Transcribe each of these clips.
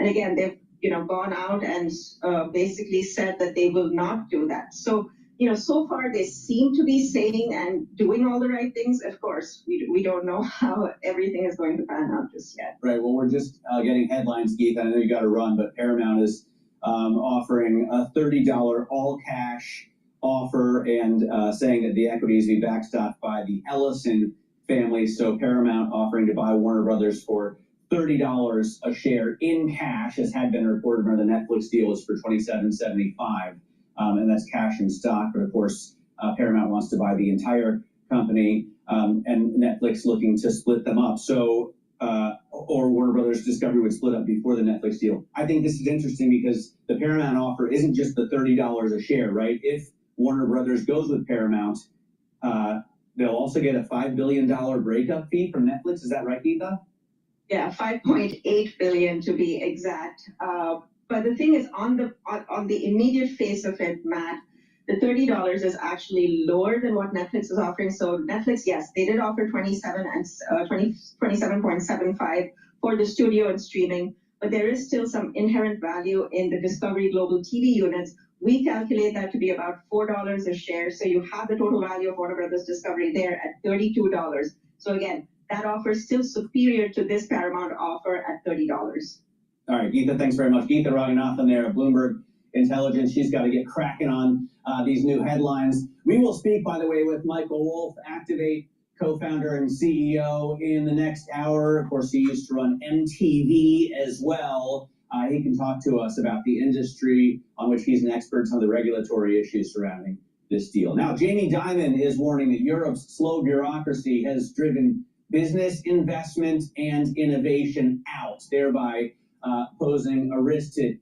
And again, they've gone out and basically said that they will not do that. So so far they seem to be saying and doing all the right things. Of course, we don't know how everything is going to pan out just yet. Right. Well, we're just getting headlines, Keith. I know you got to run, but Paramount is offering a $30 all cash offer and saying that the equities be backstopped by the Ellison family. So Paramount offering to buy Warner Brothers for $30 a share in cash, as had been reported. Where the Netflix deal is for $27.75, and that's cash in stock. But of course, Paramount wants to buy the entire company, and Netflix looking to split them up. So, or Warner Brothers Discovery would split up before the Netflix deal. I think this is interesting because the Paramount offer isn't just the $30 a share, right? If Warner Brothers goes with Paramount, they'll also get a $5 billion breakup fee from Netflix. Is that right, Geetha? Yeah, 5.8 billion to be exact. But the thing is, on the immediate face of it, Matt, the $30 is actually lower than what Netflix is offering. So Netflix, yes, they did offer 27.75 for the studio and streaming, but there is still some inherent value in the Discovery Global TV units. We calculate that to be about $4 a share. So you have the total value of Warner Brothers Discovery there at $32. So again, that offer is still superior to this Paramount offer at $30. All right, Geetha, thanks very much. Geetha Raghunathan there at Bloomberg Intelligence. She's got to get cracking on these new headlines. We will speak, by the way, with Michael Wolff, Activate co-founder and CEO, in the next hour. Of course, he used to run MTV as well. He can talk to us about the industry on which he's an expert, some of the regulatory issues surrounding this deal. Now, Jamie Dimon is warning that Europe's slow bureaucracy has driven business, investment, and innovation out, thereby posing a risk to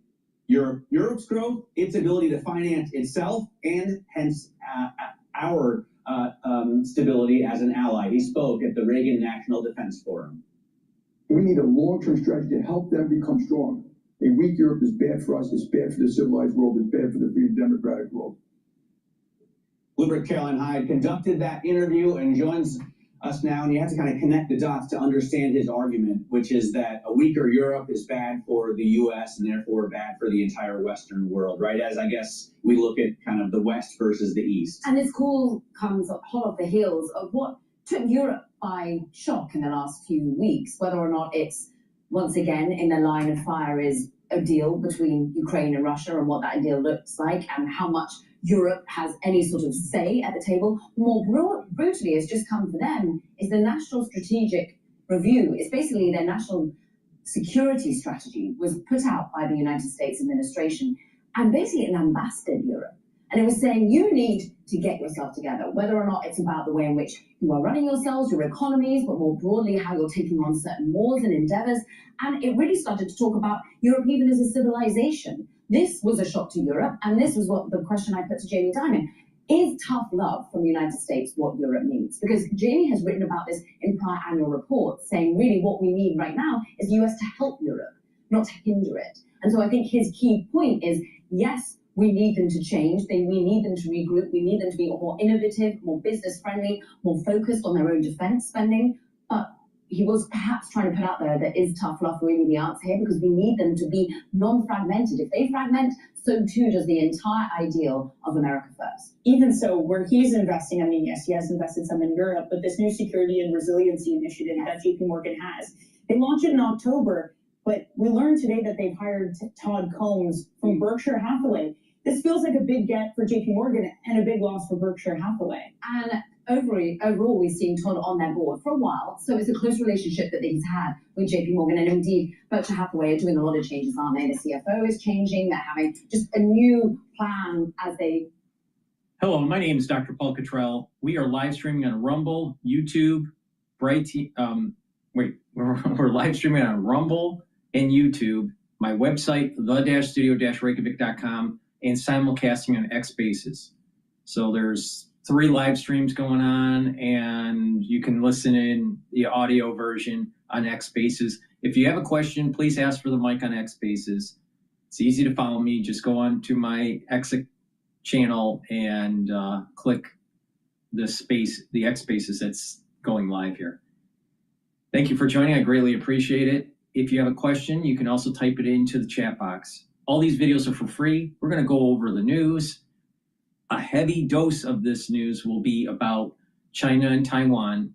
Europe's growth, its ability to finance itself, and hence our stability as an ally. He spoke at the Reagan National Defense Forum. We need a long-term strategy to help them become strong. A weak Europe is bad for us, it's bad for the civilized world, it's bad for the free and democratic world. Bloomberg Caroline Hyde conducted that interview and joins us now, and you have to kind of connect the dots to understand his argument, which is that a weaker Europe is bad for the U.S. and therefore bad for the entire Western world, right? As I guess we look at kind of the West versus the East. And this call comes hot off the heels of what took Europe by shock in the last few weeks, whether or not it's once again in the line of fire is a deal between Ukraine and Russia and what that deal looks like and how much Europe has any sort of say at the table. More brutally, has just come for them is the National Strategic Review. It's basically their national security strategy was put out by the United States administration and basically it lambasted Europe. And it was saying you need to get yourself together, whether or not it's about the way in which you are running yourselves, your economies, but more broadly how you're taking on certain wars and endeavors. And it really started to talk about Europe even as a civilization. This was a shock to Europe, and this was what the question I put to Jamie Dimon. Is tough love from the United States what Europe needs? Because Jamie has written about this in prior annual reports, saying really what we need right now is the US to help Europe, not to hinder it. And so I think his key point is, yes, we need them to change. We need them to regroup. We need them to be more innovative, more business-friendly, more focused on their own defense spending. But he was perhaps trying to put out there that is tough love really the answer here, because we need them to be non-fragmented. If they fragment, so too does the entire ideal of America first. Even so, where he's investing, I mean, yes, he has invested some in Europe, but this new security and resiliency initiative that JP Morgan has, they launched it in October, but we learned today that they've hired Todd Combs from Berkshire Hathaway. This feels like a big get for JP Morgan and a big loss for Berkshire Hathaway. And overall, we've seen Todd on their board for a while, so it's a close relationship that he's had with JP Morgan, and indeed Berkshire Hathaway are doing a lot of changes, aren't they? The CFO is changing, they're having just a new plan as they... Hello, my name is DrPaulCottrell. We are live streaming on Rumble, YouTube, we're live streaming on Rumble and YouTube, my website, the-studio-reykjavik.com, and simulcasting on X Spaces. So there's 3 live streams going on, and you can listen in the audio version on X Spaces. If you have a question, please ask for the mic on X Spaces. It's easy to follow me. Just go on to my X channel and click the X Spaces that's going live here. Thank you for joining. I greatly appreciate it. if you have a question, you can also type it into the chat box. All these videos are for free. We're going to go over the news. A heavy dose of this news will be about China and Taiwan,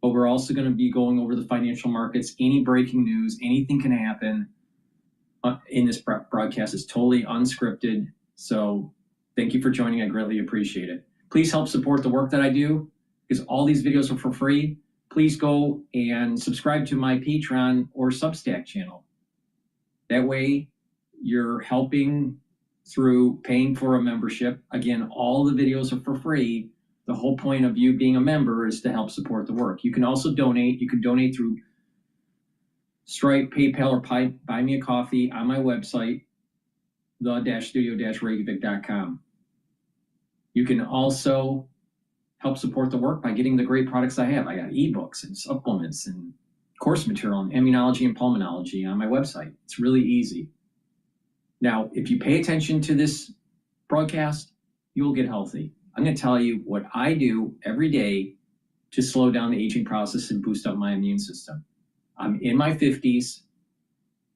but we're also going to be going over the financial markets, any breaking news, anything can happen in this broadcast. Is totally unscripted. So thank you for joining. I greatly appreciate it. Please help support the work that I do because all these videos are for free. Please go and subscribe to my Patreon or Substack channel. That way you're helping through paying for a membership. Again, all the videos are for free. The whole point of you being a member is to help support the work. You can also donate. You can donate through Stripe, PayPal, or Buy Me a Coffee on my website, the-studio-reykjavik.com. You can also help support the work by getting the great products I have. I got ebooks and supplements and course material on immunology and pulmonology on my website. It's really easy. Now, if you pay attention to this broadcast, you will get healthy. I'm going to tell you what I do every day to slow down the aging process and boost up my immune system. I'm in my 50s,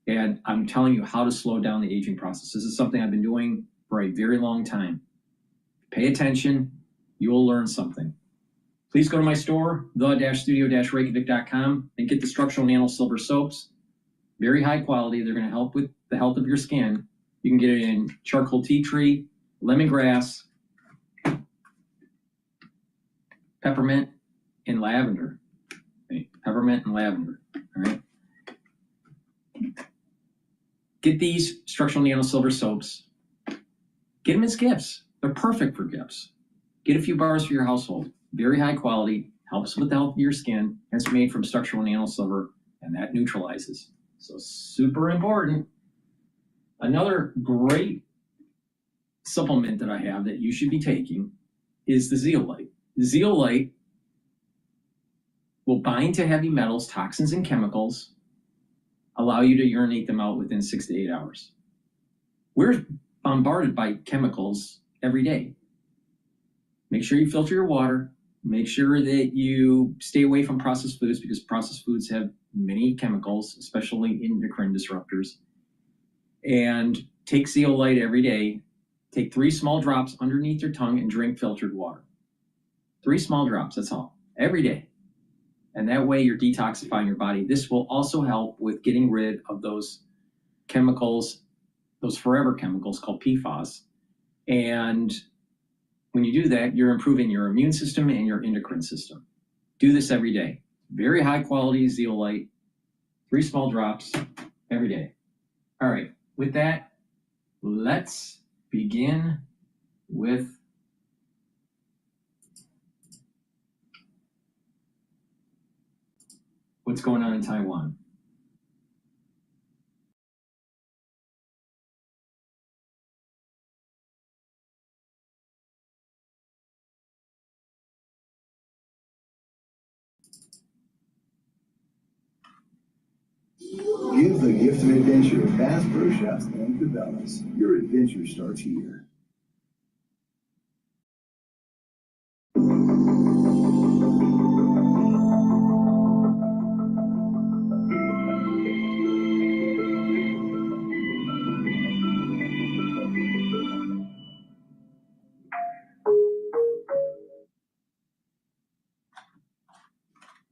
and I'm telling you how to slow down the aging process. This is something I've been doing for a very long time. Pay attention, you will learn something. Please go to my store, the-studio-reykjavik.com, and get the structural nano silver soaps. Very high quality. They're going to help with the health of your skin. You can get it in charcoal tea tree, lemongrass, peppermint, and lavender. Okay. Peppermint and lavender. All right. Get these structural nano silver soaps. Get them as gifts. They're perfect for gifts. Get a few bars for your household. Very high quality, helps with the health of your skin, and it's made from structural nano silver, and that neutralizes. So super important. Another great supplement that I have that you should be taking is the zeolite. Zeolite will bind to heavy metals, toxins, and chemicals, allow you to urinate them out within 6 to 8 hours. We're bombarded by chemicals every day. Make sure you filter your water. Make sure that you stay away from processed foods because processed foods have many chemicals, especially endocrine disruptors. And take zeolite every day. Take 3 small drops underneath your tongue and drink filtered water. 3 small drops, that's all, every day. And that way you're detoxifying your body. This will also help with getting rid of those chemicals, those forever chemicals called PFAS. And when you do that, you're improving your immune system and your endocrine system. Do this every day. Very high quality zeolite, 3 small drops every day. All right, with that, let's begin with what's going on in Taiwan. Give the gift of adventure at Bass Pro Shops and Cabela's. Your adventure starts here.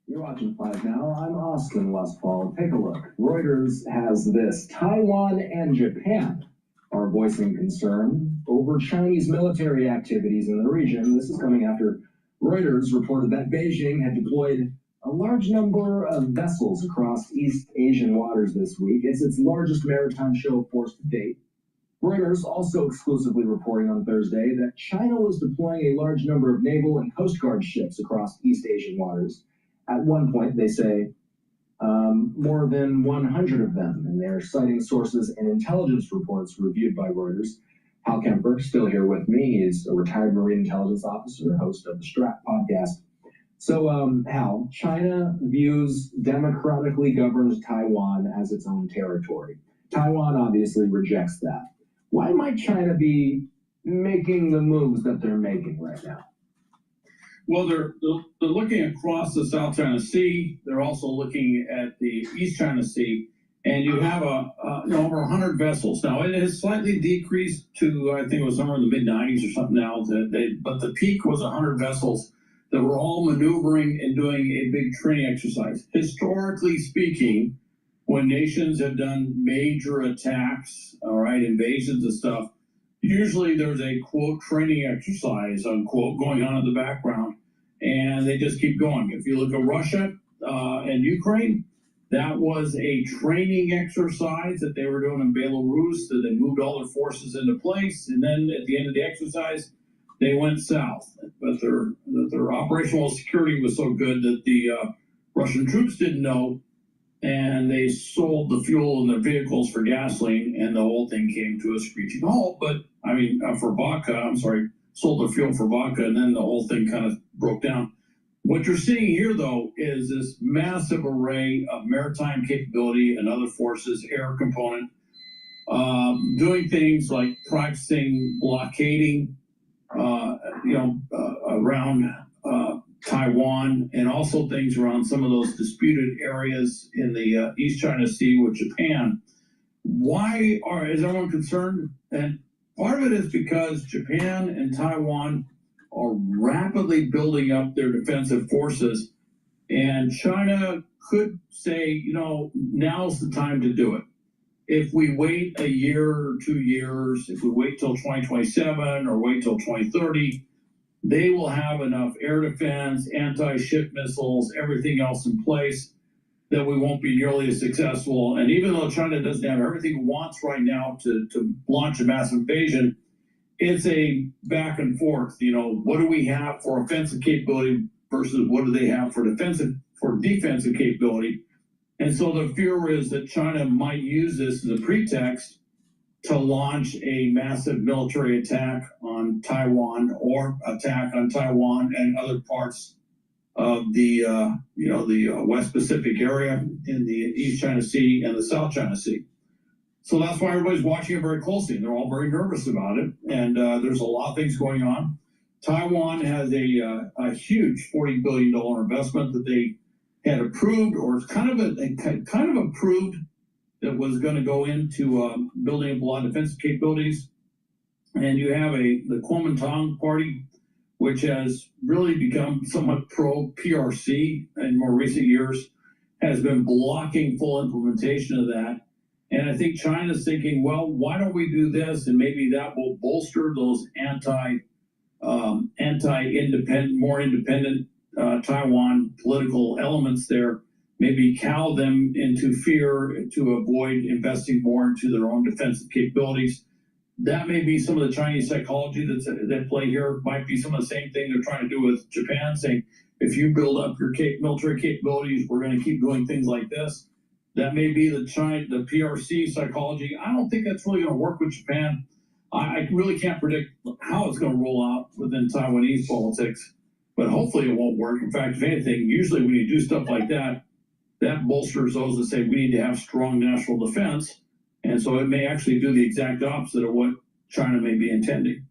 You're watching 5 Now. I'm Austin Westfall. Take a look. Reuters has this. Taiwan and Japan are voicing concern over Chinese military activities in the region. This is coming after Reuters reported that Beijing had deployed a large number of vessels across East Asian waters this week. It's its largest maritime show of force to date. Reuters also exclusively reporting on Thursday that China was deploying a large number of naval and coast guard ships across East Asian waters. At one point, they say more than 100 of them, and they're citing sources and intelligence reports reviewed by Reuters. Hal Kemper, still here with me. He's a retired Marine intelligence officer, host of the Strat podcast. So, Hal, China views democratically governed Taiwan as its own territory. Taiwan obviously rejects that. Why might China be making the moves that they're making right now? Well, they're looking across the South China Sea. They're also looking at the East China Sea. And you have over 100 vessels. Now it has slightly decreased to, I think it was somewhere in the mid 90s or something now. But the peak was 100 vessels that were all maneuvering and doing a big training exercise. Historically speaking, when nations have done major attacks, all right, invasions and stuff, usually there's a quote training exercise unquote going on in the background, and they just keep going. If you look at Russia and Ukraine, that was a training exercise that they were doing in Belarus, that they moved all their forces into place, and then at the end of the exercise, they went south. But their operational security was so good that the Russian troops didn't know, and they sold the fuel in their vehicles for gasoline, and the whole thing came to a screeching halt. But I mean, for vodka, sold the fuel for vodka, and then the whole thing kind of broke down. What you're seeing here, though, is this massive array of maritime capability and other forces, air component, doing things like practicing blockading, around Taiwan, and also things around some of those disputed areas in the East China Sea with Japan. Why is everyone concerned? And part of it is because Japan and Taiwan are rapidly building up their defensive forces, and China could say, now's the time to do it. If we wait a year or 2 years, if we wait till 2027 or wait till 2030, they will have enough air defense, anti-ship missiles, everything else in place that we won't be nearly as successful. And even though China doesn't have everything it wants right now to launch a massive invasion, it's a back and forth. What do we have for offensive capability versus what do they have for defensive capability? And so the fear is that China might use this as a pretext to launch a massive military attack on Taiwan, or attack on Taiwan and other parts of the West Pacific area in the East China Sea and the South China Sea. So that's why everybody's watching it very closely, and they're all very nervous about it. And there's a lot of things going on. Taiwan has a huge $40 billion investment that they had approved, or it's kind of approved, that was going to go into building up a lot of defensive capabilities. And you have the Kuomintang Party, which has really become somewhat pro-PRC in more recent years, has been blocking full implementation of that. And I think China's thinking, well, why don't we do this? And maybe that will bolster those anti-independent, more independent Taiwan political elements there, maybe cow them into fear to avoid investing more into their own defensive capabilities. That may be some of the Chinese psychology that's at play here. Might be some of the same thing they're trying to do with Japan, saying, if you build up your military capabilities, we're going to keep doing things like this. That may be the PRC psychology. I don't think that's really going to work with Japan. I really can't predict how it's going to roll out within Taiwanese politics, but hopefully it won't work. In fact, if anything, usually when you do stuff like that, that bolsters those that say we need to have strong national defense. And so it may actually do the exact opposite of what China may be intending.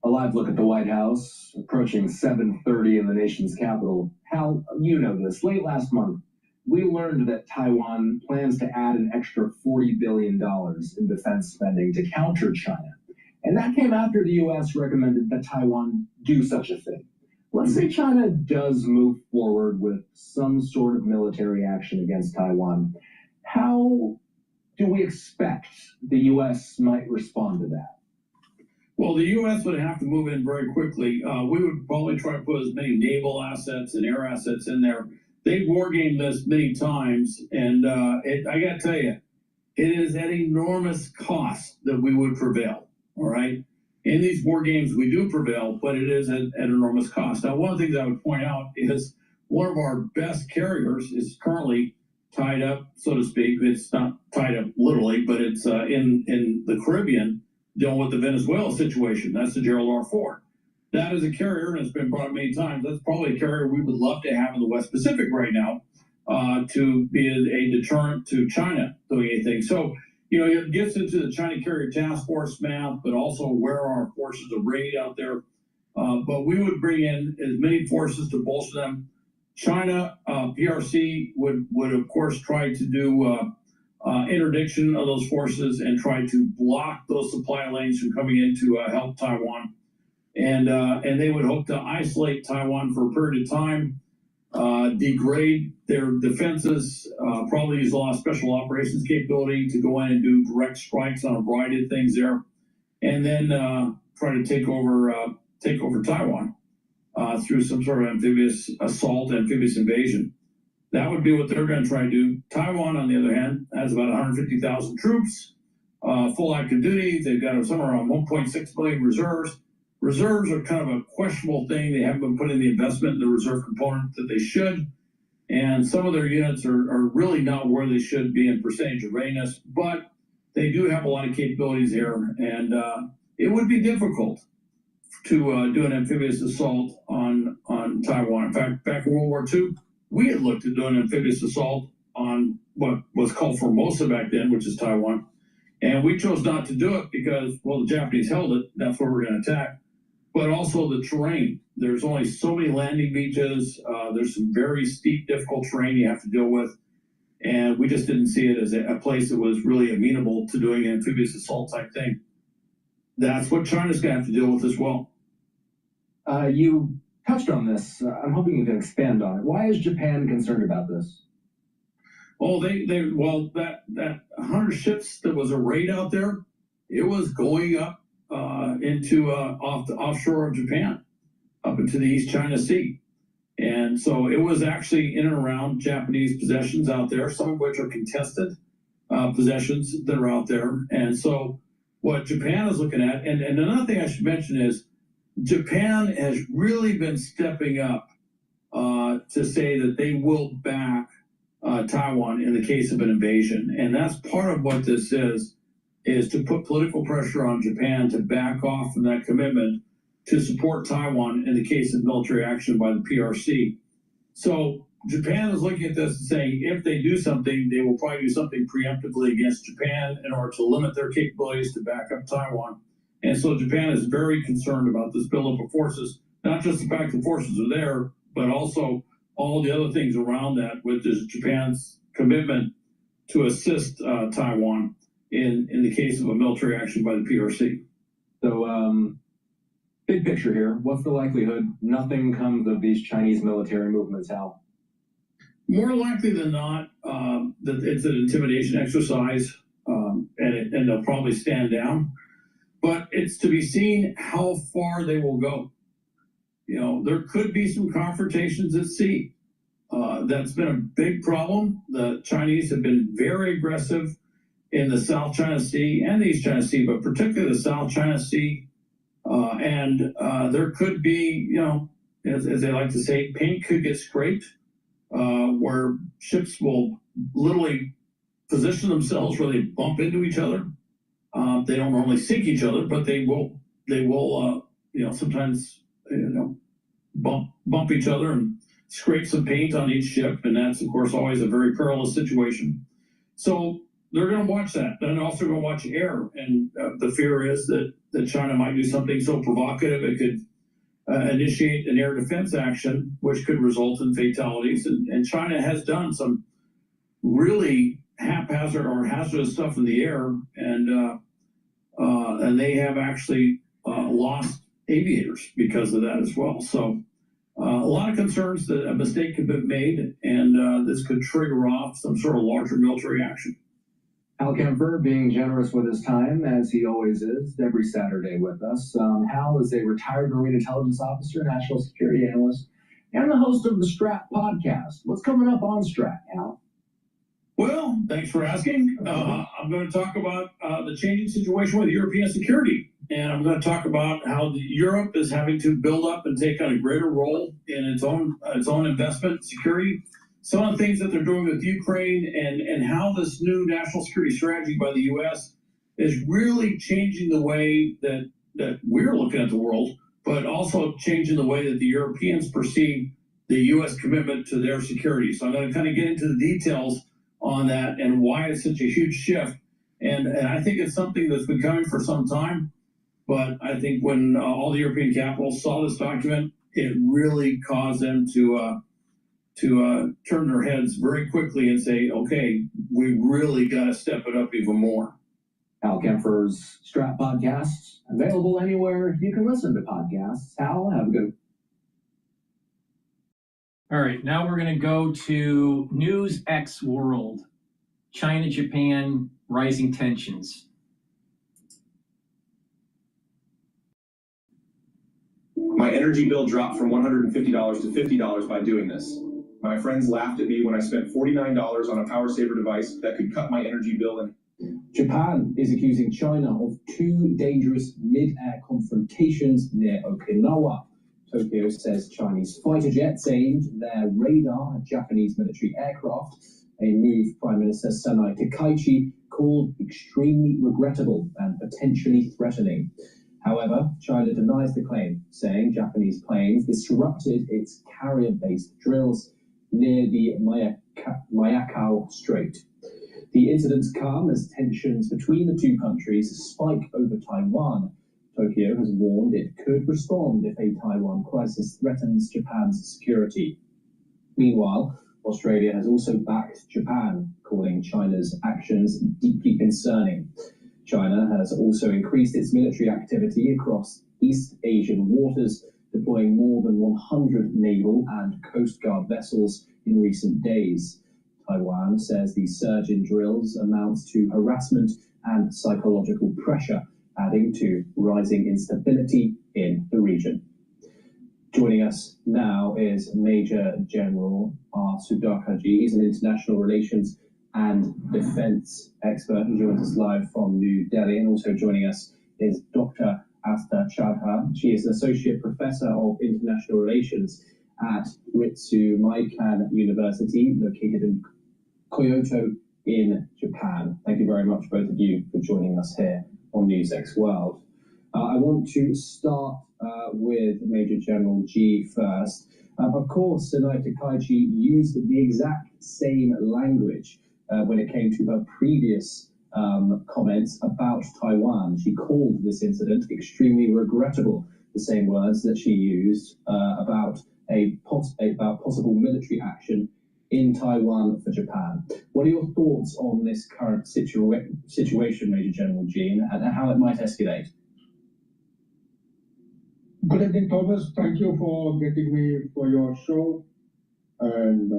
A live look at the White House, approaching 7:30 in the nation's capital. Hal, you know this. Late last month, we learned that Taiwan plans to add an extra $40 billion in defense spending to counter China. And that came after the U.S. recommended that Taiwan do such a thing. Let's say China does move forward with some sort of military action against Taiwan. How do we expect the U.S. might respond to that? Well, the U.S. would have to move in very quickly. We would probably try to put as many naval assets and air assets in there. They've wargamed this many times, and I got to tell you, it is at enormous cost that we would prevail, all right? In these war games, we do prevail, but it is at enormous cost. Now, one of the things I would point out is one of our best carriers is currently tied up, so to speak. It's not tied up literally, but it's in the Caribbean dealing with the Venezuela situation. That's the Gerald R. Ford. That is a carrier, and it's been brought up many times. That's probably a carrier we would love to have in the West Pacific right now to be a deterrent to China doing anything. So, it gets into the China Carrier Task Force math, but also where our forces are arrayed out there. But we would bring in as many forces to bolster them. China, PRC would of course try to do interdiction of those forces and try to block those supply lanes from coming in to help Taiwan. And they would hope to isolate Taiwan for a period of time, degrade their defenses, probably use a lot of special operations capability to go in and do direct strikes on a variety of things there, and then try to take over Taiwan through some sort of amphibious assault, amphibious invasion. That would be what they're going to try to do. Taiwan, on the other hand, has about 150,000 troops, full active duty. They've got somewhere around 1.6 million reserves. Reserves are kind of a questionable thing. They haven't been putting the investment in the reserve component that they should. And some of their units are really not where they should be in percentage of readiness, but they do have a lot of capabilities here. And it would be difficult to do an amphibious assault on Taiwan. In fact, back in World War II, we had looked at doing an amphibious assault on what was called Formosa back then, which is Taiwan. And we chose not to do it because, well, the Japanese held it. That's where we're going to attack. But also the terrain. There's only so many landing beaches. There's some very steep, difficult terrain you have to deal with. And we just didn't see it as a place that was really amenable to doing an amphibious assault type thing. That's what China's going to have to deal with as well. You touched on this. I'm hoping you can expand on it. Why is Japan concerned about this? Oh, that 100 ships that was arrayed out there, it was going up into offshore of Japan, up into the East China Sea. And so it was actually in and around Japanese possessions out there, some of which are contested possessions that are out there. And so what Japan is looking at, and another thing I should mention is Japan has really been stepping up to say that they will back Taiwan in the case of an invasion. And that's part of what this is to put political pressure on Japan to back off from that commitment to support Taiwan in the case of military action by the PRC. So Japan is looking at this and saying if they do something, they will probably do something preemptively against Japan in order to limit their capabilities to back up Taiwan. And so Japan is very concerned about this buildup of forces, not just the fact the forces are there, but also all the other things around that, which is Japan's commitment to assist Taiwan in the case of a military action by the PRC. So, big picture here, what's the likelihood nothing comes of these Chinese military movements, Hal? More likely than not, that it's an intimidation exercise, and they'll probably stand down. But it's to be seen how far they will go. You know, there could be some confrontations at sea. That's been a big problem. The Chinese have been very aggressive in the South China Sea and the East China Sea, but particularly the South China Sea. And there could be, you know, as they like to say, paint could get scraped, where ships will literally position themselves where they bump into each other. They don't normally sink each other, but they will, you know, sometimes, you know, bump each other and scrape some paint on each ship. And that's, of course, always a very perilous situation. So they're going to watch that. They're also going to watch air. And the fear is that China might do something so provocative it could initiate an air defense action, which could result in fatalities. And China has done some really haphazard or hazardous stuff in the air. And they have actually lost aviators because of that as well. So a lot of concerns that a mistake could be made, and this could trigger off some sort of larger military action. Hal Kemper being generous with his time, as he always is, every Saturday with us. Hal is a retired Marine intelligence officer, national security analyst, and the host of the Strat podcast. What's coming up on Strat, Hal? Well, thanks for asking. I'm going to talk about the changing situation with European security. And I'm going to talk about how Europe is having to build up and take on a greater role in its own investment in security. Some of the things that they're doing with Ukraine and how this new national security strategy by the U.S. is really changing the way that we're looking at the world, but also changing the way that the Europeans perceive the U.S. commitment to their security. So I'm going to kind of get into the details on that and why it's such a huge shift. And I think it's something that's been coming for some time. But I think when all the European capitals saw this document, it really caused them to to turn their heads very quickly and say, okay, we really got to step it up even more. Hal Kempfer's Strat Podcast, available anywhere you can listen to podcasts. Hal, have a good. All right, now we're going to go to News X World. China, Japan, rising tensions. My energy bill dropped from $150 to $50 by doing this. My friends laughed at me when I spent $49 on a power saver device that could cut my energy bill in. Japan is accusing China of two dangerous mid-air confrontations near Okinawa. Tokyo says Chinese fighter jets aimed their radar at Japanese military aircraft, a move Prime Minister Sanai Takaichi called extremely regrettable and potentially threatening. However, China denies the claim, saying Japanese planes disrupted its carrier-based drills near the Miyako Strait. The incidents come as tensions between the two countries spike over Taiwan. Tokyo has warned it could respond if a Taiwan crisis threatens Japan's security. Meanwhile, Australia has also backed Japan, calling China's actions deeply concerning. China has also increased its military activity across East Asian waters, deploying more than 100 naval and coast guard vessels in recent days. Taiwan says the surge in drills amounts to harassment and psychological pressure, adding to rising instability in the region. Joining us now is Major General R. Sudhakaji. He's an international relations and defense expert who joins us live from New Delhi. And also joining us is Dr. Asta Chadha. She is an associate professor of international relations at Ritsumeikan University, located in Kyoto in Japan. Thank you very much, both of you, for joining us here on NewsX World. I want to start with Major General G first. Of course, Sanai Takaichi used the exact same language when it came to her previous comments about Taiwan. She called this incident extremely regrettable, the same words that she used about possible military action in Taiwan for Japan. What are your thoughts on this current situation, Major General Jean, and how it might escalate? Good evening, Thomas. Thank you for getting me for your show. And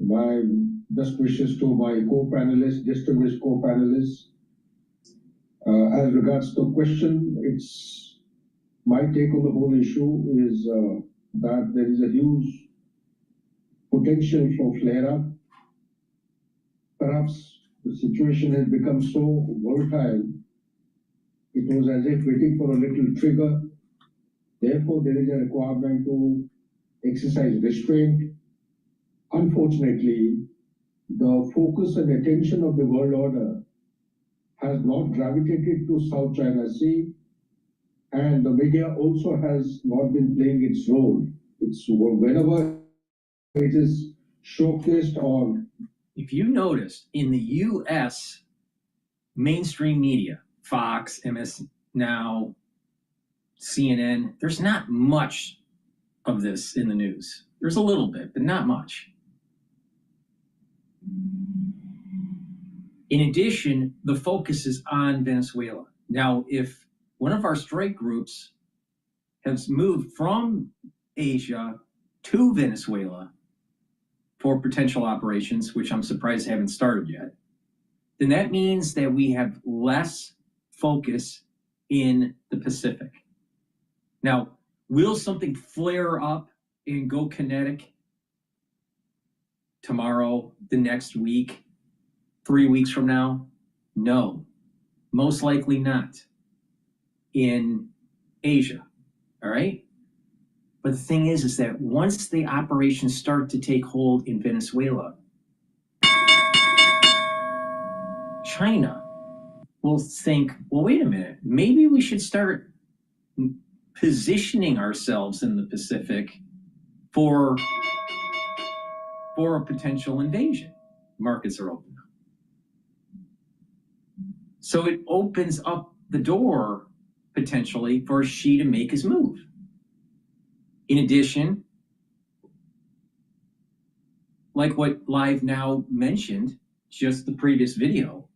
my best wishes to my co-panelists, distinguished co-panelists. As regards to the question, it's my take on the whole issue is that there is a huge potential for flare-up. Perhaps the situation has become so volatile, it was as if waiting for a little trigger. Therefore, there is a requirement to exercise restraint. Unfortunately, the focus and attention of the world order has not gravitated to South China Sea, and the media also has not been playing its role. It's whenever it is showcased on. If you noticed in the U.S. mainstream media, Fox, MS Now, CNN, there's not much of this in the news. There's a little bit, but not much. In addition, the focus is on Venezuela. Now, if one of our strike groups has moved from Asia to Venezuela for potential operations, which I'm surprised haven't started yet, then that means that we have less focus in the Pacific. Now, will something flare up and go kinetic tomorrow, the next week, 3 weeks from now? No, most likely not in Asia, all right? But the thing is that once the operations start to take hold in Venezuela, China will think, well, wait a minute, maybe we should start positioning ourselves in the Pacific for a potential invasion. Markets are open. So it opens up the door potentially for Xi to make his move. In addition, like what Live Now mentioned, just the previous video,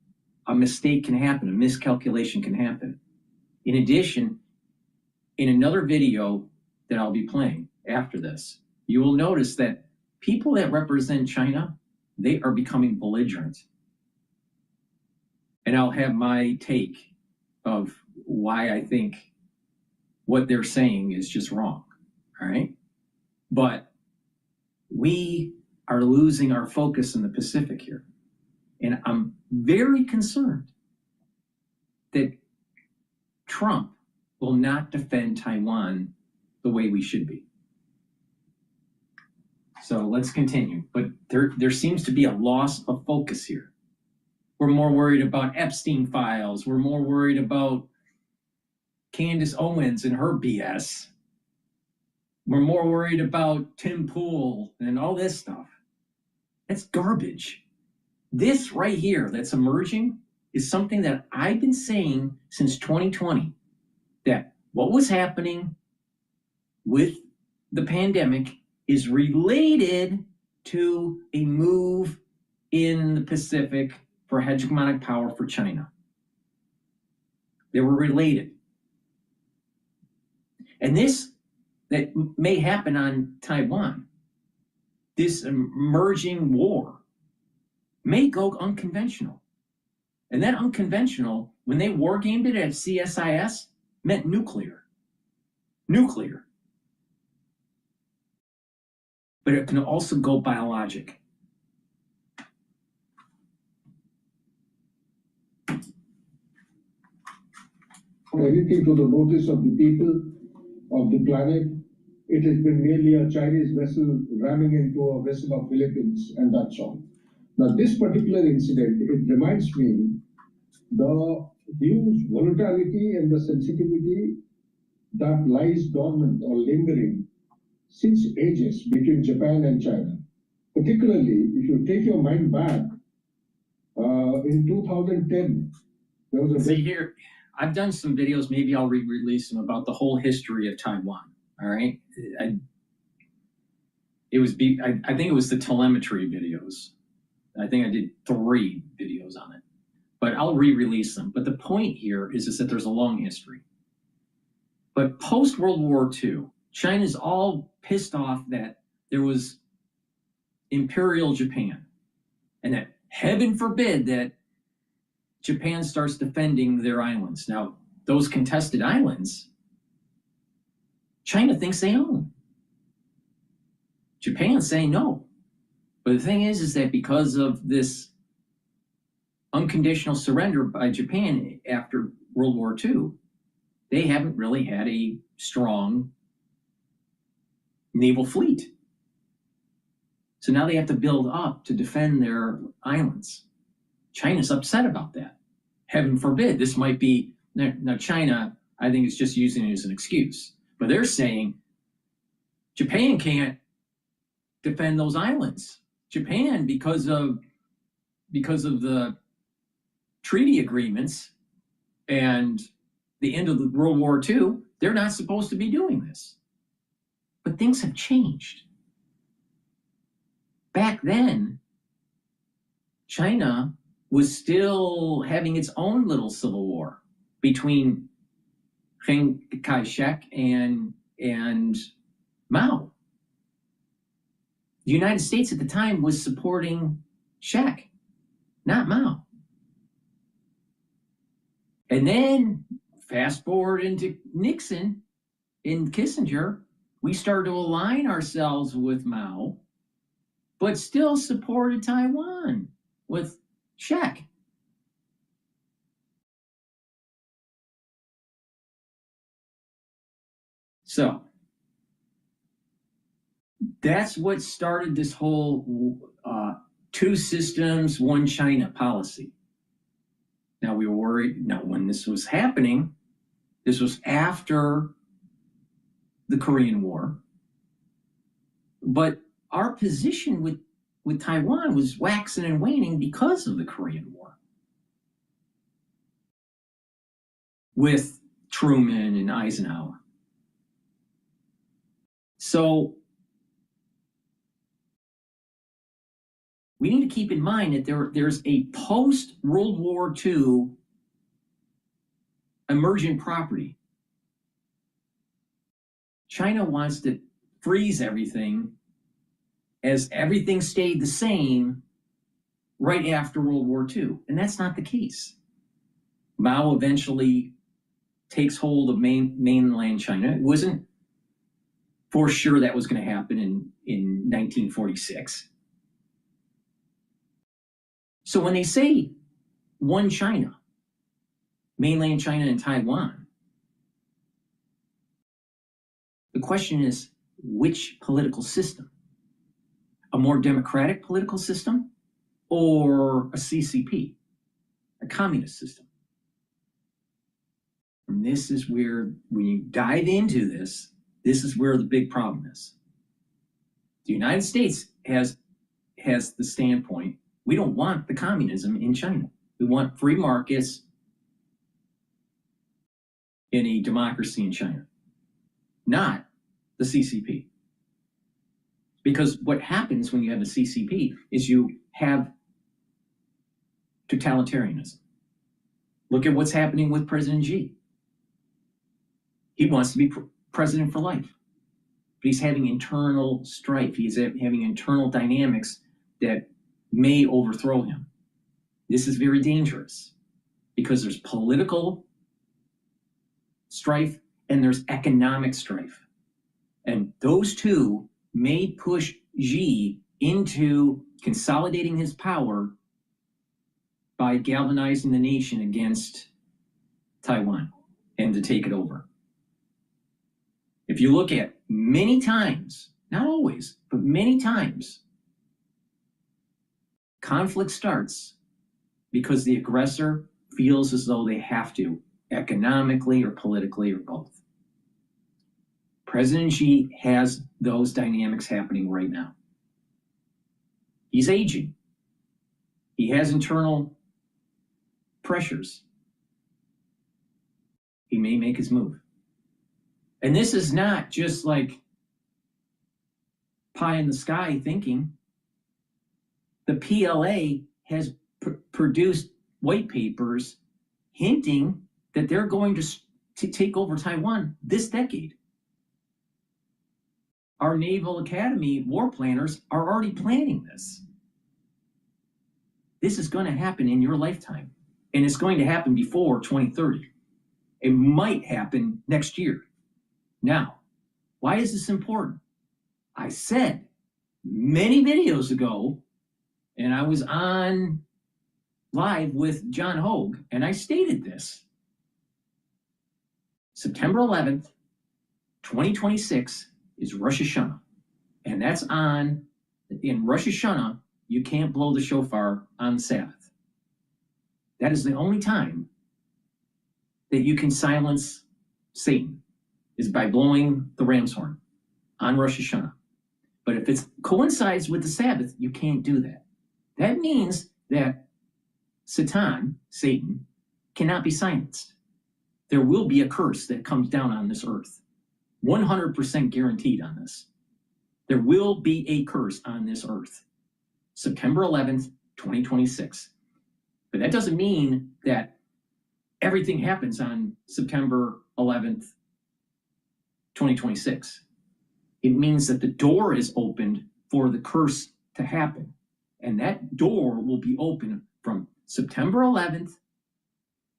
a mistake can happen, a miscalculation can happen. In addition, in another video that I'll be playing after this, you will notice that people that represent China, they are becoming belligerent. And I'll have my take of why I think what they're saying is just wrong, all right? But we are losing our focus in the Pacific here. And I'm very concerned that Trump will not defend Taiwan the way we should be. So let's continue. But there seems to be a loss of focus here. We're more worried about Epstein files. We're more worried about Candace Owens and her BS. We're more worried about Tim Pool and all this stuff. That's garbage. This right here that's emerging is something that I've been saying since 2020, that what was happening with the pandemic is related to a move in the Pacific for hegemonic power for China. They were related. And this that may happen on Taiwan, this emerging war, may go unconventional. And that unconventional, when they war gamed it at CSIS, meant nuclear. Nuclear. But it can also go biologic. Anything to the notice of the people of the planet, it has been merely a Chinese vessel ramming into a vessel of Philippines, and that's all. Now, this particular incident, it reminds me the huge volatility and the sensitivity that lies dormant or lingering since ages between Japan and China. Particularly, if you take your mind back, in 2010, there was a See here, I've done some videos, maybe I'll re-release them, about the whole history of Taiwan, all right? I think it was the telemetry videos. I think I did 3 videos on it, but I'll re-release them. But the point here is that there's a long history. But post-World War II, China's all pissed off that there was Imperial Japan, and that heaven forbid that Japan starts defending their islands. Now, those contested islands, China thinks they own. Japan's saying no. But the thing is that because of this unconditional surrender by Japan after World War II, they haven't really had a strong naval fleet. So now they have to build up to defend their islands. China's upset about that. Heaven forbid, this might be, now China, I think, is just using it as an excuse. But they're saying Japan can't defend those islands. Japan, because of the treaty agreements and the end of the World War II, they're not supposed to be doing this. But things have changed. Back then, China was still having its own little civil war between Chiang Kai-shek and Mao. The United States at the time was supporting Shek, not Mao. And then fast forward into Nixon and Kissinger, we started to align ourselves with Mao, but still supported Taiwan with Shek. So that's what started this whole 2 systems, 1 China policy. Now we were worried. Now, when this was happening, this was after the Korean War. But our position with Taiwan was waxing and waning because of the Korean War. With Truman and Eisenhower. So we need to keep in mind that there's a post-World War II emergent property. China wants to freeze everything as everything stayed the same right after World War II, and that's not the case. Mao eventually takes hold of mainland China. It wasn't for sure that was going to happen in 1946. So when they say one China, mainland China and Taiwan, the question is, which political system? A more democratic political system or a CCP, a communist system? And this is where, when you dive into this, this is where the big problem is. The United States has the standpoint, we don't want the communism in China. We want free markets in a democracy in China, not the CCP. Because what happens when you have a CCP is you have totalitarianism. Look at what's happening with President Xi. He wants to be president for life, but he's having internal strife. He's having internal dynamics that may overthrow him. This is very dangerous because there's political strife and there's economic strife. And those two may push Xi into consolidating his power by galvanizing the nation against Taiwan and to take it over. If you look at many times, not always, but many times, conflict starts because the aggressor feels as though they have to, economically or politically or both. President Xi has those dynamics happening right now. He's aging. He has internal pressures. He may make his move. And this is not just like pie in the sky thinking. The PLA has produced white papers hinting that they're going to take over Taiwan this decade. Our Naval Academy war planners are already planning this. This is going to happen in your lifetime, and it's going to happen before 2030. It might happen next year. Now, why is this important? I said many videos ago, and I was on live with John Hogue, and I stated this. September 11th, 2026 is Rosh Hashanah, and that's on, in Rosh Hashanah, you can't blow the shofar on the Sabbath. That is the only time that you can silence Satan, is by blowing the ram's horn on Rosh Hashanah. But if it coincides with the Sabbath, you can't do that. That means that Satan, cannot be silenced. There will be a curse that comes down on this earth. 100% guaranteed on this. There will be a curse on this earth. September 11th, 2026. But that doesn't mean that everything happens on September 11th, 2026. It means that the door is opened for the curse to happen. And that door will be open from September 11th,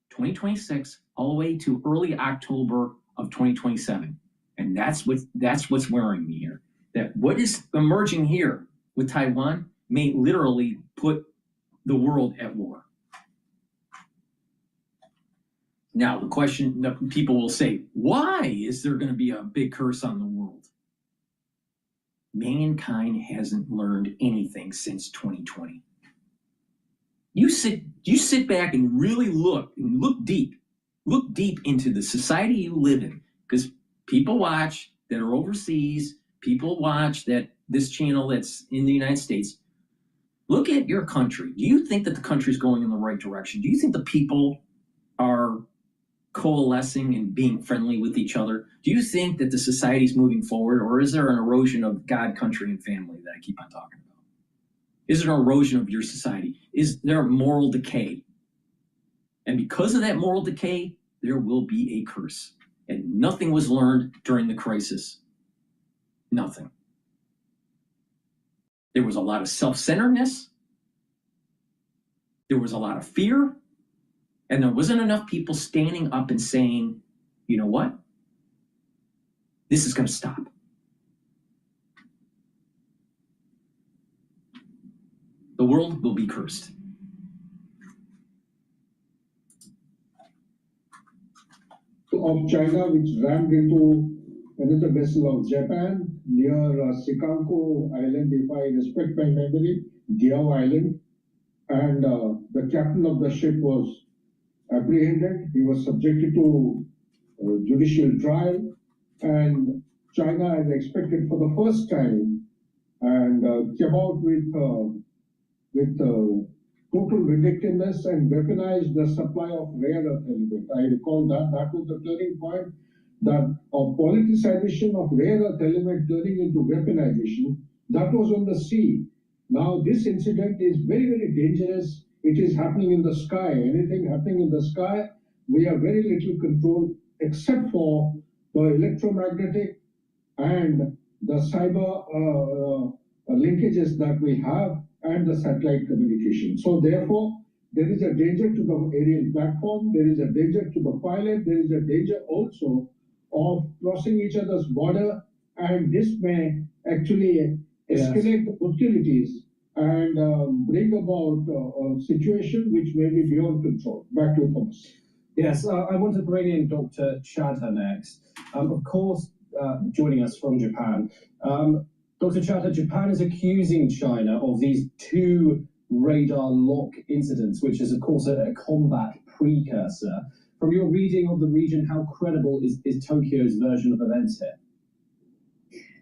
2026, all the way to early October of 2027. And that's what's worrying me here. That what is emerging here with Taiwan may literally put the world at war. Now, the question that people will say, why is there going to be a big curse on the world? Mankind hasn't learned anything since 2020. You sit back and really look deep into the society you live in, because people watch that are overseas, people watch that this channel that's in the United States. Look at your country. Do you think that the country's going in the right direction? Do you think the people are coalescing and being friendly with each other? Do you think that the society's moving forward, or is there an erosion of God, country, and family that I keep on talking about? Is there an erosion of your society? Is there a moral decay? And because of that moral decay, there will be a curse. And nothing was learned during the crisis. Nothing. There was a lot of self-centeredness. There was a lot of fear. And there wasn't enough people standing up and saying, you know what? This is going to stop. The world will be cursed. Of China, which rammed into another vessel of Japan near Sikanko Island, if I respect my memory, Diao Island. And the captain of the ship was apprehended. He was subjected to judicial trial. And China has expected for the first time and came out with total vindictiveness and weaponized the supply of rare earth element. I recall that was the turning point, that politicization of rare earth element turning into weaponization, that was on the sea. Now this incident is very, very dangerous. It is happening in the sky. Anything happening in the sky, we have very little control except for the electromagnetic and the cyber linkages that we have and the satellite communication. So therefore, there is a danger to the aerial platform, there is a danger to the pilot, there is a danger also of crossing each other's border, and this may actually escalate the hostilities and bring about a situation which may be beyond control. Back to you, Thomas. Yes, I want to bring in Dr. Chadha next. Of course, joining us from Japan. Dr. Chadha, Japan is accusing China of these two radar lock incidents, which is, of course, a combat precursor. From your reading of the region, how credible is Tokyo's version of events here?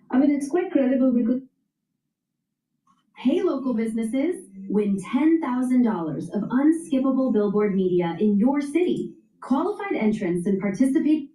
I mean, it's quite credible because... Hey, local businesses, win $10,000 of unskippable billboard media in your city. Qualified entrants and participate...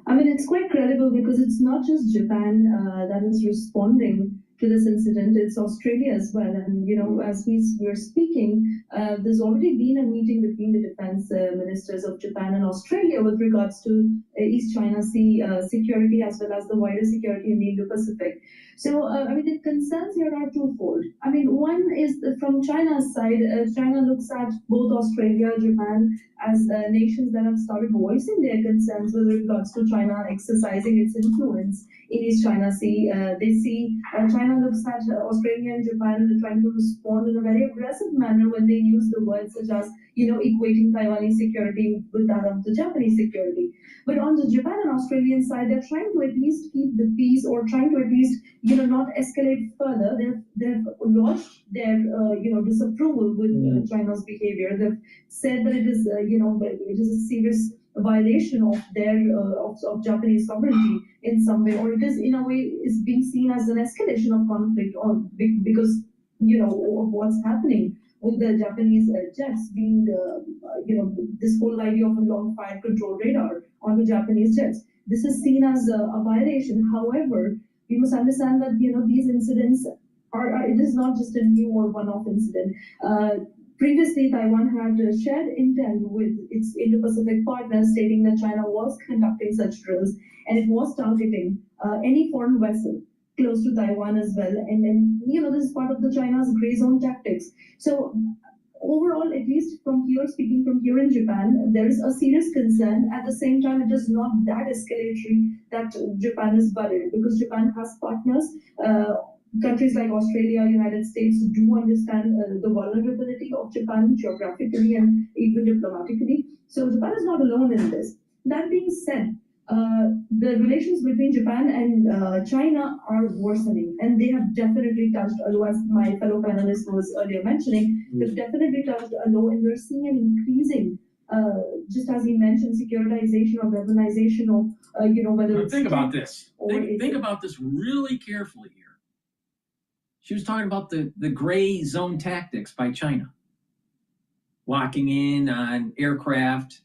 I mean, it's quite credible because it's not just Japan that is responding to this incident, it's Australia as well. And, you know, as we were speaking, there's already been a meeting between the defense ministers of Japan and Australia with regards to East China Sea security as well as the wider security in the Indo-Pacific. So, I mean, the concerns here are twofold. I mean, one is from China's side, China looks at both Australia, Japan as nations that have started voicing their concerns with regards to China exercising its influence in East China Sea. They see China looks at Australia and Japan trying to respond in a very aggressive manner when they use the words such as, you know, equating Taiwanese security with that of the Japanese security. But on the Japan and Australian side, they're trying to at least keep the peace or trying to at least, you know, not escalate further. They've lodged their, you know, disapproval with China's behavior. They've said that it is, you know, it is a serious violation of their of Japanese sovereignty in some way, or it is in a way is being seen as an escalation of conflict, or because, you know, of what's happening with the Japanese jets being, you know, this whole idea of a long fire control radar on the Japanese jets. This is seen as a violation. However, we must understand that, you know, these incidents are it is not just a new or one-off incident. Previously, Taiwan had shared intel with its Indo-Pacific partners stating that China was conducting such drills and it was targeting any foreign vessel close to Taiwan as well. And you know, this is part of the China's gray zone tactics. So overall, at least from here, speaking from here in Japan, there is a serious concern. At the same time, it is not that escalatory that Japan is worried, because Japan has partners. Countries like Australia, United States do understand the vulnerability of Japan geographically and even diplomatically. So Japan is not alone in this. That being said, the relations between Japan and China are worsening, and they have definitely touched a low, as my fellow panelist was earlier mentioning. They've definitely touched a low, and we're seeing an increasing, just as he mentioned, securitization or weaponization of, you know, whether it's... Think about this. Think about this really carefully here. She was talking about the gray zone tactics by China. Locking in on aircraft,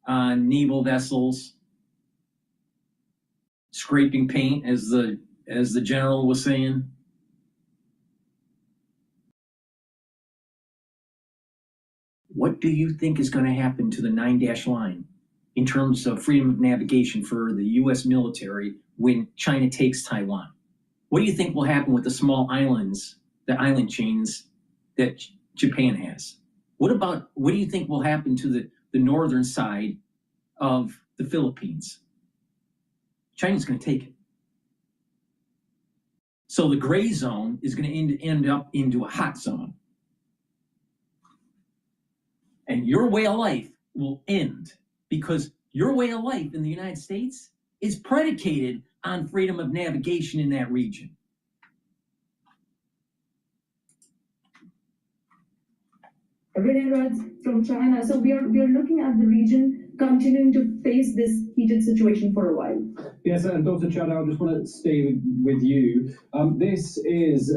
on naval vessels, scraping paint, as the general was saying. What do you think is going to happen to the 9-dash line in terms of freedom of navigation for the U.S. military when China takes Taiwan? What do you think will happen with the small islands, the island chains that Japan has? What do you think will happen to the northern side of the Philippines? China's going to take it. So the gray zone is going to end up into a hot zone. And your way of life will end because your way of life in the United States is predicated on freedom of navigation in that region. From China. So we are looking at the region continuing to face this heated situation for a while. Yes, and Dr. Chadha, I just want to stay with you. This is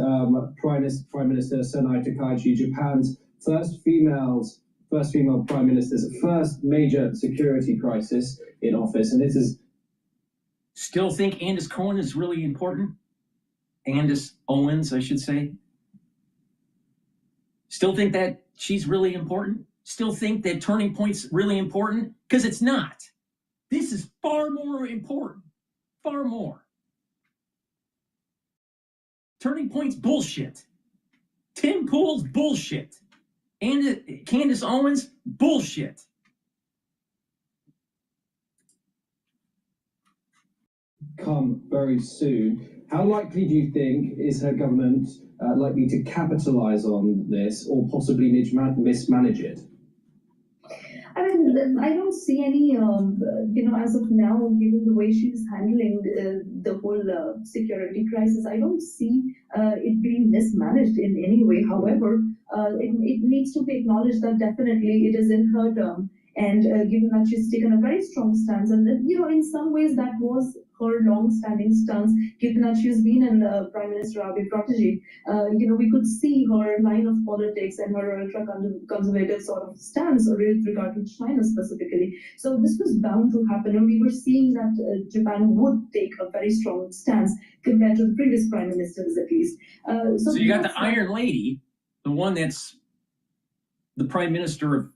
Prime Minister Sanai Takaichi, Japan's first female prime minister's first major security crisis in office, and this is. Still think Candace Cohen is really important? Candace Owens, I should say. Still think that she's really important? Still think that Turning Point's really important? Because it's not. This is far more important. Far more. Turning Point's bullshit. Tim Pool's bullshit. And Candace Owens, bullshit. Come very soon. How likely do you think is her government likely to capitalize on this or possibly mismanage it? I mean, I don't see any, as of now, given the way she's handling the whole security crisis, I don't see it being mismanaged in any way. However, it needs to be acknowledged that definitely it is in her term. And given that she's taken a very strong stance, and in some ways that was her long-standing stance, given that she's been in Prime Minister Abiy protege, we could see her line of politics and her ultra-conservative sort of stance with regard to China specifically. So this was bound to happen, and we were seeing that Japan would take a very strong stance compared to the previous prime ministers, at least. So you got the Iron Lady, the one that's the Prime Minister of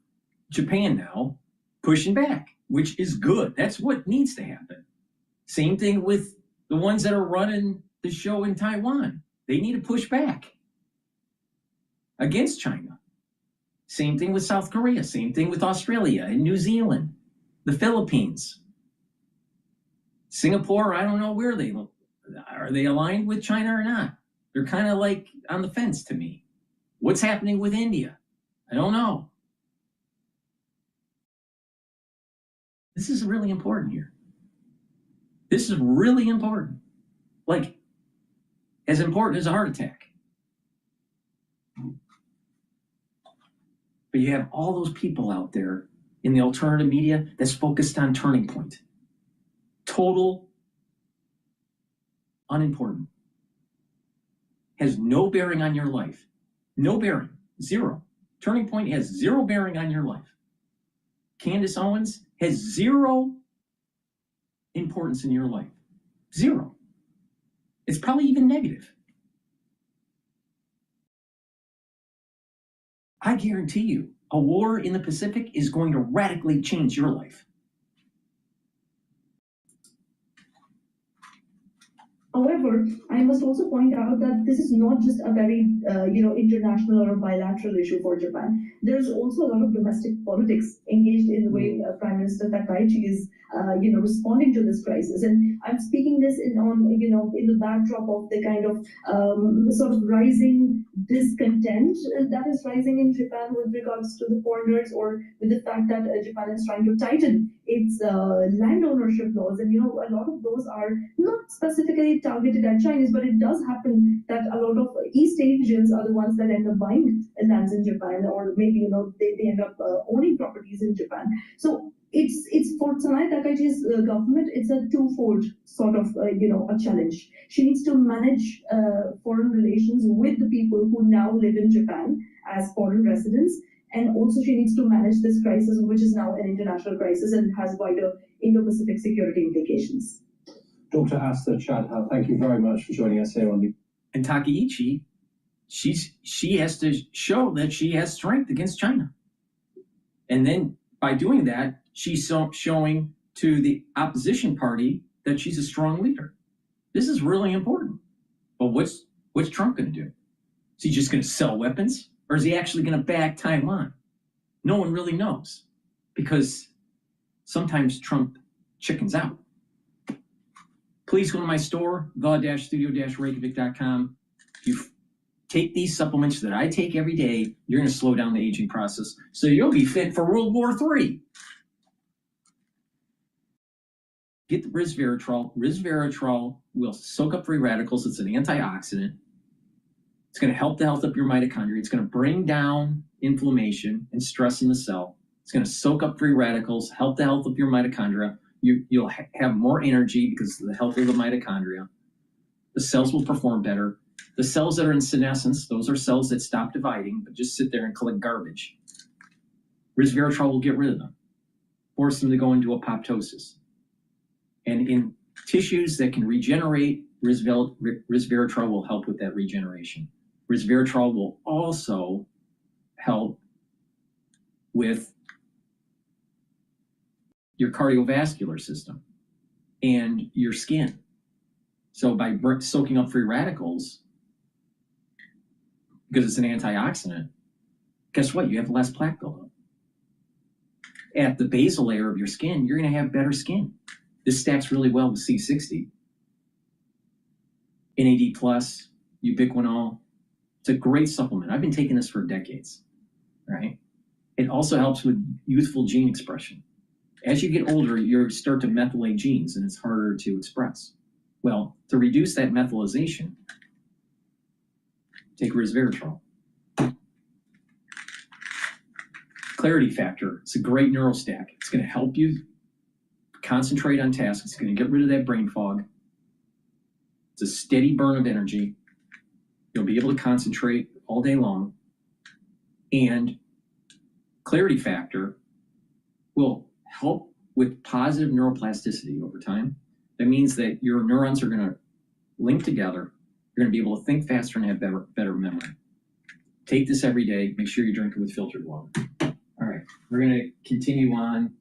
Japan now, pushing back, which is good. That's what needs to happen. Same thing with the ones that are running the show in Taiwan. They need to push back against China. Same thing with South Korea. Same thing with Australia and New Zealand, the Philippines. Singapore, I don't know where are they aligned with China or not? They're kind of like on the fence to me. What's happening with India? I don't know. This is really important here. This is really important. Like, as important as a heart attack. But you have all those people out there in the alternative media that's focused on Turning Point. Total unimportant. Has no bearing on your life. No bearing. Zero. Turning Point has zero bearing on your life. Candace Owens has zero importance in your life. Zero. It's probably even negative. I guarantee you, a war in the Pacific is going to radically change your life. However, I must also point out that this is not just a very, international or bilateral issue for Japan. There's also a lot of domestic politics engaged in the way Prime Minister Takaichi is, responding to this crisis. And I'm speaking this in the backdrop of the kind of sort of rising discontent that is rising in Japan with regards to the foreigners, or with the fact that Japan is trying to tighten its land ownership laws. And, a lot of those are not specifically targeted at Chinese, but it does happen that a lot of East Asians are the ones that end up buying lands in Japan, or maybe, they end up owning properties in Japan. So it's for Sanai Takaichi's government, it's a twofold sort of, a challenge. She needs to manage foreign relations with the people who now live in Japan as foreign residents, and also she needs to manage this crisis, which is now an international crisis and has wider Indo-Pacific security implications. Dr. Asta Chadha, thank you very much for joining us here on the. And Takaichi, she has to show that she has strength against China. And then by doing that, she's showing to the opposition party that she's a strong leader. This is really important. But what's Trump going to do? Is he just going to sell weapons? Or is he actually going to back Taiwan? No one really knows, because sometimes Trump chickens out. Please go to my store, the-studio-reykjavik.com. If you take these supplements that I take every day, you're going to slow down the aging process, so you'll be fit for World War III. Get the resveratrol. Resveratrol will soak up free radicals. It's an antioxidant. It's going to help the health of your mitochondria. It's going to bring down inflammation and stress in the cell. It's going to soak up free radicals, help the health of your mitochondria. You'll have more energy because of the health of the mitochondria. The cells will perform better. The cells that are in senescence, those are cells that stop dividing, but just sit there and collect garbage. Resveratrol will get rid of them, force them to go into apoptosis. And in tissues that can regenerate, resveratrol will help with that regeneration. Resveratrol will also help with your cardiovascular system and your skin. So by soaking up free radicals, because it's an antioxidant, guess what? You have less plaque buildup. At the basal layer of your skin, you're going to have better skin. This stacks really well with C60. NAD+, ubiquinol. It's a great supplement. I've been taking this for decades, right? It also helps with youthful gene expression. As you get older, you start to methylate genes, and it's harder to express. Well, to reduce that methylation, take resveratrol. Clarity factor. It's a great neurostack. It's going to help you concentrate on tasks. It's going to get rid of that brain fog. It's a steady burn of energy. You'll be able to concentrate all day long. And clarity factor will help with positive neuroplasticity over time. That means that your neurons are going to link together. You're going to be able to think faster and have better memory. Take this every day. Make sure you drink it with filtered water. All right, we're going to continue on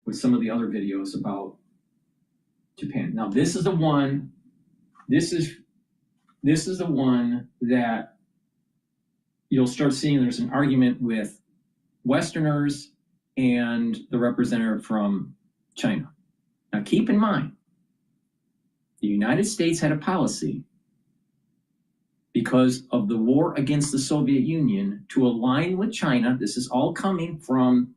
with some of the other videos about Japan. Now, this is the one. This is the one that you'll start seeing. There's an argument with Westerners and the representative from China. Now, keep in mind, the United States had a policy because of the war against the Soviet Union to align with China. This is all coming from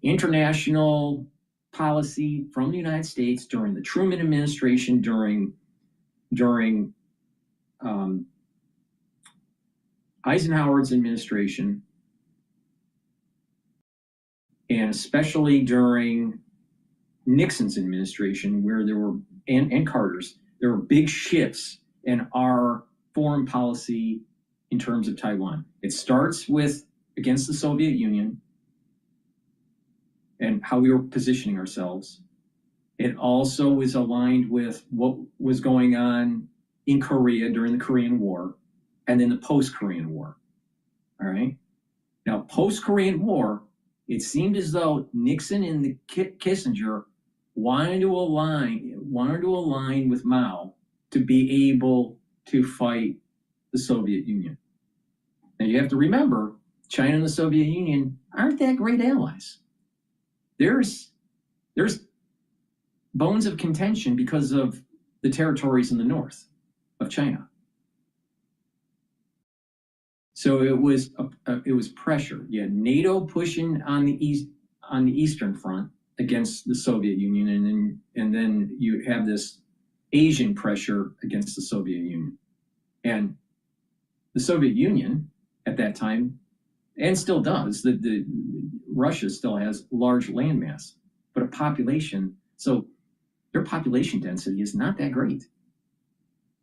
international policy from the United States during the Truman administration, during Eisenhower's administration, and especially during Nixon's administration, where there were, and Carter's, there were big shifts in our foreign policy in terms of Taiwan. It starts with against the Soviet Union and how we were positioning ourselves. It also is aligned with what was going on in Korea during the Korean War and then the post-Korean War. All right. Now, post-Korean War, it seemed as though Nixon and the Kissinger wanted to align with Mao to be able to fight the Soviet Union. Now, you have to remember, China and the Soviet Union aren't that great allies. There's bones of contention because of the territories in the north of China. So it was pressure. You had NATO pushing on the eastern front against the Soviet Union, and then you have this Asian pressure against the Soviet Union. And the Soviet Union at that time, and still does, the Russia still has large landmass, but a population, so their population density is not that great,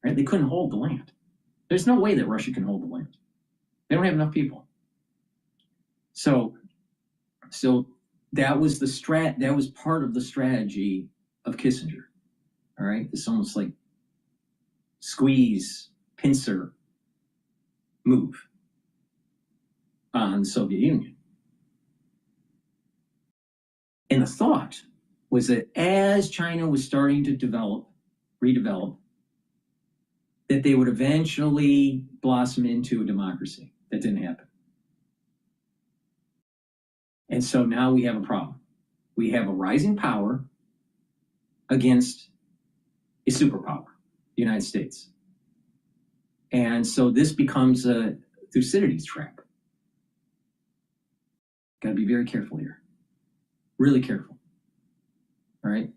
right? They couldn't hold the land. There's no way that Russia can hold the land. They don't have enough people. So that was that was part of the strategy of Kissinger. All right, it's almost like squeeze, pincer move. on the Soviet Union. And the thought was that as China was starting to redevelop, that they would eventually blossom into a democracy. That didn't happen. And so now we have a problem. We have a rising power against a superpower, the United States. And so this becomes a Thucydides trap. Got to be very careful here. Really careful. All right?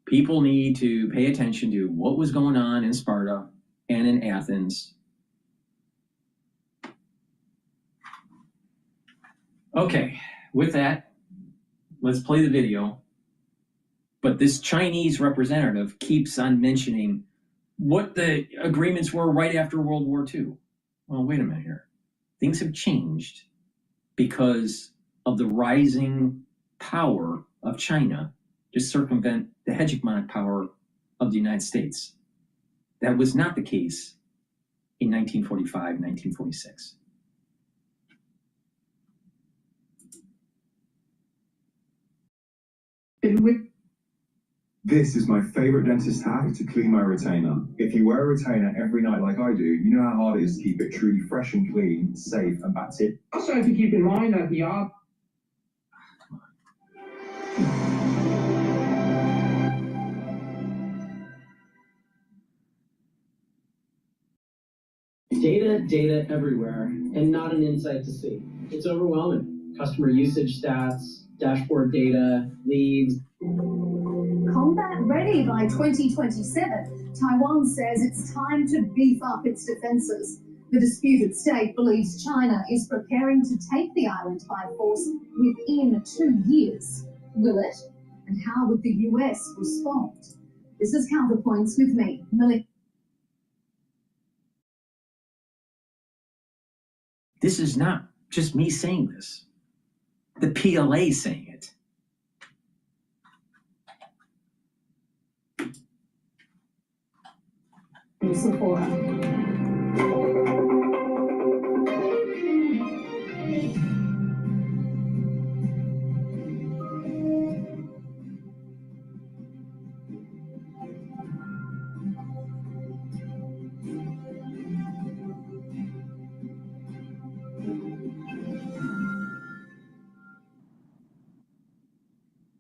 People need to pay attention to what was going on in Sparta and in Athens. Okay, with that, let's play the video. But this Chinese representative keeps on mentioning what the agreements were right after World War II. Well, wait a minute here. Things have changed because of the rising power of China to circumvent the hegemonic power of the United States. That was not the case in 1945, 1946. This is my favorite dentist hack to clean my retainer. If you wear a retainer every night like I do, you know how hard it is to keep it truly fresh and clean, safe, and that's it. Also have to keep in mind that the art Data everywhere, and not an insight to see. It's overwhelming. Customer usage stats, dashboard data, leads. Combat ready by 2027, Taiwan says it's time to beef up its defenses. The disputed state believes China is preparing to take the island by force within 2 years. Will it? And how would the US respond? This is Counterpoints with me, Millie. This is not just me saying this. The PLA saying it.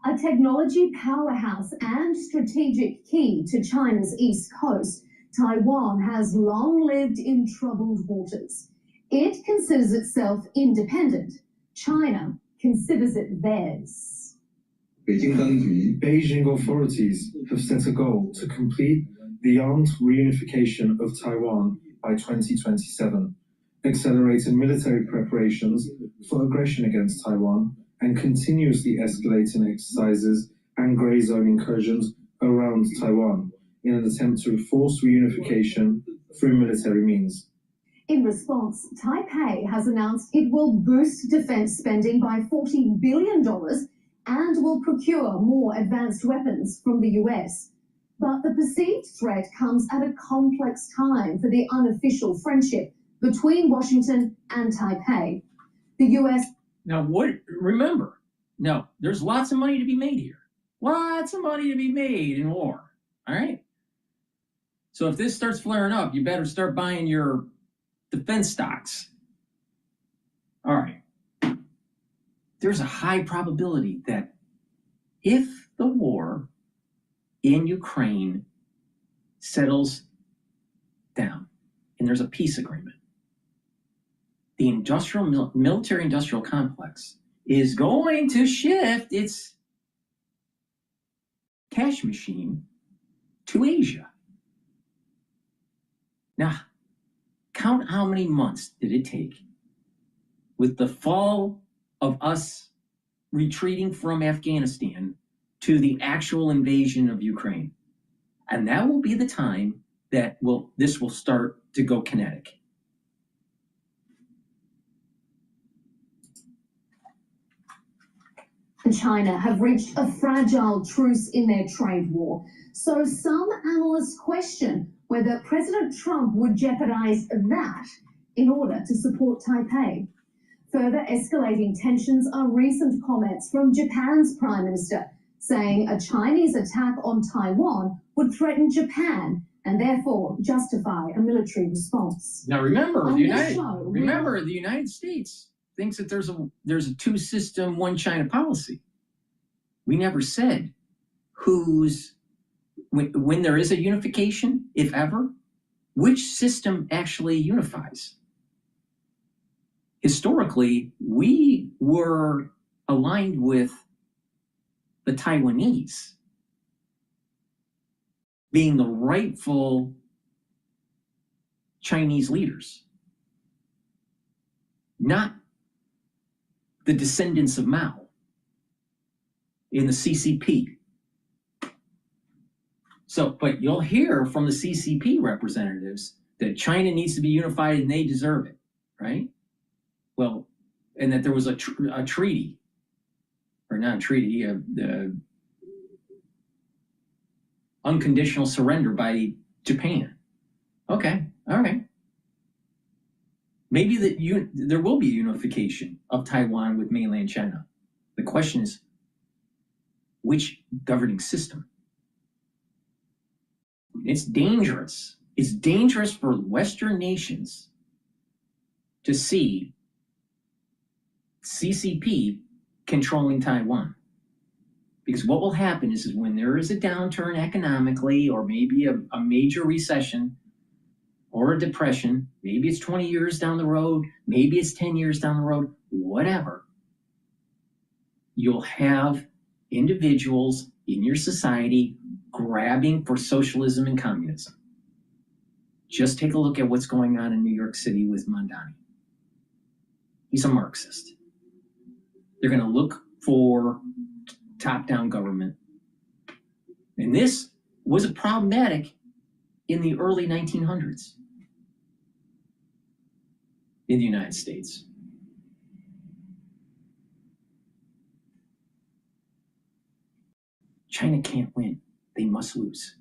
A technology powerhouse and strategic key to China's east coast, Taiwan has long lived in troubled waters. It considers itself independent. China considers it theirs. Beijing authorities have set a goal to complete the armed reunification of Taiwan by 2027, accelerating military preparations for aggression against Taiwan and continuously escalating exercises and grey zone incursions around Taiwan in an attempt to force reunification through military means. In response, Taipei has announced it will boost defense spending by $40 billion and will procure more advanced weapons from the US. But the perceived threat comes at a complex time for the unofficial friendship between Washington and Taipei. The US... Now, remember, no, there's lots of money to be made here. Lots of money to be made in war, all right? So if this starts flaring up, you better start buying your defense stocks. All right. There's a high probability that if the war in Ukraine settles down and there's a peace agreement, the military-industrial complex is going to shift its cash machine to Asia. Now, count how many months did it take with the fall of us retreating from Afghanistan to the actual invasion of Ukraine. And that will be the time that this will start to go kinetic. and China have reached a fragile truce in their trade war. So some analysts question whether President Trump would jeopardize that in order to support Taipei. Further escalating tensions are recent comments from Japan's Prime Minister, saying a Chinese attack on Taiwan would threaten Japan and therefore justify a military response. Now remember, On the this United States thinks that there's a two-system, one China policy. We never said when there is a unification, if ever, which system actually unifies. Historically, we were aligned with the Taiwanese being the rightful Chinese leaders, not the descendants of Mao in the CCP. So, but you'll hear from the CCP representatives that China needs to be unified and they deserve it, right? Well, and that there was a treaty, or not a treaty, unconditional surrender by Japan. Okay, all right. Maybe there will be unification of Taiwan with mainland China. The question is, which governing system? It's dangerous. It's dangerous for Western nations to see CCP controlling Taiwan. Because what will happen is when there is a downturn economically, or maybe a major recession or a depression, maybe it's 20 years down the road, maybe it's 10 years down the road, whatever, you'll have individuals in your society grabbing for socialism and communism. Just take a look at what's going on in New York City with Mondani. He's a Marxist. They're going to look for top-down government. And this was problematic in the early 1900s in the United States. China can't win. They must lose.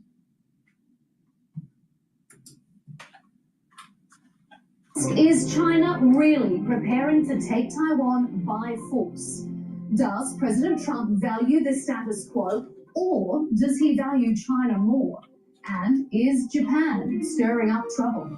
Is China really preparing to take Taiwan by force? Does President Trump value the status quo, or does he value China more? And is Japan stirring up trouble?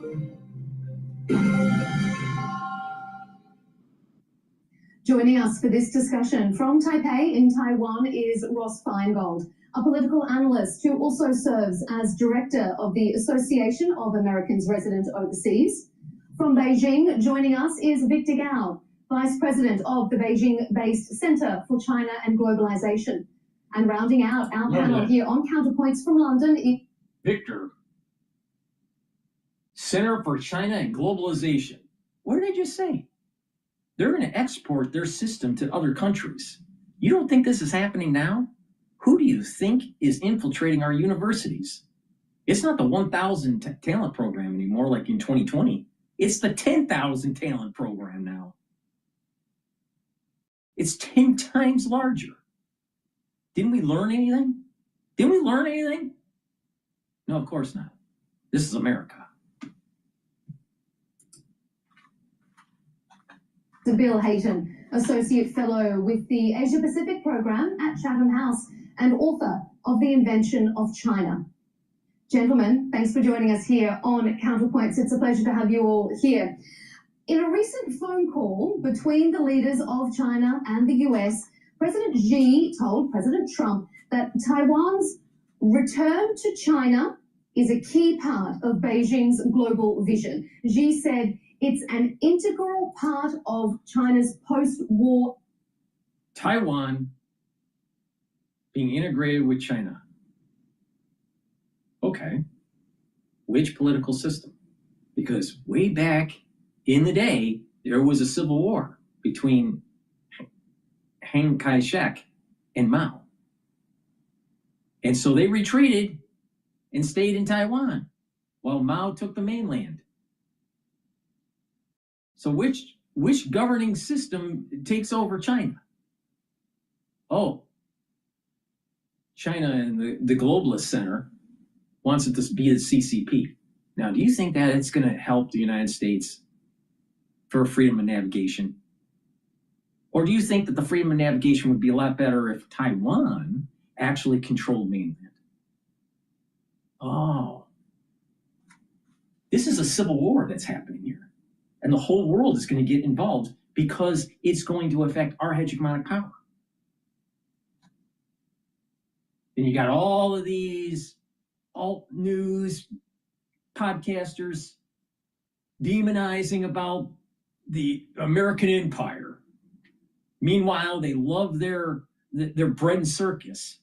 Joining us for this discussion from Taipei in Taiwan is Ross Feingold, a political analyst who also serves as director of the Association of Americans Resident Overseas. From Beijing, joining us is Victor Gao, Vice President of the Beijing-based Center for China and Globalization. And rounding out our panel here on Counterpoints from London is Victor, Center for China and Globalization. What did I just say? They're going to export their system to other countries. You don't think this is happening now? Who do you think is infiltrating our universities? It's not the 1,000 talent program anymore like in 2020. It's the 10,000 talent program now. It's 10 times larger. Didn't we learn anything? Didn't we learn anything? No, of course not. This is America. Bill Hayton, Associate Fellow with the Asia Pacific Program at Chatham House and author of The Invention of China. Gentlemen, thanks for joining us here on Counterpoints. It's a pleasure to have you all here. In a recent phone call between the leaders of China and the US, President Xi told President Trump that Taiwan's return to China is a key part of Beijing's global vision. Xi said it's an integral part of China's post-war. Taiwan being integrated with China. Okay, which political system? Because way back in the day, there was a civil war between Chiang Kai-shek and Mao. And so they retreated and stayed in Taiwan while Mao took the mainland. So which governing system takes over China? Oh, China and the Globalist Center wants it to be the CCP. Now, do you think that it's going to help the United States for freedom of navigation? Or do you think that the freedom of navigation would be a lot better if Taiwan actually controlled mainland? Oh, this is a civil war that's happening here. And the whole world is going to get involved because it's going to affect our hegemonic power. And you got all of these alt news podcasters demonizing about the American empire. Meanwhile, they love their bread and circus.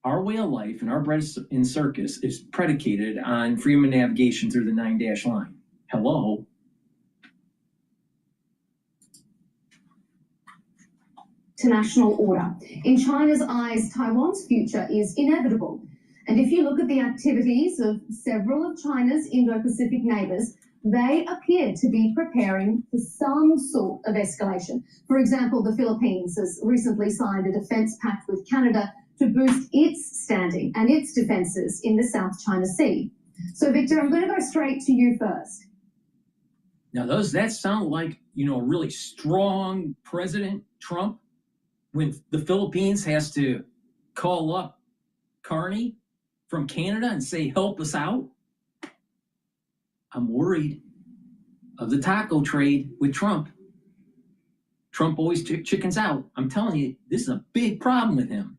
Our way of life and our bread and circus is predicated on freedom of navigation through the 9-dash line. Hello? International order. In China's eyes, Taiwan's future is inevitable. And if you look at the activities of several of China's Indo-Pacific neighbours, they appear to be preparing for some sort of escalation. For example, the Philippines has recently signed a defence pact with Canada to boost its standing and its defences in the South China Sea. So, Victor, I'm going to go straight to you first. Now, that sound like, a really strong President Trump when the Philippines has to call up Carney from Canada and say, help us out? I'm worried of the taco trade with Trump. Trump always chickens out. I'm telling you, this is a big problem with him.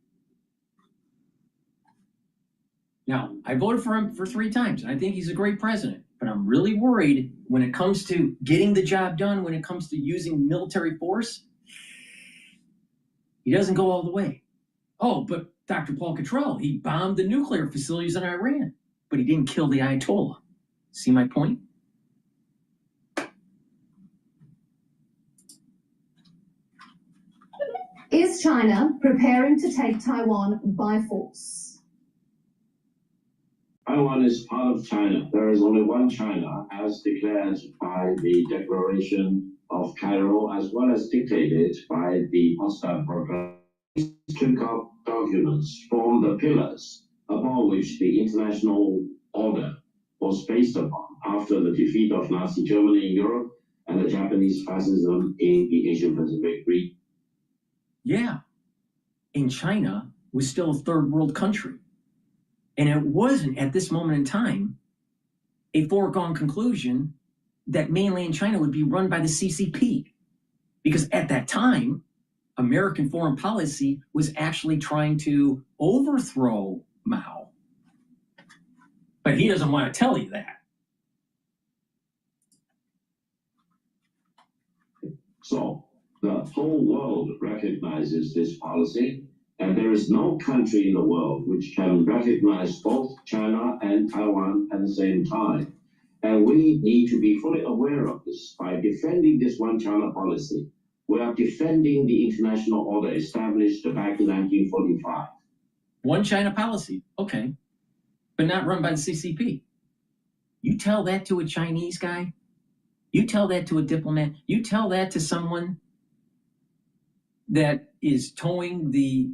Now, I voted for him for 3 times, and I think he's a great president. But I'm really worried when it comes to getting the job done, when it comes to using military force, he doesn't go all the way. Oh, but DrPaulCottrell, he bombed the nuclear facilities in Iran, but he didn't kill the Ayatollah. See my point? Is China preparing to take Taiwan by force? Taiwan is part of China. There is only one China, as declared by the Declaration of Cairo, as well as dictated by the Potsdam Program. These two documents form the pillars upon which the international order was based upon after the defeat of Nazi Germany in Europe and the Japanese fascism in the Asian Pacific region. Yeah. And China was still a third world country. And it wasn't at this moment in time a foregone conclusion that mainland China would be run by the CCP. Because at that time, American foreign policy was actually trying to overthrow Mao. But he doesn't want to tell you that. So the whole world recognizes this policy, and there is no country in the world which can recognize both China and Taiwan at the same time. And we need to be fully aware of this. By defending this one China policy, we are defending the international order established back in 1945. One China policy, okay, but not run by the CCP. You tell that to a Chinese guy, you tell that to a diplomat, you tell that to someone that is towing the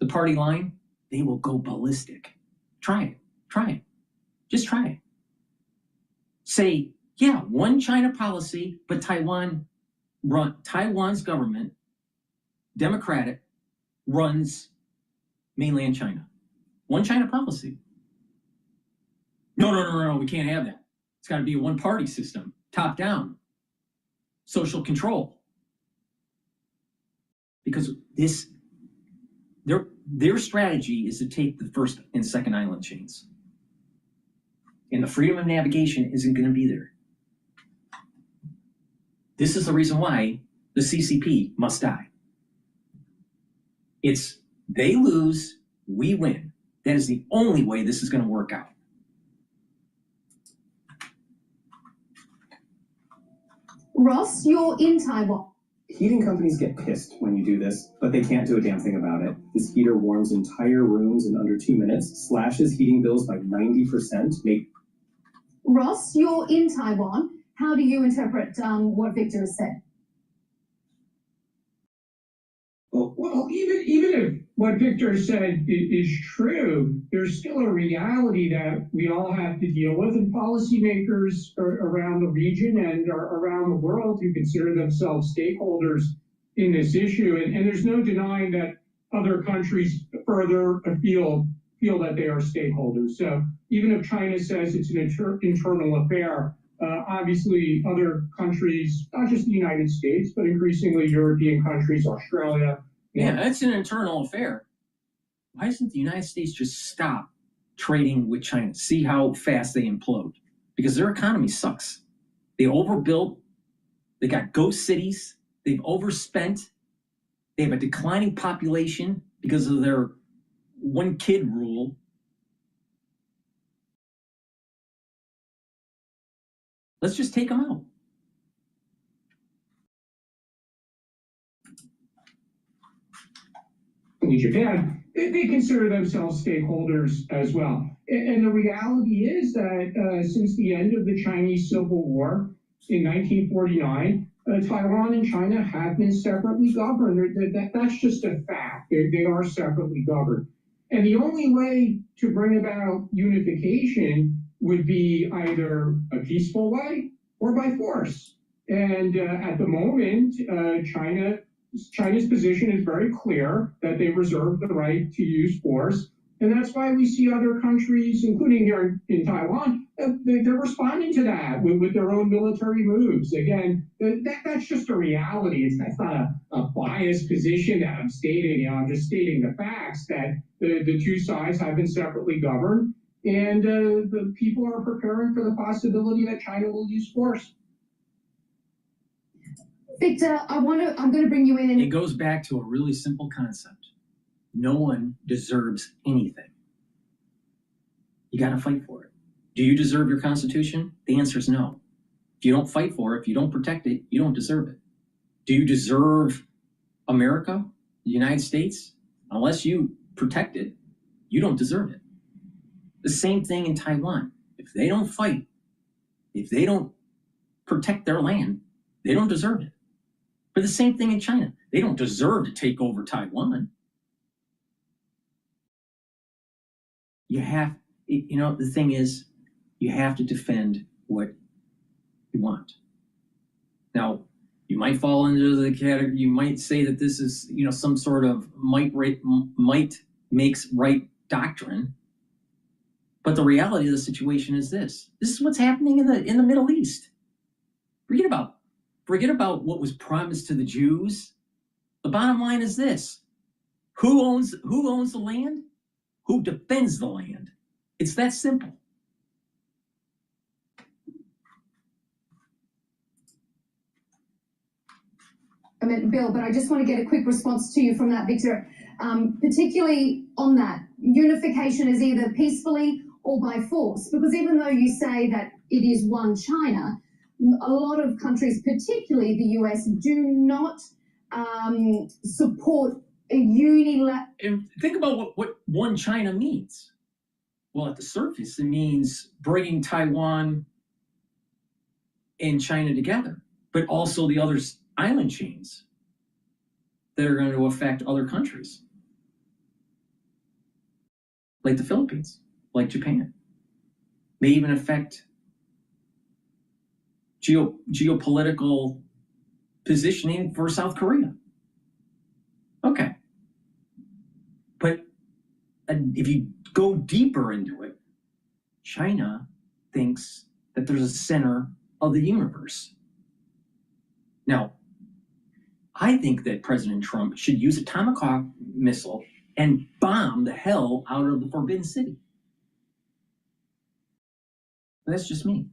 party line, they will go ballistic. Try it, just try it. Say, yeah, one China policy, but Taiwan's government, democratic, runs mainland China. One China policy. No, we can't have that. It's got to be a one-party system, top down, social control. Because their strategy is to take the first and second island chains. And the freedom of navigation isn't going to be there. This is the reason why the CCP must die. It's they lose, we win. That is the only way this is going to work out. Ross, you're in Taiwan. Heating companies get pissed when you do this, but they can't do a damn thing about it. This heater warms entire rooms in under 2 minutes, slashes heating bills by 90%, Ross, you're in Taiwan. How do you interpret what Victor has said? Well, even if what Victor said is true, there's still a reality that we all have to deal with, and policymakers around the region and around the world who consider themselves stakeholders in this issue. And there's no denying that other countries further afield feel that they are stakeholders. So even if China says it's an internal affair, obviously other countries, not just the United States, but increasingly European countries, Australia. Yeah, that's an internal affair. Why doesn't the United States just stop trading with China? See how fast they implode? Because their economy sucks. They overbuilt. They got ghost cities. They've overspent. They have a declining population because of their one-kid rule. Let's just take them out. Japan, they consider themselves stakeholders as well. And the reality is that since the end of the Chinese Civil War in 1949, Taiwan and China have been separately governed. That's just a fact. They are separately governed. And the only way to bring about unification would be either a peaceful way or by force. And at the moment, China's position is very clear that they reserve the right to use force. And that's why we see other countries, including here in Taiwan, they're responding to that with their own military moves. Again, that's just a reality. That's not a biased position that I'm stating. I'm just stating the facts that the two sides have been separately governed. And the people are preparing for the possibility that China will use force. Victor, I'm going to bring you in. It goes back to a really simple concept. No one deserves anything. You got to fight for it. Do you deserve your Constitution? The answer is no. If you don't fight for it, if you don't protect it, you don't deserve it. Do you deserve America, the United States? Unless you protect it, you don't deserve it. The same thing in Taiwan. If they don't fight, if they don't protect their land, they don't deserve it. But the same thing in China. They don't deserve to take over Taiwan. The thing is, you have to defend what you want. Now, you might fall into the category, you might say that this is, some sort of might makes right doctrine. But the reality of the situation is this. This is what's happening in the Middle East. Forget about what was promised to the Jews. The bottom line is this. Who owns the land? Who defends the land? It's that simple. Bill, but I just want to get a quick response to you from that, Victor, particularly on that. Unification is either peacefully or by force, because even though you say that it is one China, a lot of countries, particularly the US, do not support a unilateral. And think about what one China means. Well, at the surface, it means bringing Taiwan and China together, but also the other island chains that are going to affect other countries, like the Philippines, like Japan, may even affect geopolitical positioning for South Korea. Okay. But if you go deeper into it, China thinks that there's a center of the universe. Now, I think that President Trump should use a Tomahawk missile and bomb the hell out of the Forbidden City. That's just me.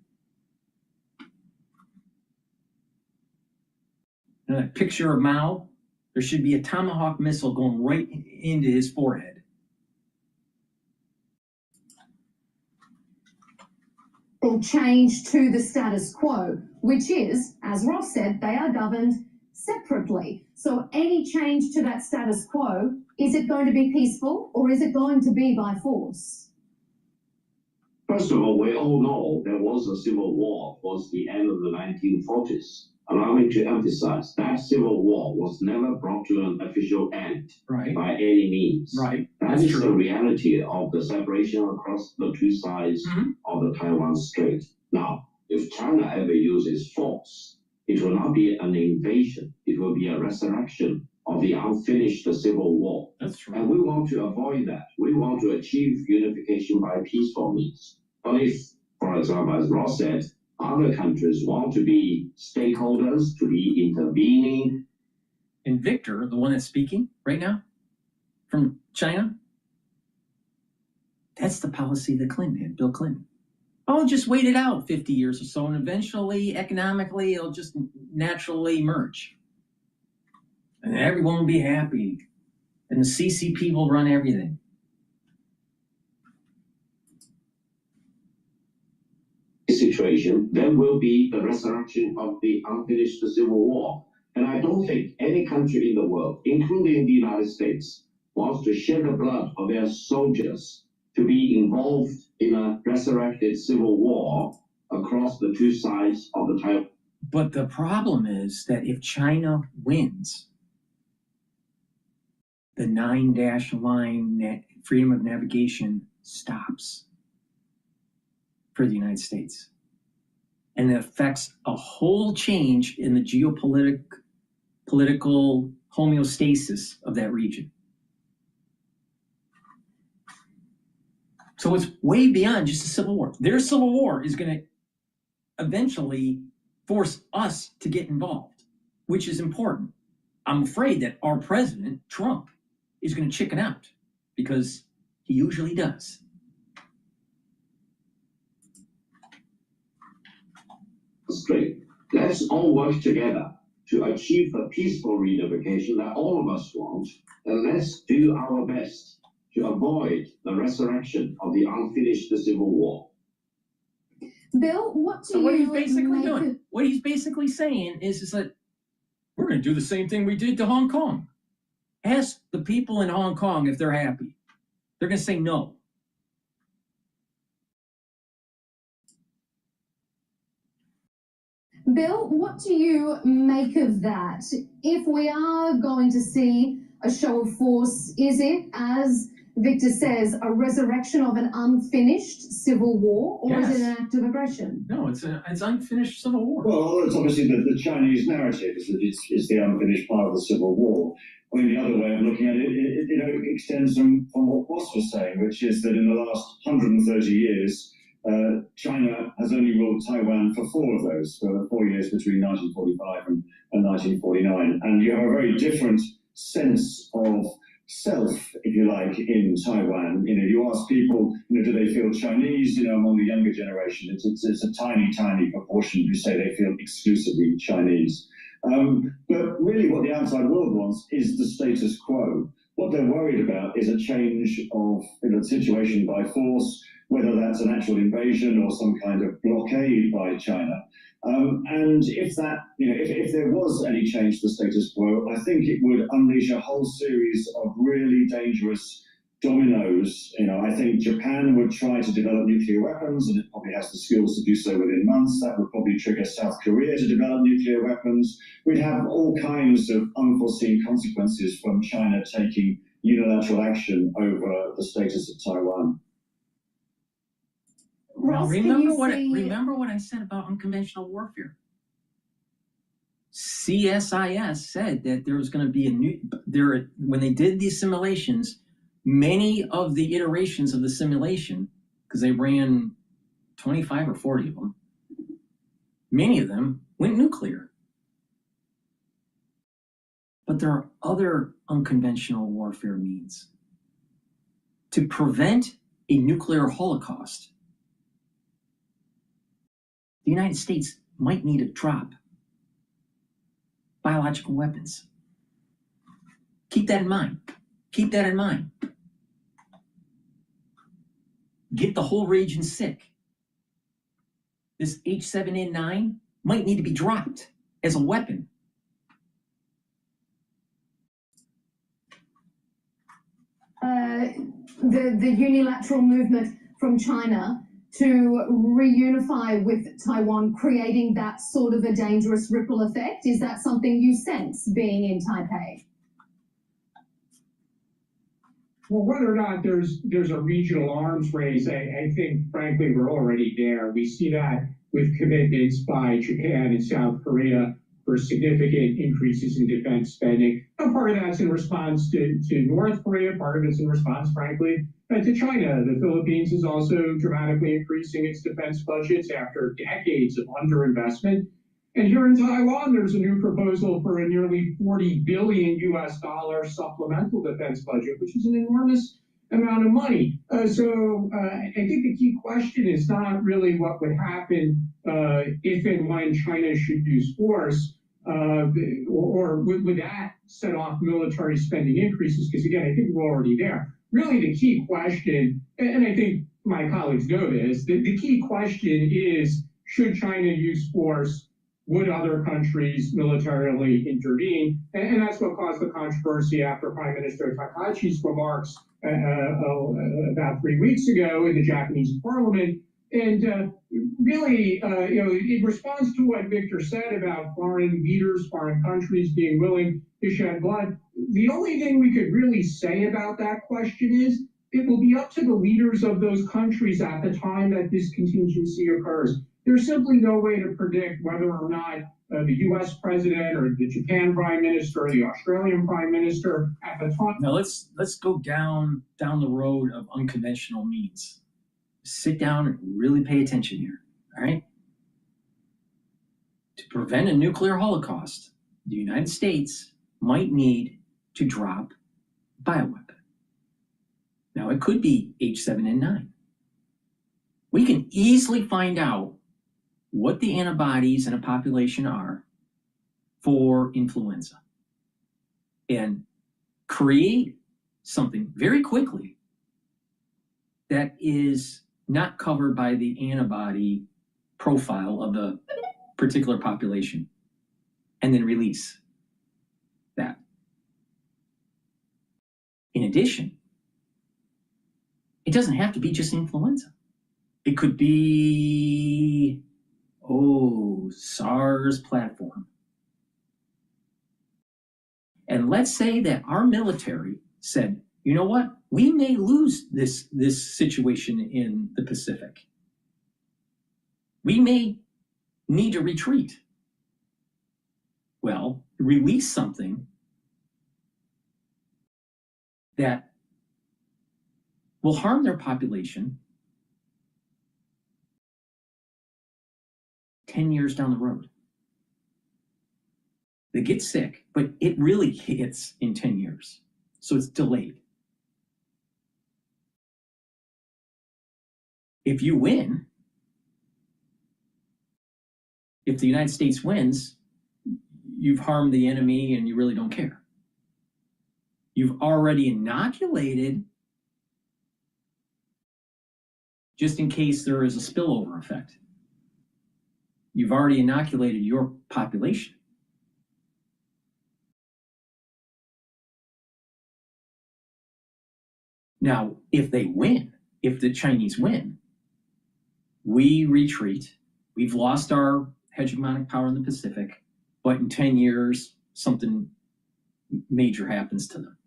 That picture of Mao, there should be a Tomahawk missile going right into his forehead. Change to the status quo, which is, as Ross said, they are governed separately. So any change to that status quo, is it going to be peaceful or is it going to be by force? First of all, we all know there was a civil war towards the end of the 1940s. allow me to emphasize that civil war was never brought to an official end by any means. That is the reality of the separation across the two sides of the Taiwan Strait. Now, if China ever uses force, it will not be an invasion. It will be a resurrection of the unfinished civil war. That's true. And we want to avoid that. We want to achieve unification by peaceful means. But if, for example, as Ross said, other countries want to be stakeholders, to be intervening. And Victor, the one that's speaking right now from China, that's the policy that Clinton had, Bill Clinton. Oh, just wait it out 50 years or so, and eventually, economically, it'll just naturally merge. And everyone will be happy. And the CCP will run everything. Situation, there will be the resurrection of the unfinished civil war. And I don't think any country in the world, including the United States, wants to shed the blood of their soldiers to be involved in a resurrected civil war across the two sides of the Taiwan. But the problem is that if China wins, the 9-dash line freedom of navigation stops for the United States. And it affects a whole change in the political homeostasis of that region. So it's way beyond just a civil war. Their civil war is going to eventually force us to get involved, which is important. I'm afraid that our president, Trump, is going to chicken out because he usually does. Straight. Let's all work together to achieve the peaceful reunification that all of us want, and let's do our best to avoid the resurrection of the unfinished civil war. Bill, what do what you he's basically make doing, of- what he's basically saying is that we're going to do the same thing we did to Hong Kong. Ask the people in Hong Kong if they're happy. They're going to say no. Bill, what do you make of that? If we are going to see a show of force, is it, as Victor says, a resurrection of an unfinished civil war, or is it an act of aggression? No, it's unfinished civil war. Well, it's obviously the Chinese narrative is that it's the unfinished part of the civil war. I mean, the other way of looking at it, it extends from what Ross was saying, which is that in the last 130 years, China has only ruled Taiwan for 4 of those, for 4 years between 1945 and 1949. And you have a very different sense of self, if you like, in Taiwan. You ask people, do they feel Chinese? Among the younger generation, it's a tiny, tiny proportion who say they feel exclusively Chinese. But really what the outside world wants is the status quo. What they're worried about is a change of the situation by force, whether that's an actual invasion or some kind of blockade by China. And if that, if there was any change to the status quo, I think it would unleash a whole series of really dangerous dominoes. I think Japan would try to develop nuclear weapons, and it probably has the skills to do so within months. That would probably trigger South Korea to develop nuclear weapons. We'd have all kinds of unforeseen consequences from China taking unilateral action over the status of Taiwan. Well, remember what I said about unconventional warfare. CSIS said that there was going to be when they did these simulations, many of the iterations of the simulation, because they ran 25 or 40 of them, many of them went nuclear. But there are other unconventional warfare means to prevent a nuclear holocaust. The United States might need to drop biological weapons. Keep that in mind. Keep that in mind. Get the whole region sick. This H7N9 might need to be dropped as a weapon. The unilateral movement from China to reunify with Taiwan, creating that sort of a dangerous ripple effect? Is that something you sense being in Taipei? Well, whether or not there's a regional arms race, I think, frankly, we're already there. We see that with commitments by Japan and South Korea for significant increases in defense spending. And part of that's in response to North Korea, part of it's in response, frankly, to China. The Philippines is also dramatically increasing its defense budgets after decades of underinvestment. And here in Taiwan, there's a new proposal for a nearly $40 billion supplemental defense budget, which is an enormous amount of money. So I think the key question is not really what would happen if and when China should use force, or would that set off military spending increases? Because again, I think we're already there. Really the key question, and I think my colleagues know this, the key question is, should China use force? Would other countries militarily intervene? And that's what caused the controversy after Prime Minister Takachi's remarks about 3 weeks ago in the Japanese parliament. And really, in response to what Victor said about foreign leaders, foreign countries being willing to shed blood, the only thing we could really say about that question is it will be up to the leaders of those countries at the time that this contingency occurs. There's simply no way to predict whether or not the U.S. president or the Japan prime minister or the Australian prime minister at the time. Now let's go down the road of unconventional means. Sit down and really pay attention here. All right. To prevent a nuclear holocaust, the United States might need to drop a bioweapon. Now it could be H7N9. We can easily find out what the antibodies in a population are for influenza and create something very quickly that is not covered by the antibody profile of the particular population, and then release that. In addition, it doesn't have to be just influenza. It could be SARS platform. And let's say that our military said, you know what? We may lose this situation in the Pacific. We may need to retreat. Well, release something that will harm their population 10 years down the road. They get sick, but it really hits in 10 years. So it's delayed. If you win, if the United States wins, you've harmed the enemy and you really don't care. You've already inoculated just in case there is a spillover effect. You've already inoculated your population. Now, if they win, if the Chinese win, we retreat. We've lost our hegemonic power in the Pacific, but in 10 years, something major happens to them.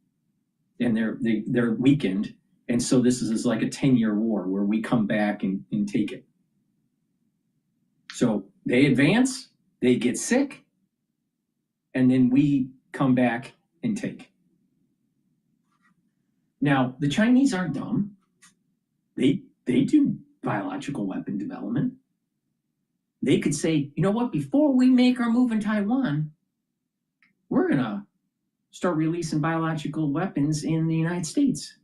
And they're weakened. And so this is like a 10-year war where we come back and take it. So they advance, they get sick, and then we come back and take. Now, the Chinese aren't dumb. They do biological weapon development. They could say, you know what, before we make our move in Taiwan, we're going to start releasing biological weapons in the United States.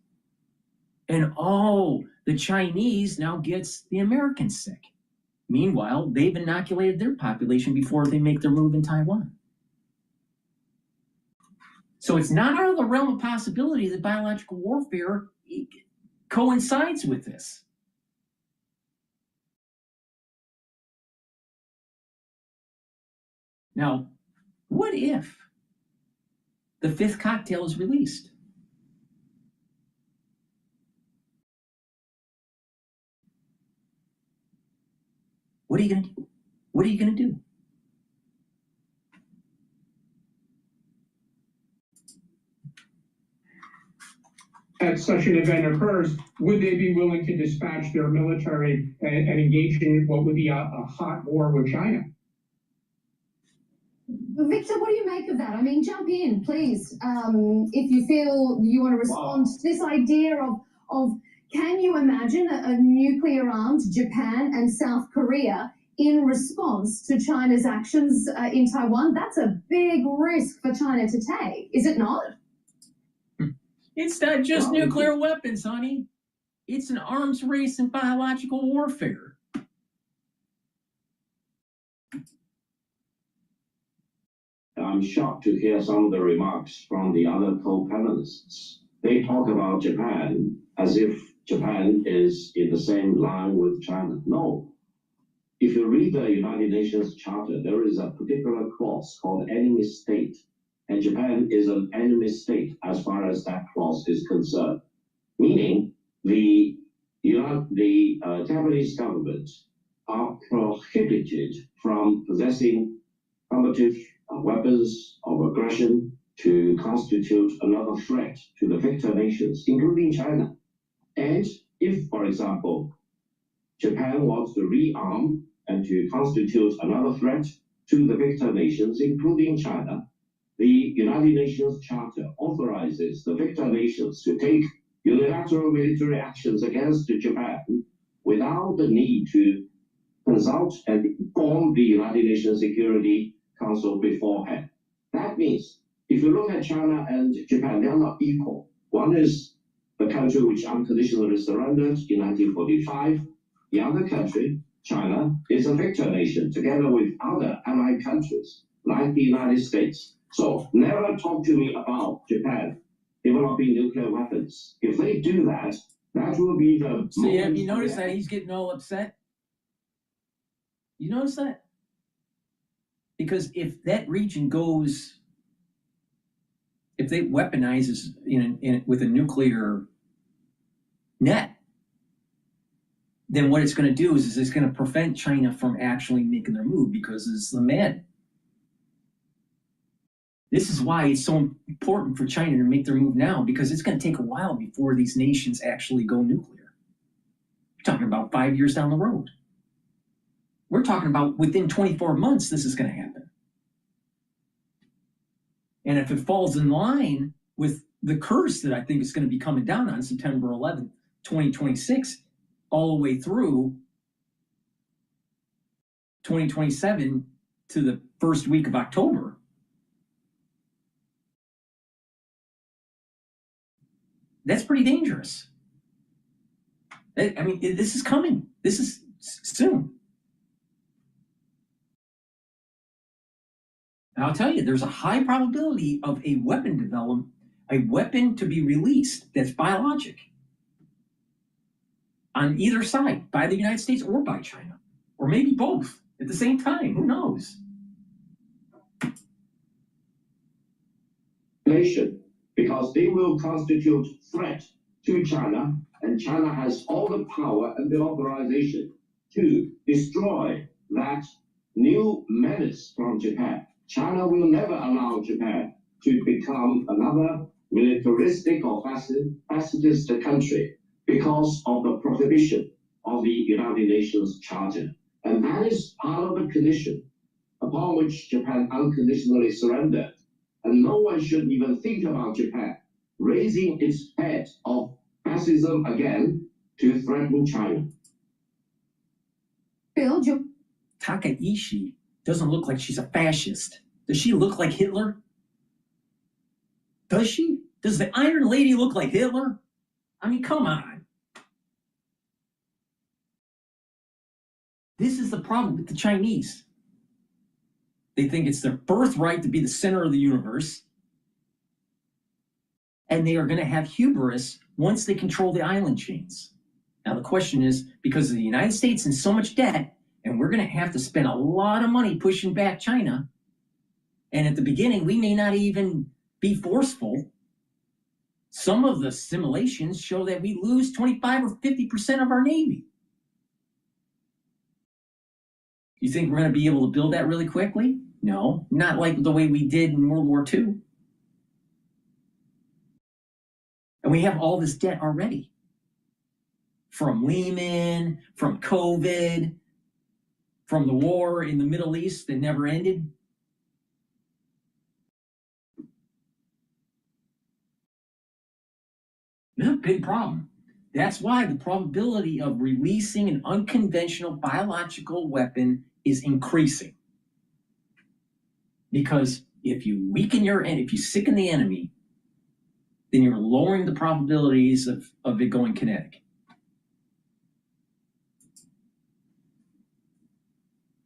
And the Chinese now gets the Americans sick. Meanwhile, they've inoculated their population before they make their move in Taiwan. So it's not out of the realm of possibility that biological warfare coincides with this. Now, what if the fifth cocktail is released? What are you going to do? What are you going to do? As such an event occurs, would they be willing to dispatch their military and engage in what would be a hot war with China? Victor, what do you make of that? I mean, jump in, please. If you feel you want to respond to this idea of can you imagine a nuclear-armed Japan and South Korea in response to China's actions in Taiwan? That's a big risk for China to take, is it not? It's not just nuclear weapons, honey. It's an arms race and biological warfare. I'm shocked to hear some of the remarks from the other co-panelists. They talk about Japan as if Japan is in the same line with China. No. If you read the United Nations Charter, there is a particular clause called enemy state. And Japan is an enemy state as far as that clause is concerned. Meaning the Japanese government are prohibited from possessing combative weapons of aggression to constitute another threat to the victor nations, including China. And if, for example, Japan wants to rearm and to constitute another threat to the victor nations, including China, the United Nations Charter authorizes the victor nations to take unilateral military actions against Japan without the need to consult and inform the United Nations Security Council beforehand. That means if you look at China and Japan, they are not equal. One is the country which unconditionally surrendered in 1945. The other country, China, is a victor nation together with other allied countries like the United States. So never talk to me about Japan developing nuclear weapons. If they do that, that will be the... So have you noticed that he's getting all upset? You notice that? Because if that region goes, if they weaponizes with a nuclear net, then what it's going to do is it's going to prevent China from actually making their move because it's the man. This is why it's so important for China to make their move now, because it's going to take a while before these nations actually go nuclear. We're talking about 5 years down the road. We're talking about within 24 months this is going to happen. And if it falls in line with the curse that I think is going to be coming down on September 11th, 2026, all the way through 2027 to the first week of October, that's pretty dangerous. I mean, this is coming. This is soon. And I'll tell you, there's a high probability of a weapon development, a weapon to be released that's biologic on either side, by the United States or by China, or maybe both at the same time. Who knows? Because they will constitute threat to China, and China has all the power and the authorization to destroy that new menace from Japan. China will never allow Japan to become another militaristic or pacifist country because of the prohibition of the United Nations Charter. And that is part of the condition upon which Japan unconditionally surrendered. And no one should even think about Japan raising its head of fascism again to threaten China. Bill, Takaishi doesn't look like she's a fascist. Does she look like Hitler? Does she? Does the Iron Lady look like Hitler? I mean, come on. This is the problem with the Chinese. They think it's their birthright to be the center of the universe. And they are going to have hubris once they control the island chains. Now, the question is, because the United States in so much debt, and we're going to have to spend a lot of money pushing back China, and at the beginning, we may not even be forceful. Some of the simulations show that we lose 25 or 50% of our Navy. You think we're going to be able to build that really quickly? No, not like the way we did in World War II. And we have all this debt already. From Lehman, from COVID, from the war in the Middle East that never ended. It's a big problem. That's why the probability of releasing an unconventional biological weapon is increasing. Because if you weaken if you sicken the enemy, then you're lowering the probabilities of it going kinetic.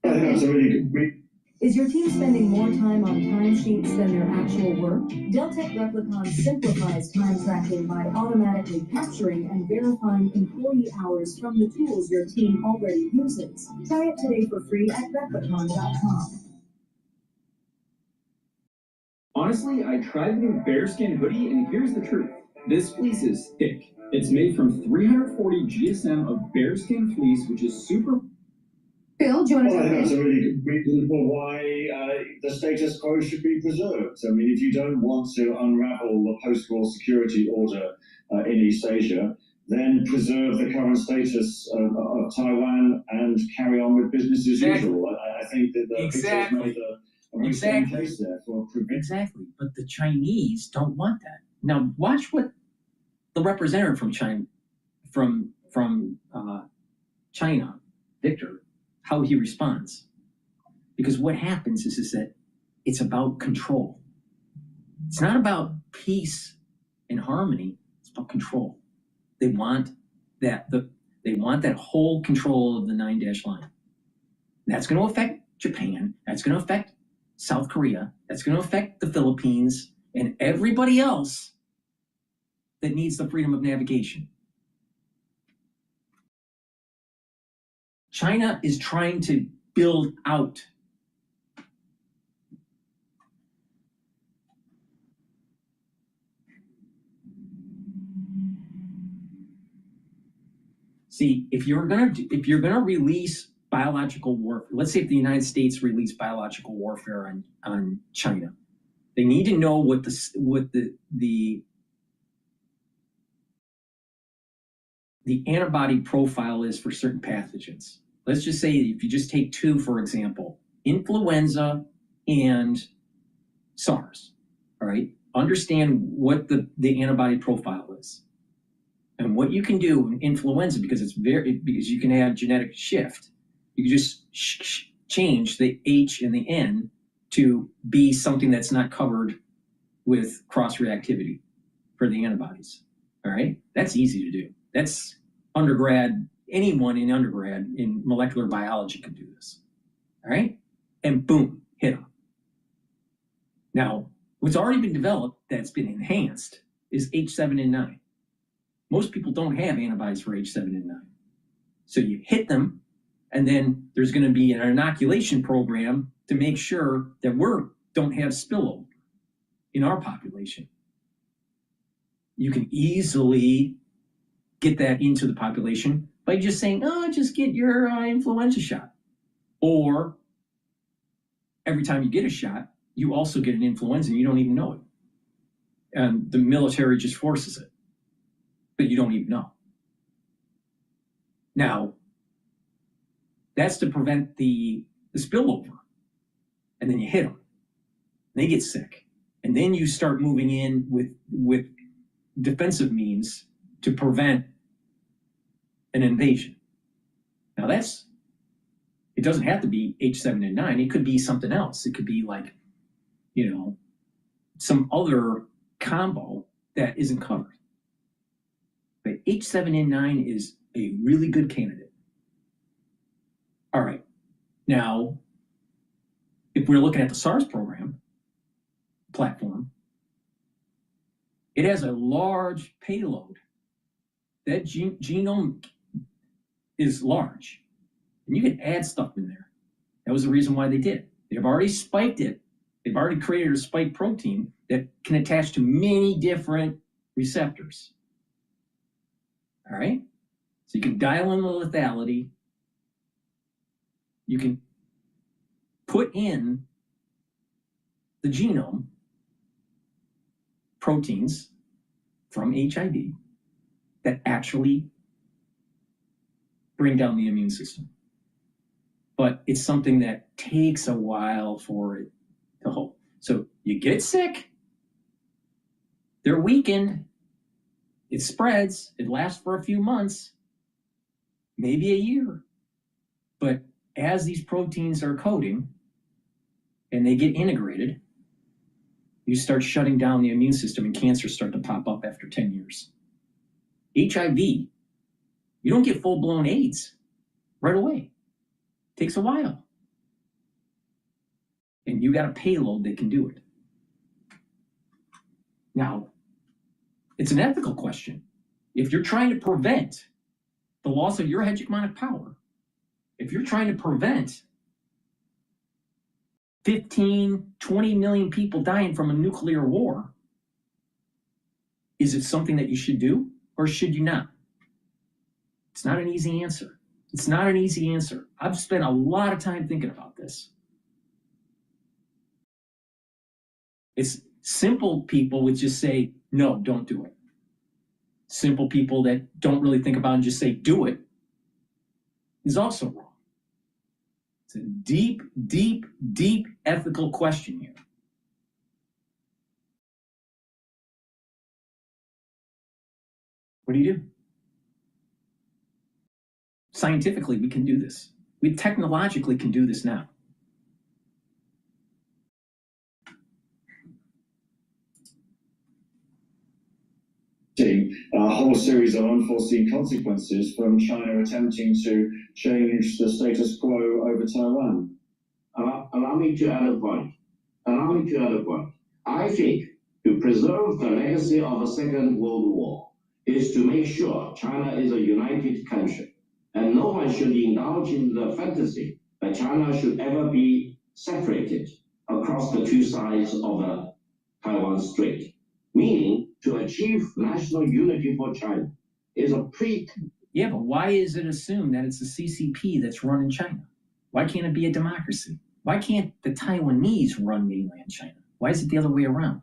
I think that's a really good. Is your team spending more time on timesheets than their actual work? Deltek Replicon simplifies time tracking by automatically capturing and verifying employee hours from the tools your team already uses. Try it today for free at replicon.com. Honestly, I tried the new bearskin hoodie, and here's the truth. This fleece is thick. It's made from 340 GSM of bearskin fleece, which is super... Bill, do you want to Well, I jump think that's in? a really good reason for why the status quo should be preserved. I mean, if you don't want to unravel the post-war security order in East Asia, then preserve the current status of Taiwan and carry on with business as usual. I think that the picture's made a very strong case there for prevention. Exactly, but the Chinese don't want that. Now, watch what the representative from China, Victor, how he responds. Because what happens is that it's about control. It's not about peace and harmony. It's about control. They want that whole control of the 9-dash line. That's going to affect Japan. That's going to affect South Korea. That's going to affect the Philippines and everybody else that needs the freedom of navigation. China is trying to build out. See, if you're gonna release biological warfare, let's say if the United States released biological warfare on China, they need to know what the antibody profile is for certain pathogens. Let's just say if you just take two, for example, influenza and SARS, all right? Understand what the antibody profile is. And what you can do in influenza, because you can have genetic shift, you can just change the H and the N to be something that's not covered with cross-reactivity for the antibodies, all right? That's easy to do. That's undergrad, anyone in undergrad in molecular biology can do this, all right? And boom, hit them. Now, what's already been developed that's been enhanced is H7N9. Most people don't have antibodies for H7N9. So you hit them, and then there's going to be an inoculation program to make sure that we don't have spillover in our population. You can easily get that into the population by just saying, oh, just get your influenza shot. Or every time you get a shot, you also get an influenza and you don't even know it. And the military just forces it, but you don't even know. Now, that's to prevent the spillover. And then you hit them. They get sick. And then you start moving in with defensive means to prevent an invasion. Now it doesn't have to be H7N9. It could be something else. It could be like, some other combo that isn't covered. But H7N9 is a really good candidate. All right. Now, if we're looking at the SARS platform, it has a large payload. That genome is large. And you can add stuff in there. That was the reason why they did it. They've already spiked it. They've already created a spike protein that can attach to many different receptors. All right? So you can dial in the lethality. You can put in the genome proteins from HIV that actually bring down the immune system. But it's something that takes a while for it to hold. So you get sick, they're weakened, it spreads, it lasts for a few months, maybe a year. But as these proteins are coding and they get integrated, you start shutting down the immune system and cancers start to pop up after 10 years. HIV, you don't get full-blown AIDS right away. It takes a while. And you got a payload that can do it. Now, it's an ethical question. If you're trying to prevent the loss of your hegemonic power, if you're trying to prevent 15, 20 million people dying from a nuclear war, is it something that you should do or should you not? It's not an easy answer. It's not an easy answer. I've spent a lot of time thinking about this. It's simple people would just say, no, don't do it. Simple people that don't really think about it and just say, do it, is also wrong. It's a deep, deep, deep ethical question here. What do you do? Scientifically, we can do this. We technologically can do this now. A whole series of unforeseen consequences from China attempting to change the status quo over Taiwan. Allow me to add a point. I think to preserve the legacy of the Second World War is to make sure China is a united country, and no one should indulge in the fantasy that China should ever be separated across the two sides of the Taiwan Strait. Meaning, to achieve national unity for China is a Yeah, but why is it assumed that it's the CCP that's running China? Why can't it be a democracy? Why can't the Taiwanese run mainland China? Why is it the other way around?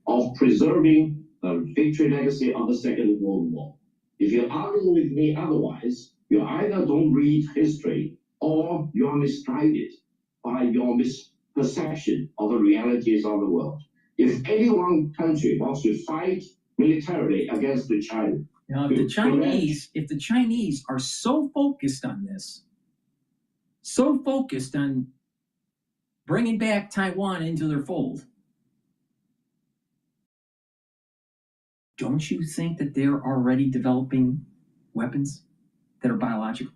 Of preserving the victory legacy of the Second World War. If you argue with me otherwise, you either don't read history or you are misguided by your misperception of the realities of the world. If any one country wants to fight militarily against China, now, if the Chinese are so focused on this, so focused on bringing back Taiwan into their fold, don't you think that they're already developing weapons that are biological?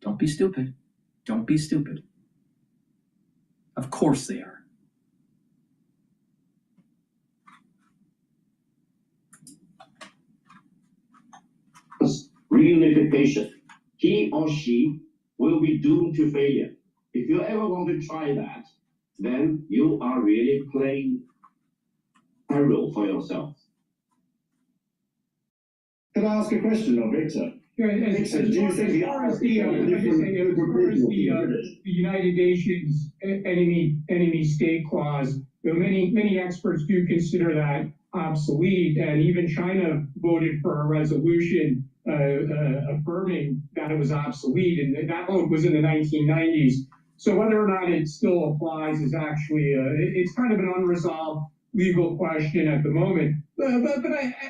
Don't be stupid. Don't be stupid. Of course they are. Reunification. He or she will be doomed to failure. If you ever want to try that, then you are really playing peril for yourself. Could I ask a question of Victor? As far as the United Nations enemy state clause, many experts do consider that obsolete, and even China voted for a resolution affirming that it was obsolete, and that vote was in the 1990s. So whether or not it still applies is actually it's kind of an unresolved legal question at the moment. But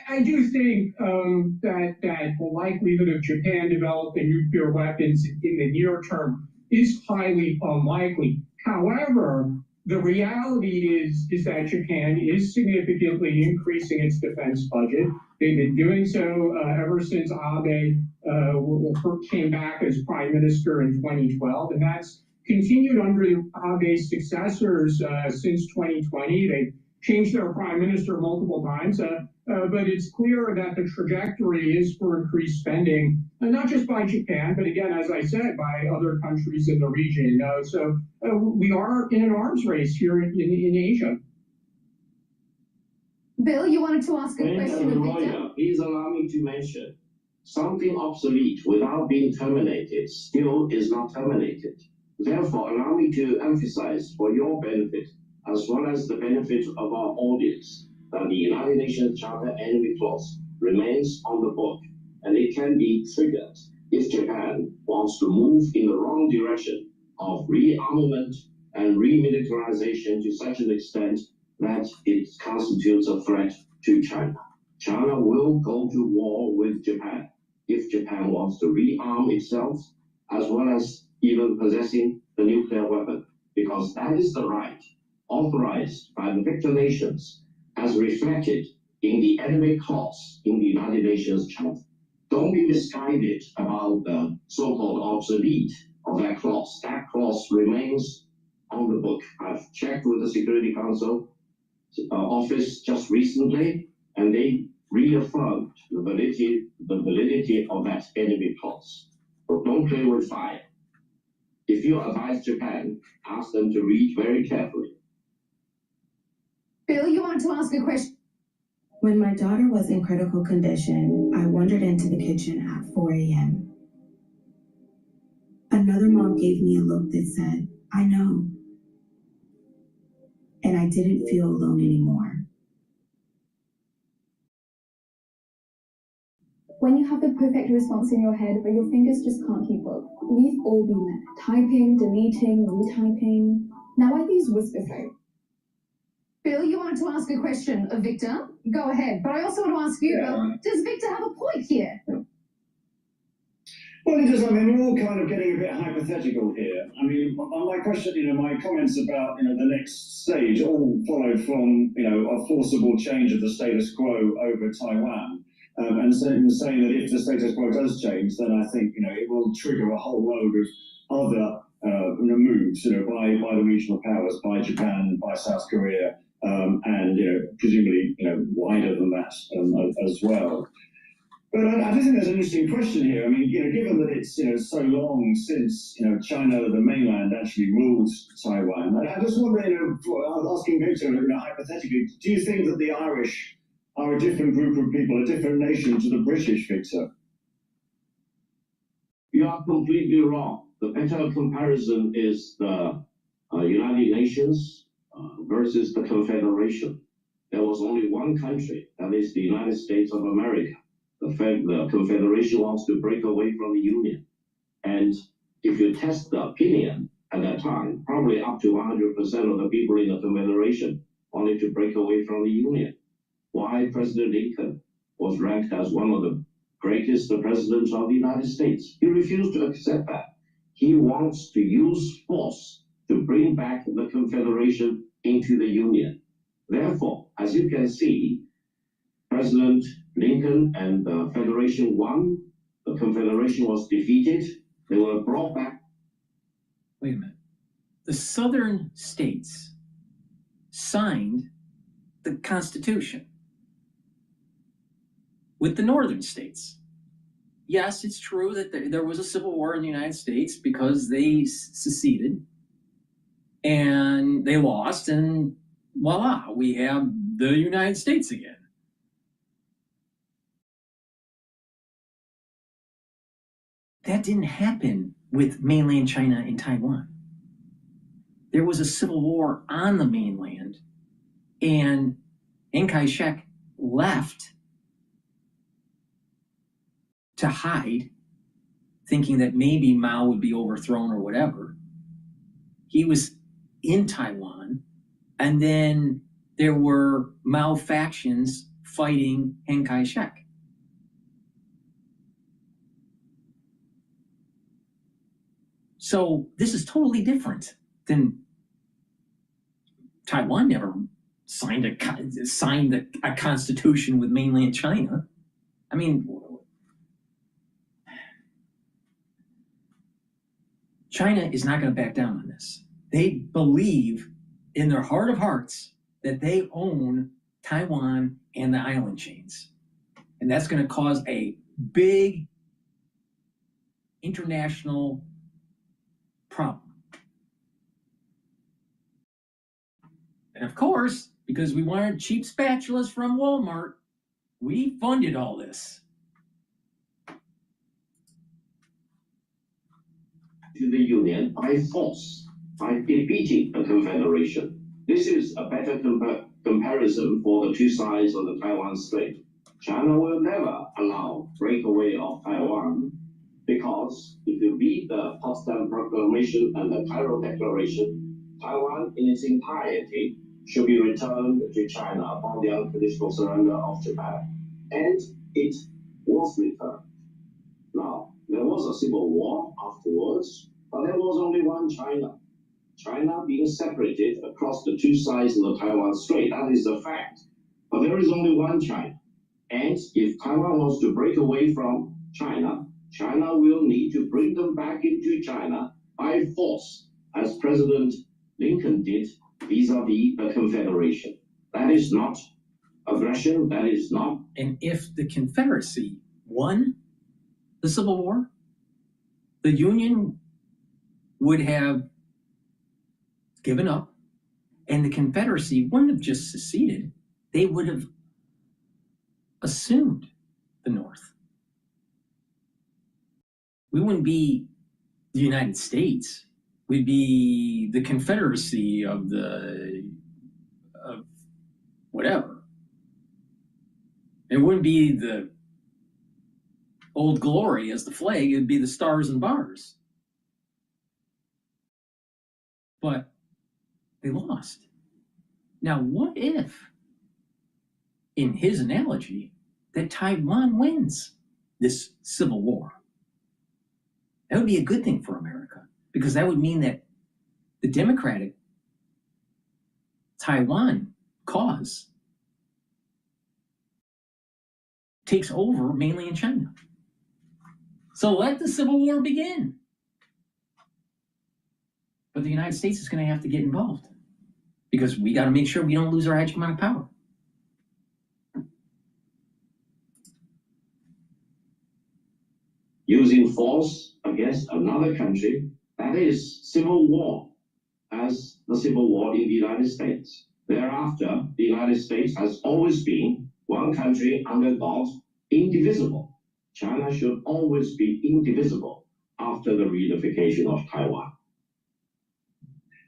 I do think that the likelihood of Japan developing nuclear weapons in the near term is highly unlikely. However, the reality is that Japan is significantly increasing its defense budget. They've been doing so ever since Abe came back as prime minister in 2012, and that's continued under Abe's successors since 2020. They changed their prime minister multiple times, but it's clear that the trajectory is for increased spending, and not just by Japan, but again, as I said, by other countries in the region. So we are in an arms race here in Asia. Bill, you wanted to ask a question of Victor? Roya, please allow me to mention, something obsolete without being terminated still is not terminated. Therefore, allow me to emphasize for your benefit, as well as the benefit of our audience, that the United Nations Charter Enemy Clause remains on the book, and it can be triggered if Japan wants to move in the wrong direction of rearmament and remilitarization to such an extent that it constitutes a threat to China. China will go to war with Japan if Japan wants to rearm itself, as well as even possessing the nuclear weapon, because that is the right authorized by the victor nations as reflected in the enemy clause in the United Nations Charter. Don't be misguided about the so-called obsolete of that clause. That clause remains on the book. I've checked with the Security Council office just recently, and they reaffirmed the validity of that enemy clause. So don't play with fire. If you advise Japan, ask them to read very carefully. Bill, you wanted to ask a question? When my daughter was in critical condition, I wandered into the kitchen at 4 a.m. Another mom gave me a look that said, "I know." And I didn't feel alone anymore. When you have the perfect response in your head, but your fingers just can't keep up. We've all been there. Typing, deleting, retyping. Now I use Whisperphone. Bill, you wanted to ask a question of Victor? Go ahead. But I also want to ask you, Bill, does Victor have a point here? Well, it does. I mean, we're all kind of getting a bit hypothetical here. I mean, my question, my comments about, the next stage all followed from, a forcible change of the status quo over Taiwan. And saying that if the status quo does change, then I think, it will trigger a whole load of other moves, by the regional powers, by Japan, by South Korea, and, presumably, wider than that as well. But I do think there's an interesting question here. I mean, given that it's, so long since, China, the mainland, actually ruled Taiwan, I just wonder, asking Victor, hypothetically, do you think that the Irish are a different group of people, a different nation to the British, Victor? You are completely wrong. The better comparison is the United Nations versus the Confederation. There was only one country, that is the United States of America. The Confederation wants to break away from the Union. And if you test the opinion at that time, probably up to 100% of the people in the Confederation wanted to break away from the Union. Why President Lincoln was ranked as one of the greatest presidents of the United States. He refused to accept that. He wants to use force to bring back the Confederation into the Union. Therefore, as you can see, President Lincoln and the Federation won. The Confederation was defeated. They were brought back. Wait a minute. The southern states signed the Constitution with the northern states. Yes, it's true that there was a civil war in the United States because they seceded and they lost, and voila, we have the United States again. That didn't happen with mainland China and Taiwan. There was a civil war on the mainland, and Chiang Kai-shek left to hide, thinking that maybe Mao would be overthrown or whatever. He was in Taiwan, and then there were Mao factions fighting Chiang Kai-shek. So this is totally different than Taiwan never signed a constitution with mainland China. I mean, China is not going to back down on this. They believe in their heart of hearts that they own Taiwan and the island chains. And that's going to cause a big international problem. And of course, because we wanted cheap spatulas from Walmart. We funded all this. To the Union by force, by defeating the Confederation. This is a better comparison for the two sides of the Taiwan Strait. China will never allow breakaway of Taiwan because if you read the Potsdam Proclamation and the Cairo Declaration, Taiwan in its entirety should be returned to China upon the unconditional surrender of Japan. And it was returned. Now, there was a civil war afterwards, but there was only one China. China being separated across the two sides of the Taiwan Strait, that is a fact. But there is only one China. And if Taiwan wants to break away from China, China will need to bring them back into China by force, as President Lincoln did vis-a-vis the Confederation. That is not aggression, that is not. And if the Confederacy won the Civil War, the Union would have given up, and the Confederacy wouldn't have just seceded. They would have assumed the North. We wouldn't be the United States. We'd be the Confederacy of whatever. It wouldn't be the Old Glory as the flag. It'd be the Stars and Bars. But they lost. Now, what if, in his analogy, that Taiwan wins this civil war? That would be a good thing for America, because that would mean that the Democratic Taiwan cause takes over mainly in China. So let the Civil War begin. But the United States is going to have to get involved, because we got to make sure we don't lose our hegemonic power. Using force against another country, that is civil war, as the Civil War in the United States. Thereafter, the United States has always been one country under God, indivisible. China should always be indivisible after the reunification of Taiwan.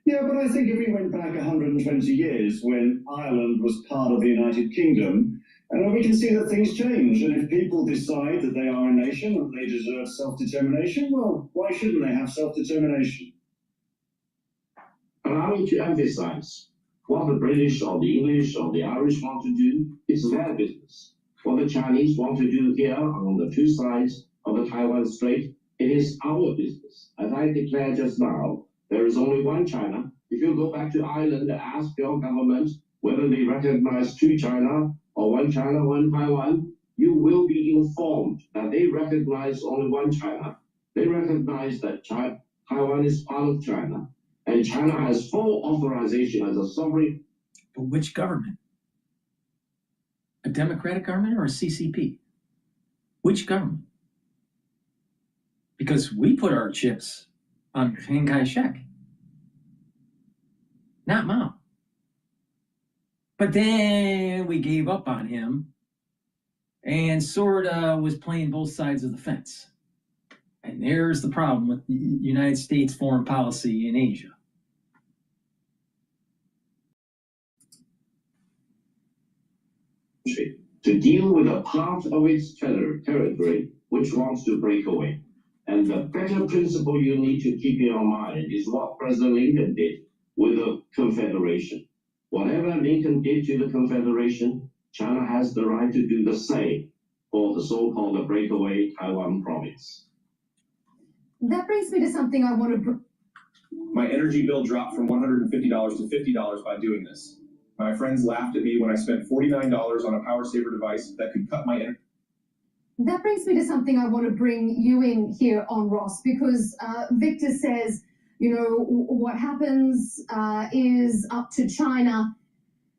Yeah, but I think if we went back 120 years when Ireland was part of the United Kingdom, and we can see that things change. And if people decide that they are a nation and they deserve self-determination, well, why shouldn't they have self-determination? Allow me to emphasize, what the British or the English or the Irish want to do is their business. What the Chinese want to do here on the two sides of the Taiwan Strait, it is our business. As I declared just now, there is only one China. If you go back to Ireland and ask your government whether they recognize two China or one China, one Taiwan, you will be informed that they recognize only one China. They recognize that Taiwan is part of China, and China has full authorization as a sovereign. But which government? A democratic government or a CCP? Which government? Because we put our chips on Chiang Kai-shek, not Mao. But then we gave up on him and sort of was playing both sides of the fence. And there's the problem with the United States foreign policy in Asia. To deal with a part of its territory which wants to break away. And the better principle you need to keep in your mind is what President Lincoln did with the Confederation. Whatever Lincoln did to the Confederation, China has the right to do the same for the so-called breakaway Taiwan province. That brings me to something I want to... My energy bill dropped from $150 to $50 by doing this. My friends laughed at me when I spent $49 on a power saver device that could cut my energy. That brings me to something I want to bring you in here on, Ross, because Victor says, you know, what happens is up to China,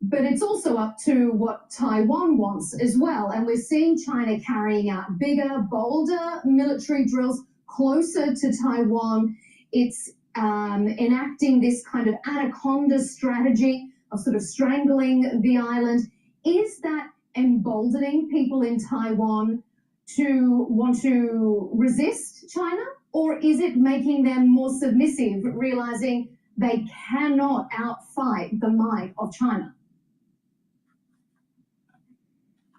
but it's also up to what Taiwan wants as well. And we're seeing China carrying out bigger, bolder military drills closer to Taiwan. It's enacting this kind of anaconda strategy, sort of strangling the island. Is that emboldening people in Taiwan to want to resist China, or is it making them more submissive, realizing they cannot outfight the might of China?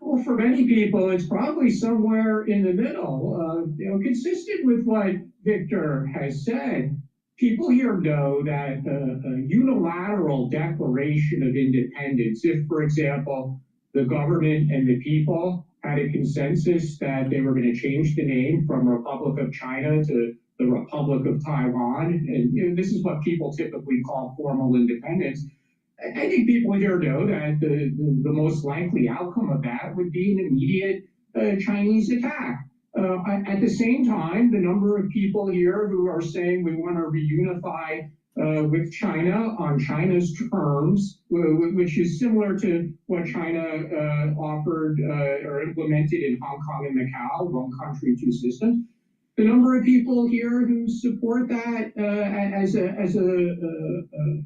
Well, for many people, it's probably somewhere in the middle. Consistent with what Victor has said, people here know that a unilateral declaration of independence, if, for example, the government and the people had a consensus that they were going to change the name from Republic of China to the Republic of Taiwan, and this is what people typically call formal independence. I think people here know that the most likely outcome of that would be an immediate Chinese attack. At the same time, the number of people here who are saying we want to reunify with China on China's terms, which is similar to what China offered or implemented in Hong Kong and Macau, one country, two systems. The number of people here who support that as a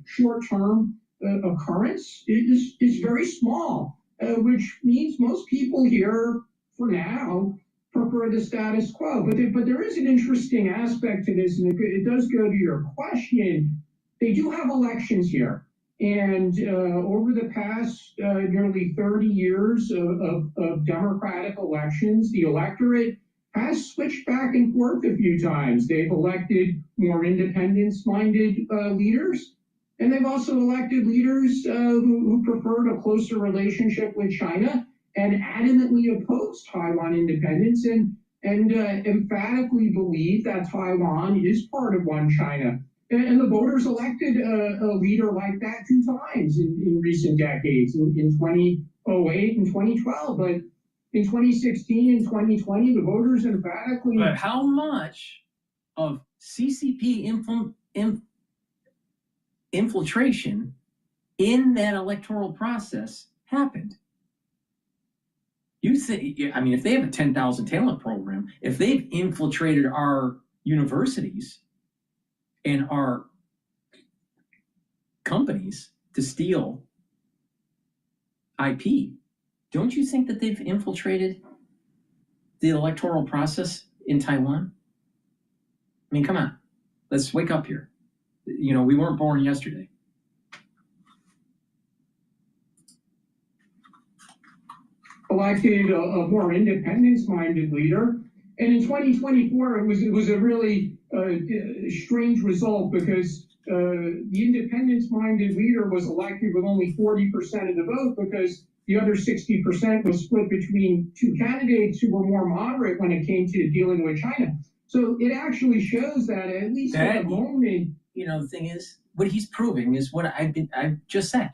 short-term occurrence is very small, which means most people here, for now, prefer the status quo. But there is an interesting aspect to this, and it does go to your question. They do have elections here. And over the past nearly 30 years of democratic elections, the electorate has switched back and forth a few times. They've elected more independence-minded leaders, and they've also elected leaders who preferred a closer relationship with China and adamantly opposed Taiwan independence and emphatically believe that Taiwan is part of one China. And the voters elected a leader like that two times in recent decades, in 2008 and 2012. But in 2016 and 2020, the voters emphatically... But how much of CCP infiltration in that electoral process happened? You think, I mean, if they have a 10,000 talent program, if they've infiltrated our universities and our companies to steal IP, don't you think that they've infiltrated the electoral process in Taiwan? I mean, come on, let's wake up here. You know, we weren't born yesterday. Elected a more independence-minded leader, and in 2024 it was a really strange result because the independence-minded leader was elected with only 40% of the vote because the other 60% was split between two candidates who were more moderate when it came to dealing with China. So it actually shows that at least at the moment, you know, the thing is, what he's proving is what I've just said.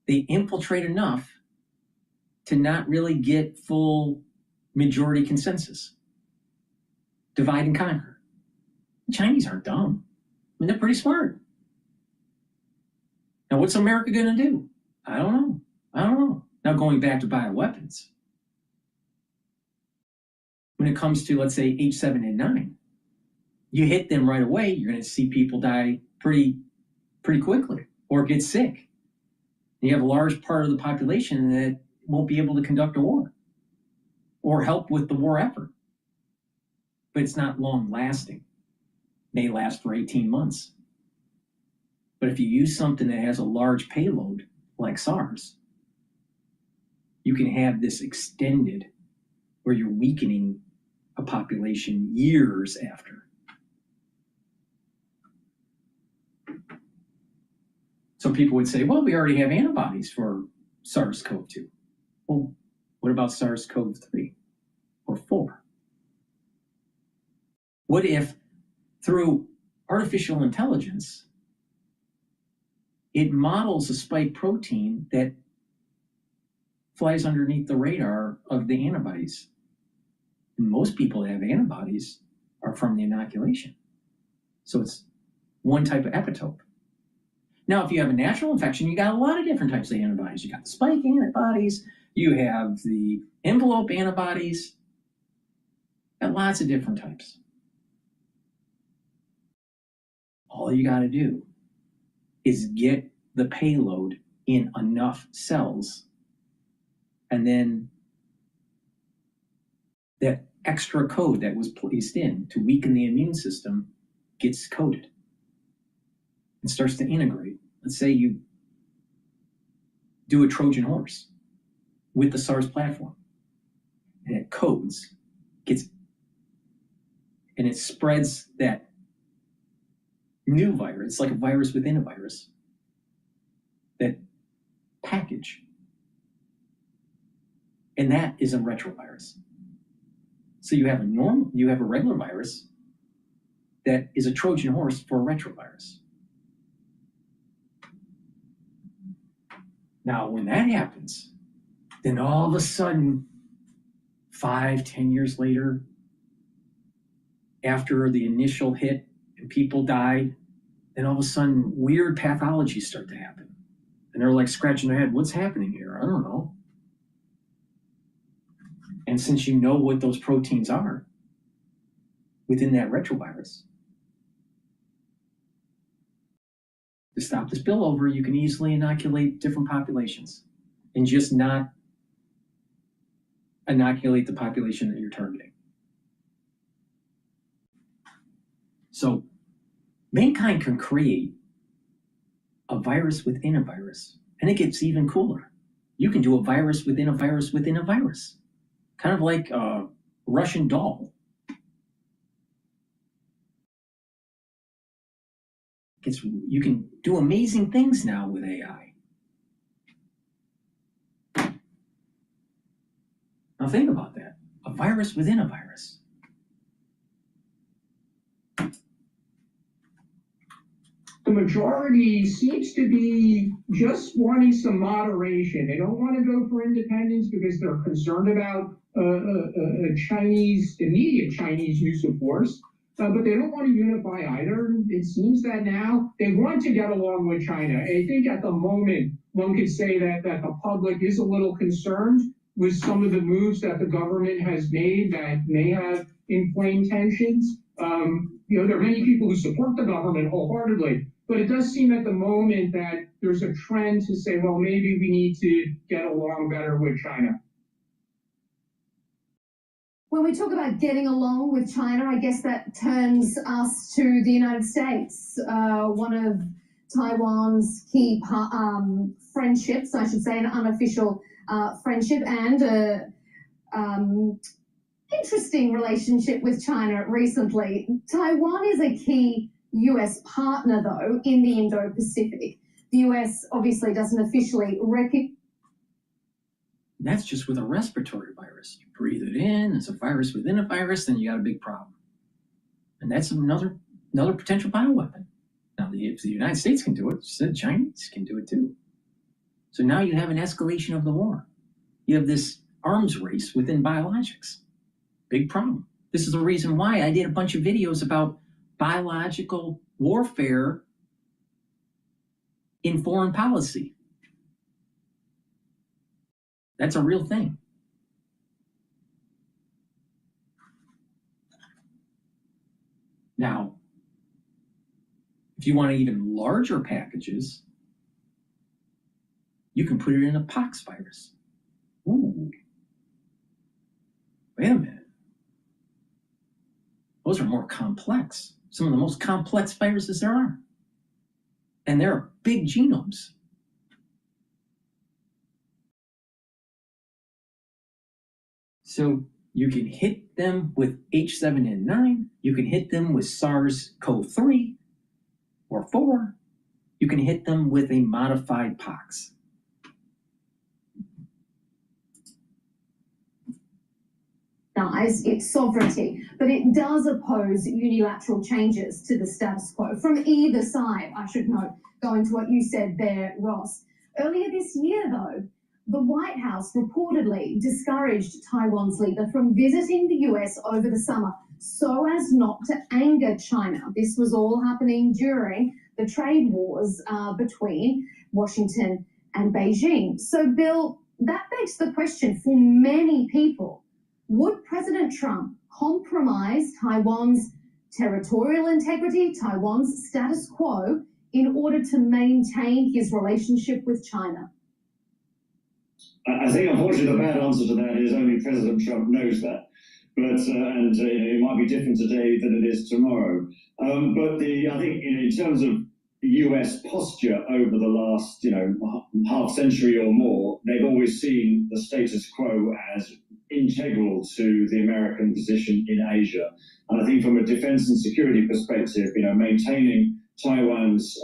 They infiltrate enough to not really get full majority consensus. Divide and conquer. The Chinese aren't dumb. I mean, they're pretty smart. Now, what's America going to do? I don't know. Now, going back to bioweapons, when it comes to, let's say, H7N9, you hit them right away, you're going to see people die pretty quickly or get sick. You have a large part of the population that won't be able to conduct a war or help with the war effort. But it's not long lasting. It may last for 18 months. But if you use something that has a large payload like SARS, you can have this extended where you're weakening a population years after. So people would say, well, we already have antibodies for SARS-CoV-2. Well, what about SARS-CoV-3 or 4? What if through artificial intelligence, it models a spike protein that flies underneath the radar of the antibodies? And most people that have antibodies are from the inoculation. So it's one type of epitope. Now, if you have a natural infection, you got a lot of different types of antibodies. You got the spike antibodies, you have the envelope antibodies, and lots of different types. All you got to do is get the payload in enough cells, and then that extra code that was placed in to weaken the immune system gets coded and starts to integrate. Let's say you do a Trojan horse with the SARS platform, and it codes, and it spreads that new virus. It's like a virus within a virus, that package. And that is a retrovirus. So you have a regular virus that is a Trojan horse for a retrovirus. Now, when that happens, then all of a sudden, 5-10 years later, after the initial hit and people died, then all of a sudden weird pathologies start to happen. And they're like scratching their head, what's happening here? I don't know. And since you know what those proteins are within that retrovirus, to stop the spillover, you can easily inoculate different populations and just not inoculate the population that you're targeting. So mankind can create a virus within a virus, and it gets even cooler. You can do a virus within a virus within a virus, kind of like a Russian doll. You can do amazing things now with AI. Now think about that, a virus within a virus. The majority seems to be just wanting some moderation. They don't want to go for independence because they're concerned about immediate Chinese use of force. But they don't want to unify either. It seems that now they want to get along with China. I think at the moment, one could say that the public is a little concerned with some of the moves that the government has made that may have inflamed tensions. There are many people who support the government wholeheartedly, but it does seem at the moment that there's a trend to say, well, maybe we need to get along better with China. When we talk about getting along with China, I guess that turns us to the United States. One of Taiwan's key friendships, I should say, an unofficial friendship and interesting relationship with China recently. Taiwan is a key US partner, though, in the Indo-Pacific. The US obviously doesn't officially recognize. That's just with a respiratory virus. You breathe it in, it's a virus within a virus, then you got a big problem. And that's another potential bioweapon. Now, if the United States can do it, the Chinese can do it too. So now you have an escalation of the war. You have this arms race within biologics. Big problem. This is the reason why I did a bunch of videos about biological warfare in foreign policy. That's a real thing. Now, if you want even larger packages, you can put it in a pox virus. Ooh. Wait a minute. Those are more complex. Some of the most complex viruses there are. And they're big genomes. So you can hit them with H7N9, you can hit them with SARS-CoV-3 or 4, you can hit them with a modified pox. Its sovereignty, but it does oppose unilateral changes to the status quo from either side, I should note, going to what you said there, Ross. Earlier this year, though, the White House reportedly discouraged Taiwan's leader from visiting the US over the summer so as not to anger China. This was all happening during the trade wars between Washington and Beijing. So, Bill, that begs the question for many people. Would President Trump compromise Taiwan's territorial integrity, Taiwan's status quo, in order to maintain his relationship with China? I think, unfortunately, the bad answer to that is only President Trump knows that. But it might be different today than it is tomorrow. But I think in terms of U.S. posture over the last half century or more, they've always seen the status quo as integral to the American position in Asia. And I think from a defense and security perspective, maintaining Taiwan's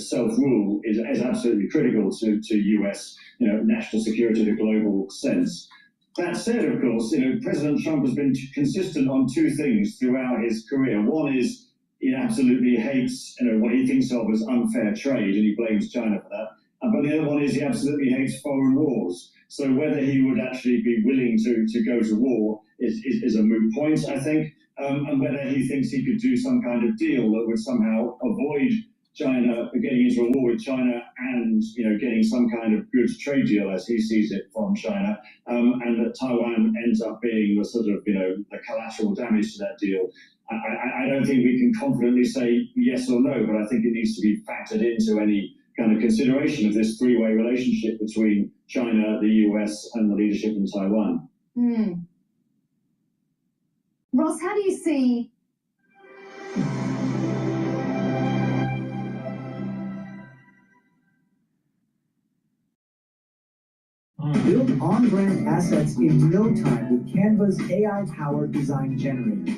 self-rule is absolutely critical to U.S. national security in a global sense. That said, of course, President Trump has been consistent on two things throughout his career. One is he absolutely hates what he thinks of as unfair trade, and he blames China for that. But the other one is he absolutely hates foreign wars. So whether he would actually be willing to go to war is a moot point, I think. And whether he thinks he could do some kind of deal that would somehow avoid China getting into a war with China and getting some kind of good trade deal as he sees it from China, and that Taiwan ends up being the sort of the collateral damage to that deal. I don't think we can confidently say yes or no, but I think it needs to be factored into any kind of consideration of this three-way relationship between China, the US, and the leadership in Taiwan. Ross, how do you see Build on-brand assets in no time with Canva's AI-powered design generator.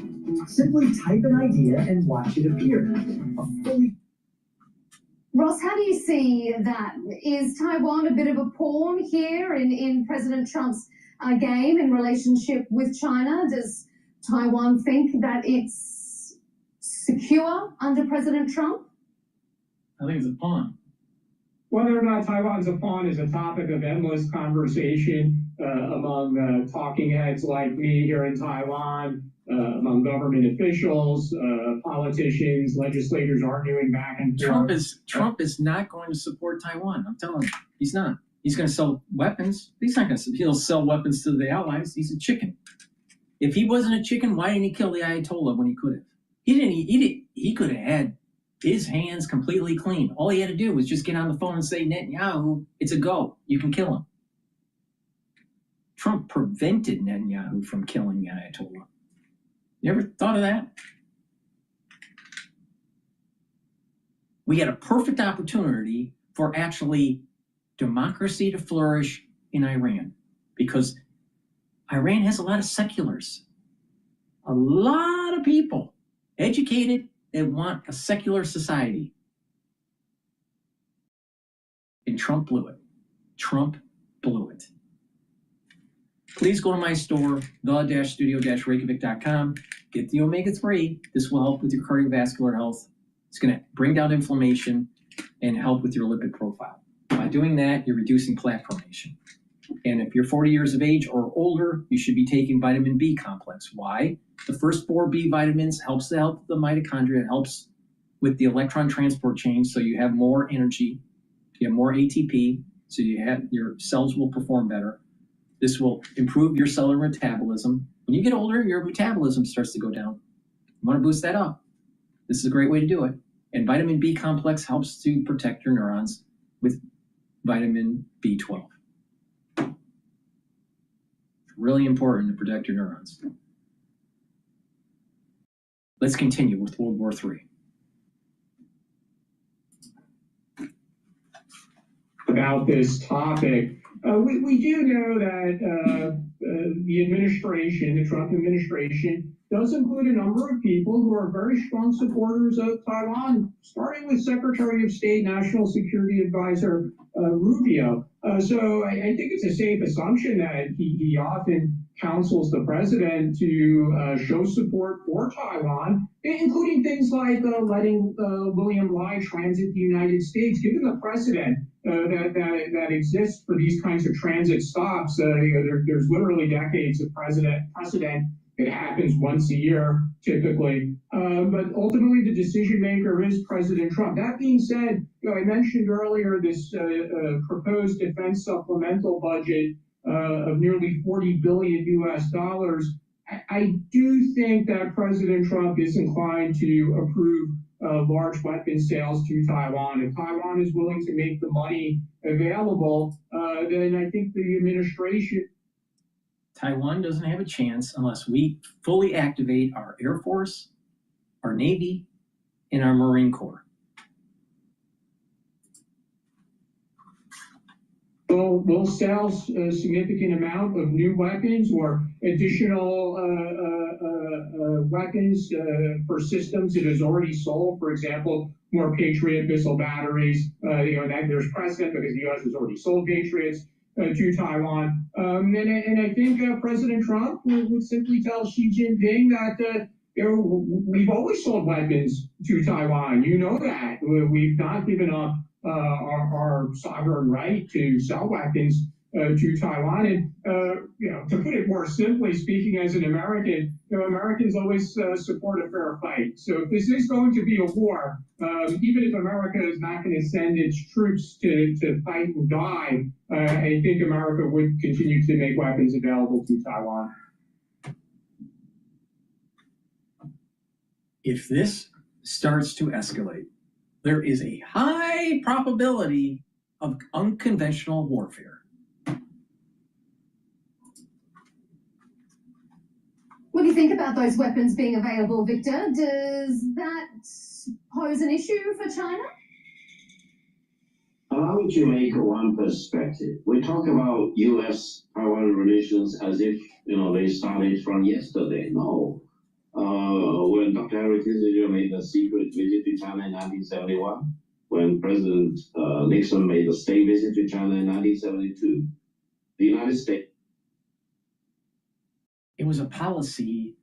Simply type an idea and watch it appear. Ross, how do you see that? Is Taiwan a bit of a pawn here in President Trump's game in relationship with China? Does Taiwan think that it's secure under President Trump? I think it's a pawn. Whether or not Taiwan's a pawn is a topic of endless conversation among talking heads like me here in Taiwan, among government officials, politicians, legislators arguing back and forth. Trump is not going to support Taiwan. I'm telling you, he's not. He's going to sell weapons. He's not going to. He'll sell weapons to the allies. He's a chicken. If he wasn't a chicken, why didn't he kill the Ayatollah when he could have? He didn't. He could have had his hands completely clean. All he had to do was just get on the phone and say, Netanyahu, it's a go. You can kill him. Trump prevented Netanyahu from killing the Ayatollah. You ever thought of that? We had a perfect opportunity for actually democracy to flourish in Iran, because Iran has a lot of seculars, a lot of people educated that want a secular society. And Trump blew it. Trump blew it. Please go to my store, the-studio-reykjavik.com. Get the omega-3. This will help with your cardiovascular health. It's going to bring down inflammation and help with your lipid profile. By doing that, you're reducing plaque formation. And if you're 40 years of age or older, you should be taking vitamin B complex. Why? The first 4 B vitamins helps to help the mitochondria. It helps with the electron transport chain, so you have more energy, you have more ATP, so your cells will perform better. This will improve your cellular metabolism. When you get older, your metabolism starts to go down. You want to boost that up. This is a great way to do it. And vitamin B complex helps to protect your neurons with vitamin B12. Really important to protect your neurons. Let's continue with World War III. About this topic, we do know that the administration, the Trump administration, does include a number of people who are very strong supporters of Taiwan, starting with Secretary of State, National Security Advisor Rubio. So I think it's a safe assumption that he often counsels the president to show support for Taiwan, including things like letting William Lai transit the United States, given the precedent that exists for these kinds of transit stops. There's literally decades of precedent. It happens once a year, typically. But ultimately, the decision maker is President Trump. That being said, I mentioned earlier this proposed defense supplemental budget of nearly $40 billion US. I do think that President Trump is inclined to approve large weapons sales to Taiwan. If Taiwan is willing to make the money available, then I think the administration. Taiwan doesn't have a chance unless we fully activate our Air Force, our Navy, and our Marine Corps. We'll sell a significant amount of new weapons or additional weapons for systems it has already sold. For example, more Patriot missile batteries. That there's precedent because the U.S. has already sold Patriots to Taiwan. And I think President Trump would simply tell Xi Jinping that we've always sold weapons to Taiwan. You know that. We've not given up our sovereign right to sell weapons to Taiwan. And to put it more simply, speaking as an American, Americans always support a fair fight. So if this is going to be a war, even if America is not going to send its troops to fight and die, I think America would continue to make weapons available to Taiwan. If this starts to escalate, there is a high probability of unconventional warfare. What do you think about those weapons being available, Victor? Does that pose an issue for China? Allow me to make one perspective. We talk about U.S.-Taiwan relations as if, they started from yesterday. No. When Dr. Henry Kissinger made a secret visit to China in 1971, when President Nixon made a state visit to China in 1972, the United States. It was a policy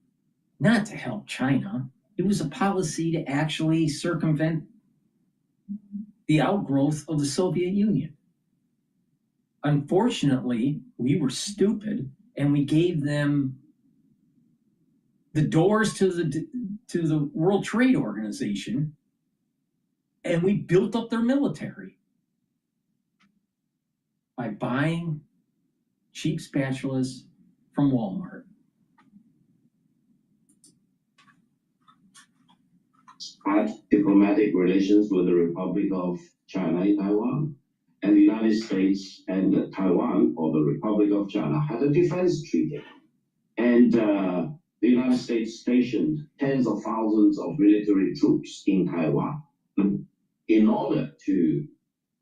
not to help China. It was a policy to actually circumvent the outgrowth of the Soviet Union. Unfortunately, we were stupid and we gave them the doors to the World Trade Organization, and we built up their military by buying cheap spatulas from Walmart. Had diplomatic relations with the Republic of China in Taiwan, and the United States and Taiwan, or the Republic of China, had a defense treaty. And the United States stationed tens of thousands of military troops in Taiwan in order to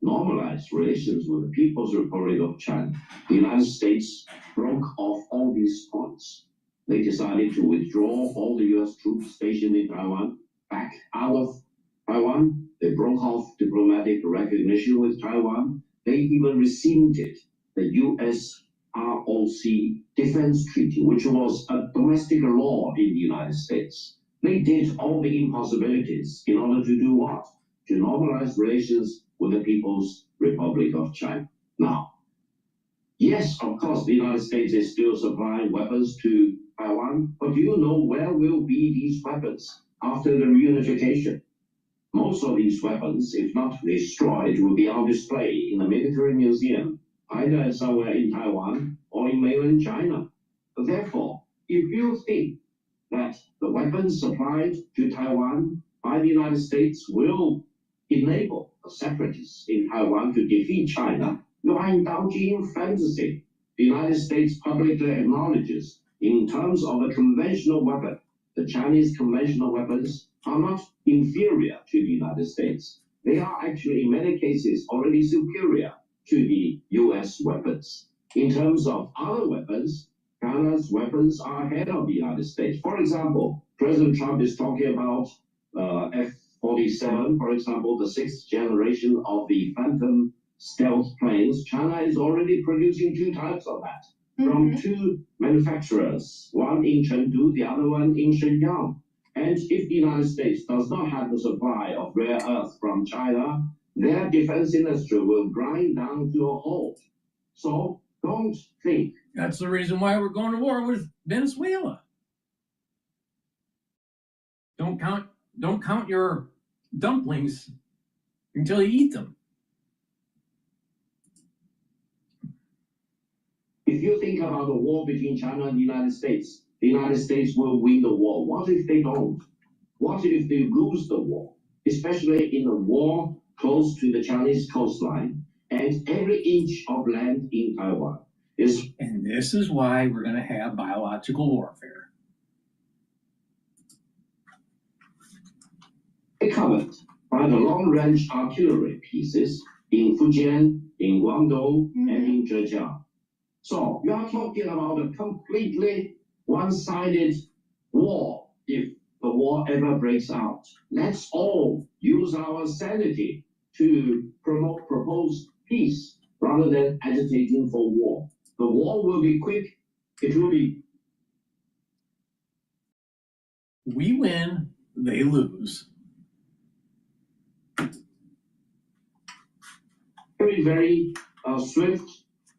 normalize relations with the People's Republic of China. The United States broke off all these points. They decided to withdraw all the U.S. troops stationed in Taiwan back out of Taiwan. They broke off diplomatic recognition with Taiwan. They even rescinded the U.S. ROC Defense Treaty, which was a domestic law in the United States. They did all the impossibilities in order to do what? To normalize relations with the People's Republic of China. Now, yes, of course, the United States is still supplying weapons to Taiwan, but do you know where will be these weapons after the reunification? Most of these weapons, if not destroyed, will be on display in a military museum, either somewhere in Taiwan or in mainland China. Therefore, if you think that the weapons supplied to Taiwan by the United States will enable the separatists in Taiwan to defeat China, you are indulging in fantasy. The United States publicly acknowledges, in terms of a conventional weapon, the Chinese conventional weapons are not inferior to the United States. They are actually, in many cases, already superior to the US weapons. In terms of other weapons, China's weapons are ahead of the United States. For example, President Trump is talking about F-47, for example, the sixth generation of the Phantom stealth planes. China is already producing two types of that from two manufacturers, one in Chengdu, the other one in Shenyang. And if the United States does not have the supply of rare earth from China, their defense industry will grind down to a halt. So don't think. That's the reason why we're going to war with Venezuela. Don't count your dumplings until you eat them. If you think about the war between China and the United States will win the war. What if they don't? What if they lose the war? especially in a war close to the Chinese coastline, and every inch of land in Taiwan is. And this is why we're going to have biological warfare. Covered by the long-range artillery pieces in Fujian, in Guangdong, and in Zhejiang. So you are talking about a completely one-sided war if the war ever breaks out. Let's all use our sanity to propose peace rather than agitating for war. The war will be quick. It will be. We win, they lose. Very, very swift,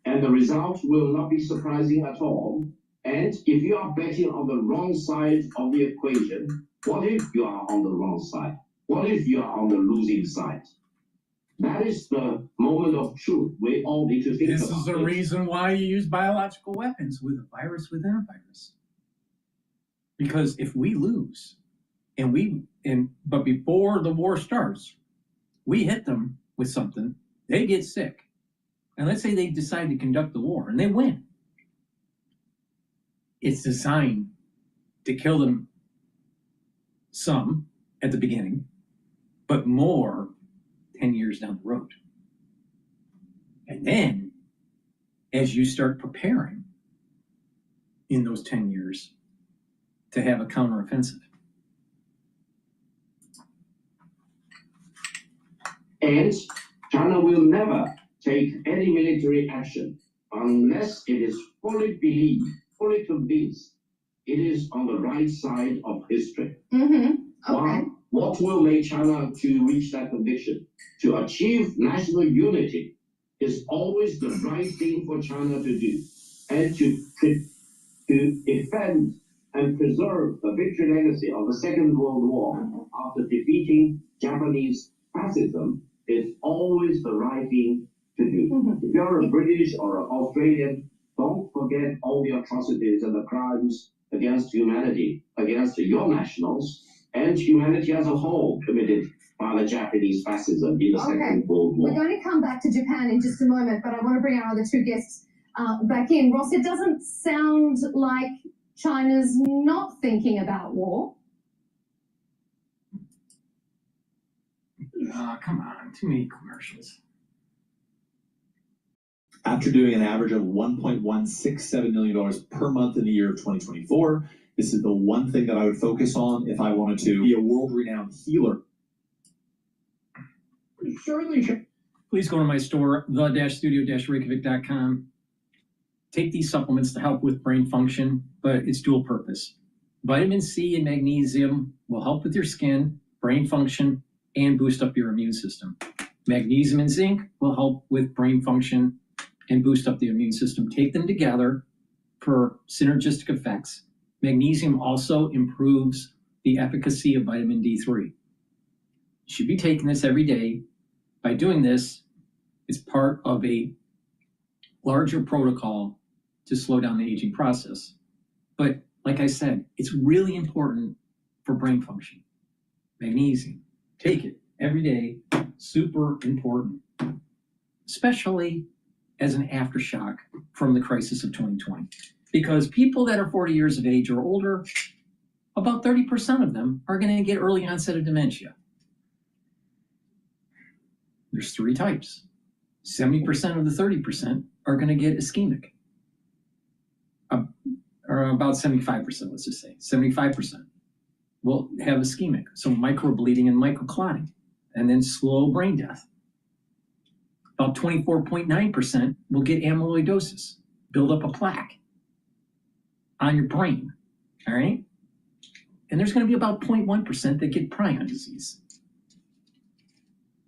and the result will not be surprising at all. And if you are betting on the wrong side of the equation, what if you are on the wrong side? What if you are on the losing side? That is the moment of truth we all need to think about. This is the reason why you use biological weapons with a virus within a virus. Because if we lose, but before the war starts, we hit them with something, they get sick. And let's say they decide to conduct the war and they win. It's designed to kill them some at the beginning, but more 10 years down the road. And then, as you start preparing in those 10 years to have a counteroffensive. And China will never take any military action unless it is fully believed, fully convinced it is on the right side of history. Okay. What will make China to reach that conviction? To achieve national unity is always the right thing for China to do. And to defend and preserve the victory legacy of the Second World War after defeating Japanese fascism is always the right thing to do. If you're a British or an Australian, don't forget all the atrocities and the crimes against humanity, against your nationals, and humanity as a whole committed by the Japanese fascism in the Second World War. We're going to come back to Japan in just a moment, but I want to bring our other two guests back in. Ross, it doesn't sound like China's not thinking about war. Come on, too many commercials. After doing an average of $1.167 million per month in the year of 2024, this is the one thing that I would focus on if I wanted to be a world-renowned healer. Please go to my store, the-studio-reykjavik.com. Take these supplements to help with brain function, but it's dual purpose. Vitamin C and magnesium will help with your skin, brain function, and boost up your immune system. Magnesium and zinc will help with brain function and boost up the immune system. Take them together for synergistic effects. Magnesium also improves the efficacy of vitamin D3. You should be taking this every day. By doing this, it's part of a larger protocol to slow down the aging process. But like I said, it's really important for brain function. Magnesium, take it every day, super important, especially as an aftershock from the crisis of 2020. Because people that are 40 years of age or older, about 30% of them are going to get early onset of dementia. There's three types. 70% of the 30% are going to get ischemic. Or about 75%, let's just say. 75% will have ischemic, so microbleeding and microclotting, and then slow brain death. About 24.9% will get amyloidosis, build up a plaque on your brain, all right? And there's going to be about 0.1% that get prion disease.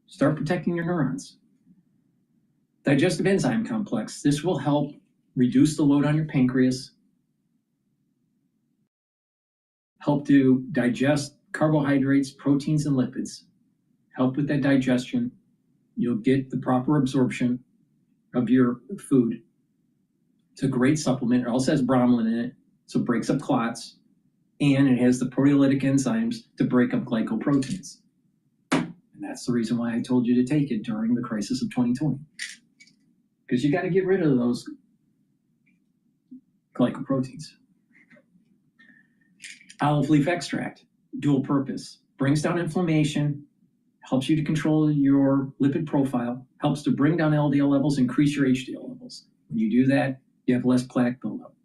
Start protecting your neurons. Digestive enzyme complex. This will help reduce the load on your pancreas, help to digest carbohydrates, proteins, and lipids, help with that digestion. You'll get the proper absorption of your food. It's a great supplement. It also has bromelain in it, so it breaks up clots, and it has the proteolytic enzymes to break up glycoproteins. That's the reason why I told you to take it during the crisis of 2020. Because you got to get rid of those glycoproteins. Olive leaf extract, dual purpose, brings down inflammation, helps you to control your lipid profile, helps to bring down LDL levels, increase your HDL levels. When you do that, you have less plaque buildup.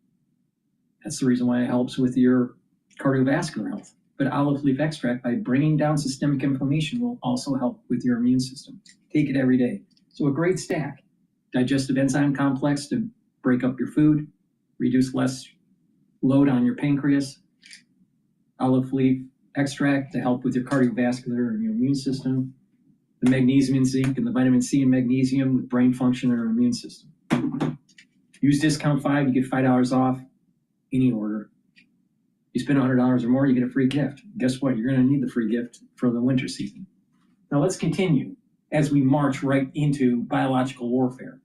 That's the reason why it helps with your cardiovascular health. But olive leaf extract, by bringing down systemic inflammation, will also help with your immune system. Take it every day. So a great stack. Digestive enzyme complex to break up your food, reduce less load on your pancreas. Olive leaf extract to help with your cardiovascular and your immune system. The magnesium and zinc and the vitamin C and magnesium with brain function and our immune system. Use discount 5, you get $5 off any order. You spend $100 or more, you get a free gift. Guess what? You're going to need the free gift for the winter season. Now let's continue as we march right into biological warfare.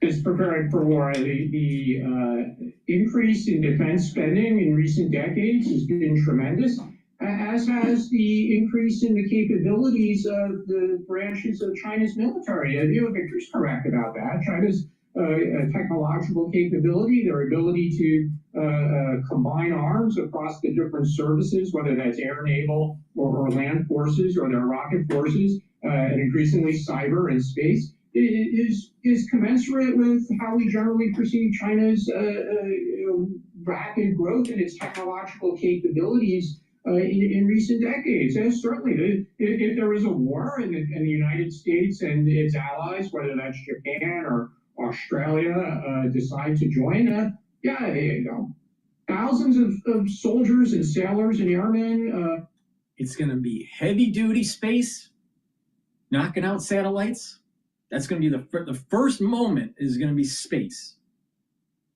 Is preparing for war. The increase in defense spending in recent decades has been tremendous, as has the increase in the capabilities of the branches of China's military. Victor's correct about that. China's technological capability, their ability to combine arms across the different services, whether that's air, naval, or land forces, or their rocket forces, and increasingly cyber and space, is commensurate with how we generally perceive China's rapid growth in its technological capabilities in recent decades. And certainly, if there is a war and the United States and its allies, whether that's Japan or Australia, decide to join, thousands of soldiers and sailors and airmen. It's going to be heavy-duty space, knocking out satellites. That's going to be the first moment is going to be space,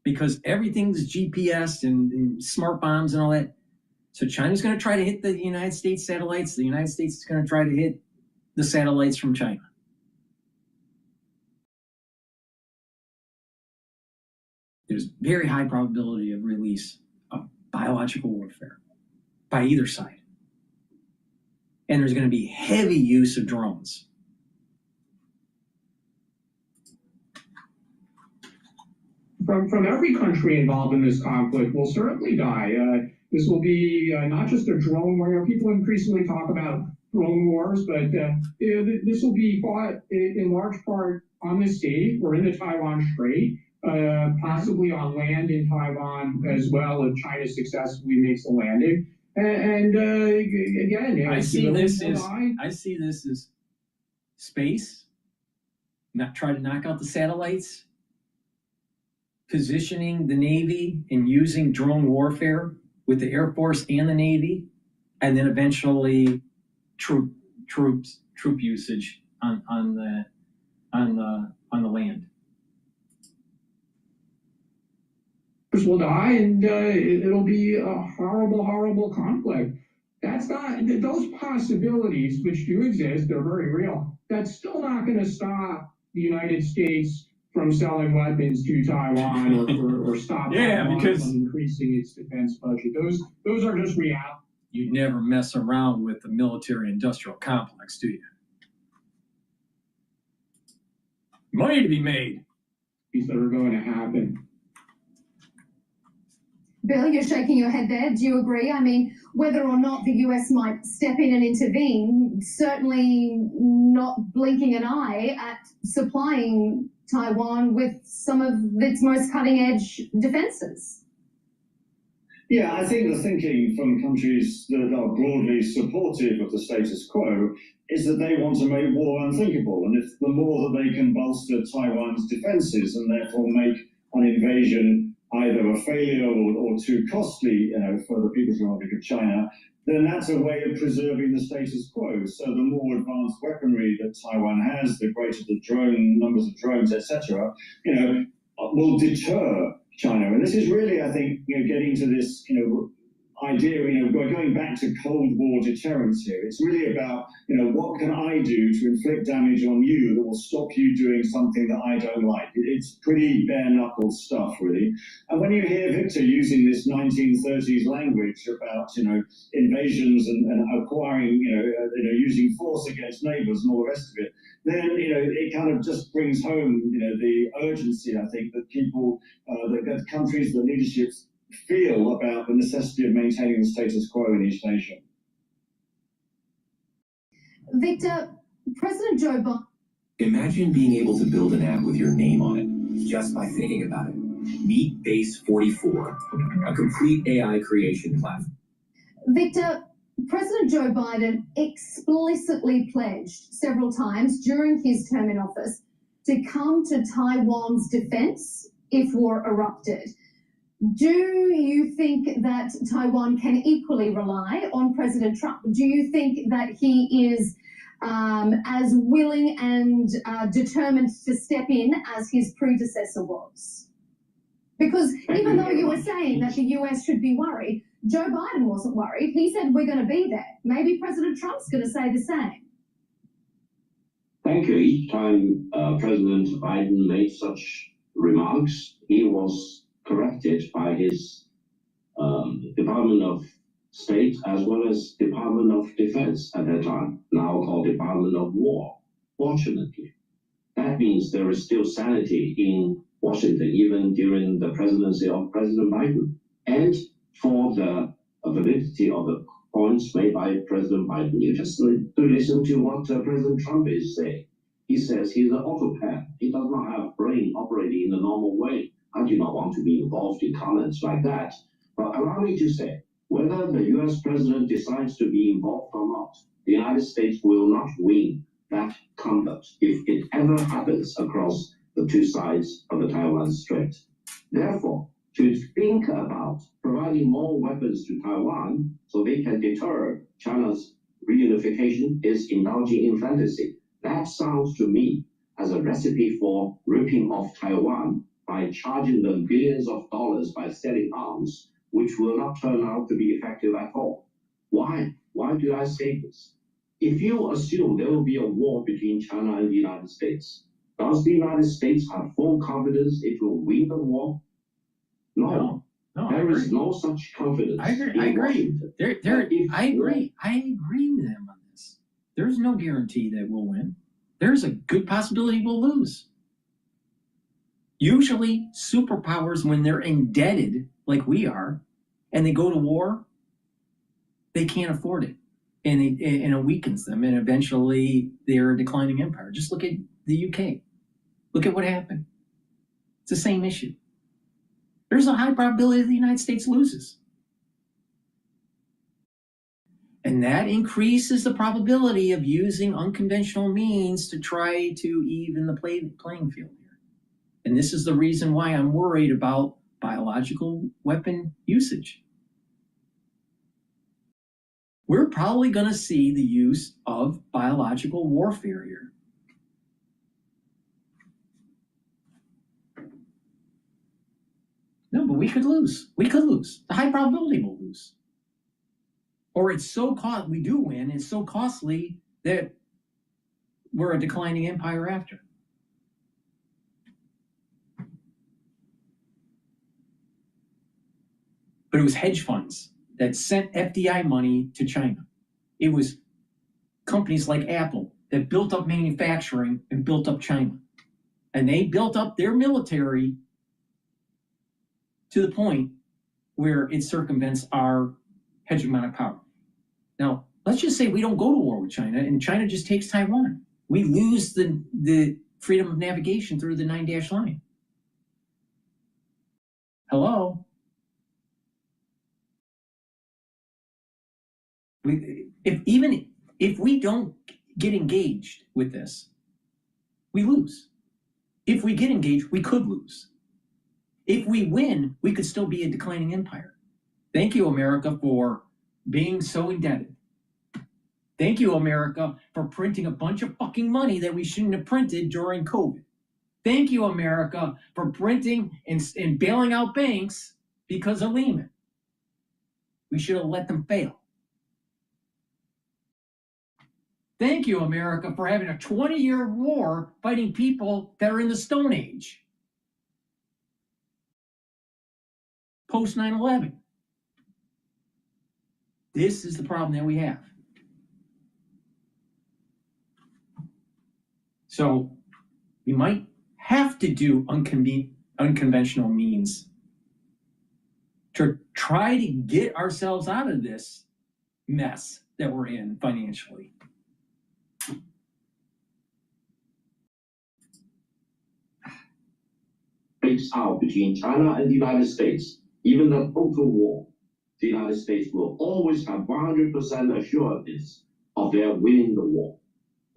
because everything's GPS and smart bombs and all that. So China's going to try to hit the United States satellites. The United States is going to try to hit the satellites from China. There's very high probability of release of biological warfare by either side. And there's going to be heavy use of drones. From every country involved in this conflict will certainly die. This will be not just a drone war. People increasingly talk about drone wars, but this will be fought in large part on the sea or in the Taiwan Strait, possibly on land in Taiwan as well if China successfully makes a landing. And again, I see this as space, not try to knock out the satellites, positioning the Navy and using drone warfare with the Air Force and the Navy, and then eventually troop usage on the land. Will die, and it'll be a horrible conflict. That's not, those possibilities, which do exist, they're very real. That's still not going to stop the United States from selling weapons to Taiwan or stop Taiwan from increasing its defense budget. Those are just reality. You'd never mess around with the military-industrial complex, do you? Money to be made. These that are going to happen. Bill, you're shaking your head there. Do you agree? I mean, whether or not the US might step in and intervene, certainly not blinking an eye at supplying Taiwan with some of its most cutting-edge defenses. Yeah, I think the thinking from countries that are broadly supportive of the status quo is that they want to make war unthinkable. And if the more that they can bolster Taiwan's defenses and therefore make an invasion either a failure or too costly, for the People's Republic of China, then that's a way of preserving the status quo. So the more advanced weaponry that Taiwan has, the greater the drone numbers of drones, etc., will deter China. And this is really, I think, getting to this, idea, we're going back to Cold War deterrence here. It's really about, what can I do to inflict damage on you that will stop you doing something that I don't like? It's pretty bare knuckle stuff, really. And when you hear Victor using this 1930s language about, invasions and acquiring, using force against neighbors and all the rest of it, then, it kind of just brings home, the urgency, I think, that people, that countries, the leaderships feel about the necessity of maintaining the status quo in each nation. Victor, President Joe Biden. Imagine being able to build an app with your name on it just by thinking about it. Meet Base 44, a complete AI creation platform. Victor, President Joe Biden explicitly pledged several times during his term in office to come to Taiwan's defense if war erupted. Do you think that Taiwan can equally rely on President Trump? Do you think that he is as willing and determined to step in as his predecessor was? Because even though you were saying that the US should be worried, Joe Biden wasn't worried. He said, we're going to be there. Maybe President Trump's going to say the same. Thank you. Each time President Biden made such remarks, he was corrected by his Department of State as well as Department of Defense at that time, now called Department of War. Fortunately, that means there is still sanity in Washington, even during the presidency of President Biden. And for the validity of the points made by President Biden, you just need to listen to what President Trump is saying. He says he's an autocrat. He does not have a brain operating in the normal way. I do not want to be involved in comments like that. But allow me to say, whether the US president decides to be involved or not, the United States will not win that combat if it ever happens across the two sides of the Taiwan Strait. Therefore, to think about providing more weapons to Taiwan so they can deter China's reunification is indulging in fantasy. That sounds to me as a recipe for ripping off Taiwan by charging them billions of dollars by selling arms, which will not turn out to be effective at all. Why? Why do I say this? If you assume there will be a war between China and the United States, does the United States have full confidence it will win the war? No. There is no such confidence. I agree. I agree with them on this. There's no guarantee that we'll win. There's a good possibility we'll lose. Usually, superpowers, when they're indebted like we are, and they go to war, they can't afford it, and it weakens them, and eventually they're a declining empire. Just look at the UK. Look at what happened. It's the same issue. There's a high probability the United States loses. And that increases the probability of using unconventional means to try to even the playing field here. And this is the reason why I'm worried about biological weapon usage. We're probably going to see the use of biological warfare here. No, but we could lose. We could lose. The high probability we'll lose. Or it's so we do win, it's so costly that we're a declining empire after. But it was hedge funds that sent FDI money to China. It was companies like Apple that built up manufacturing and built up China. And they built up their military to the point where it circumvents our hegemonic power. Now, let's just say we don't go to war with China and China just takes Taiwan. We lose the freedom of navigation through the 9-dash line. Hello? If we don't get engaged with this, we lose. If we get engaged, we could lose. If we win, we could still be a declining empire. Thank you, America, for being so indebted. Thank you, America, for printing a bunch of fucking money that we shouldn't have printed during COVID. Thank you, America, for printing and bailing out banks because of Lehman. We should have let them fail. Thank you, America, for having a 20-year war fighting people that are in the Stone Age. Post 9/11. This is the problem that we have. So we might have to do unconventional means to try to get ourselves out of this mess that we're in financially. Breaks out between China and the United States, even the total war, the United States will always have 100% assurance of their winning the war.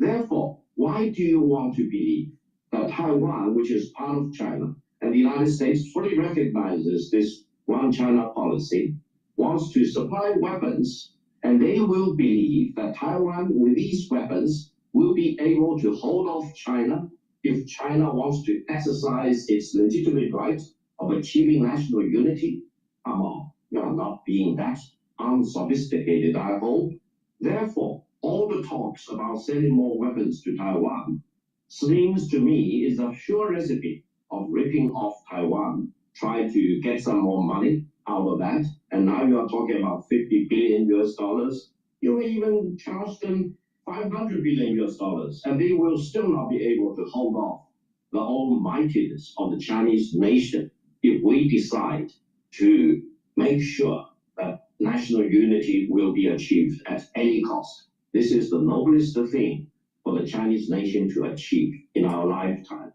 Therefore, why do you want to believe that Taiwan, which is part of China, and the United States fully recognizes this one China policy, wants to supply weapons, and they will believe that Taiwan, with these weapons, will be able to hold off China if China wants to exercise its legitimate right of achieving national unity? Come on, you are not being that unsophisticated, I hope. Therefore, all the talks about sending more weapons to Taiwan seems to me is a sure recipe of ripping off Taiwan, try to get some more money out of that, and now you are talking about $50 billion US. You will even charge them $500 billion US, and they will still not be able to hold off the almightiness of the Chinese nation if we decide to make sure that national unity will be achieved at any cost. This is the noblest thing for the Chinese nation to achieve in our lifetime.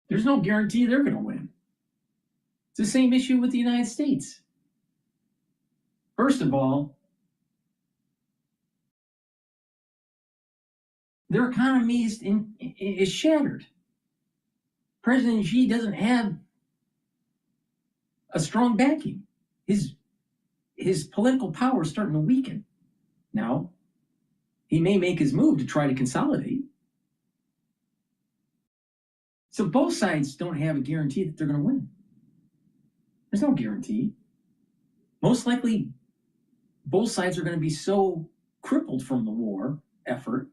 There's no guarantee they're going to win. It's the same issue with the United States. First of all, their economy is shattered. President Xi doesn't have a strong backing. His political power is starting to weaken. Now, he may make his move to try to consolidate. So both sides don't have a guarantee that they're going to win. There's no guarantee. Most likely, both sides are going to be so crippled from the war effort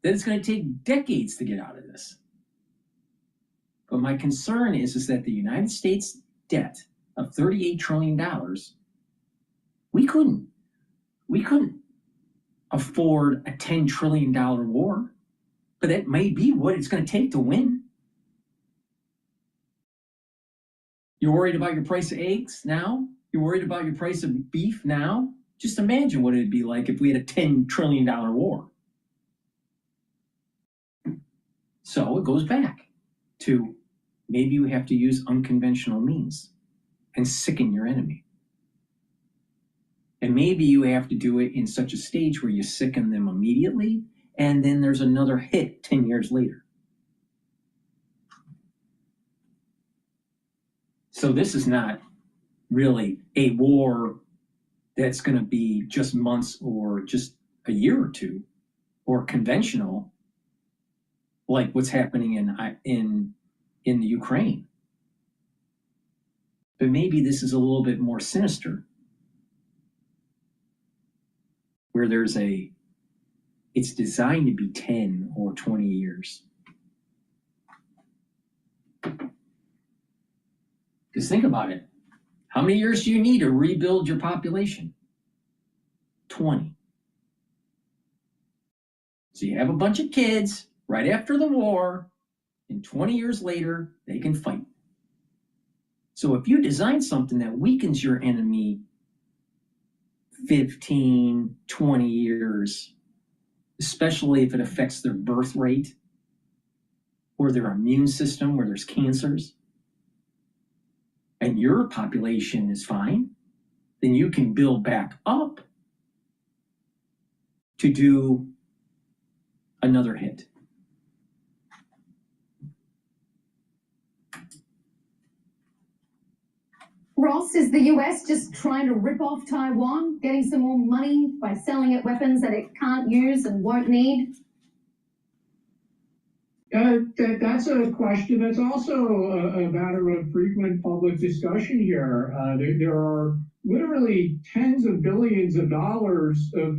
that it's going to take decades to get out of this. But my concern is that the United States debt of $38 trillion, we couldn't afford a $10 trillion war, but that may be what it's going to take to win. You're worried about your price of eggs now? You're worried about your price of beef now? Just imagine what it'd be like if we had a $10 trillion war. So it goes back to maybe you have to use unconventional means and sicken your enemy. And maybe you have to do it in such a stage where you sicken them immediately, and then there's another hit 10 years later. So this is not really a war that's going to be just months or just a year or two, or conventional, like what's happening in the Ukraine. But maybe this is a little bit more sinister, where it's designed to be 10 or 20 years. Because think about it. How many years do you need to rebuild your population? 20. So you have a bunch of kids right after the war, and 20 years later, they can fight. So if you design something that weakens your enemy 15, 20 years, especially if it affects their birth rate or their immune system, where there's cancers, and your population is fine, then you can build back up to do another hit. Ross, is the US just trying to rip off Taiwan, getting some more money by selling it weapons that it can't use and won't need? That's a question that's also a matter of frequent public discussion here. There are literally tens of billions of dollars of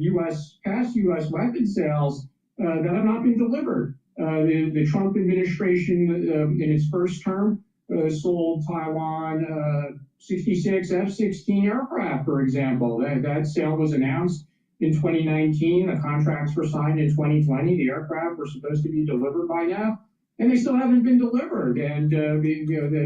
past U.S. weapon sales that have not been delivered. The Trump administration, in its first term, sold Taiwan 66 F-16 aircraft, for example. That sale was announced in 2019. The contracts were signed in 2020. The aircraft were supposed to be delivered by now, and they still haven't been delivered. And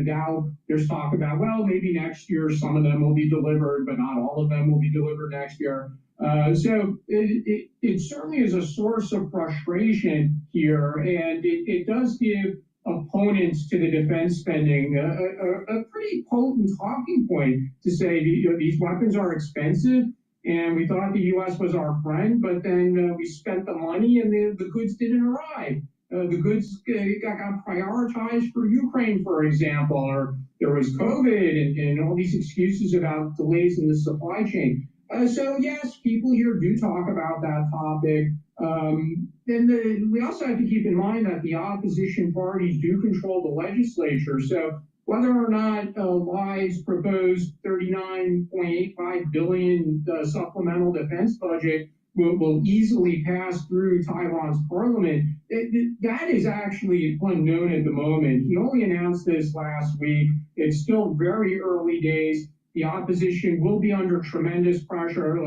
now there's talk about, well, maybe next year some of them will be delivered, but not all of them will be delivered next year. So it certainly is a source of frustration here, and it does give opponents to the defense spending a pretty potent talking point to say these weapons are expensive, and we thought the U.S. was our friend, but then we spent the money and the goods didn't arrive. The goods got prioritized for Ukraine, for example, or there was COVID and all these excuses about delays in the supply chain. So yes, people here do talk about that topic. We also have to keep in mind that the opposition parties do control the legislature. So whether or not Live's proposed $39.85 billion supplemental defense budget will easily pass through Taiwan's parliament, that is actually unknown at the moment. He only announced this last week. It's still very early days. The opposition will be under tremendous pressure.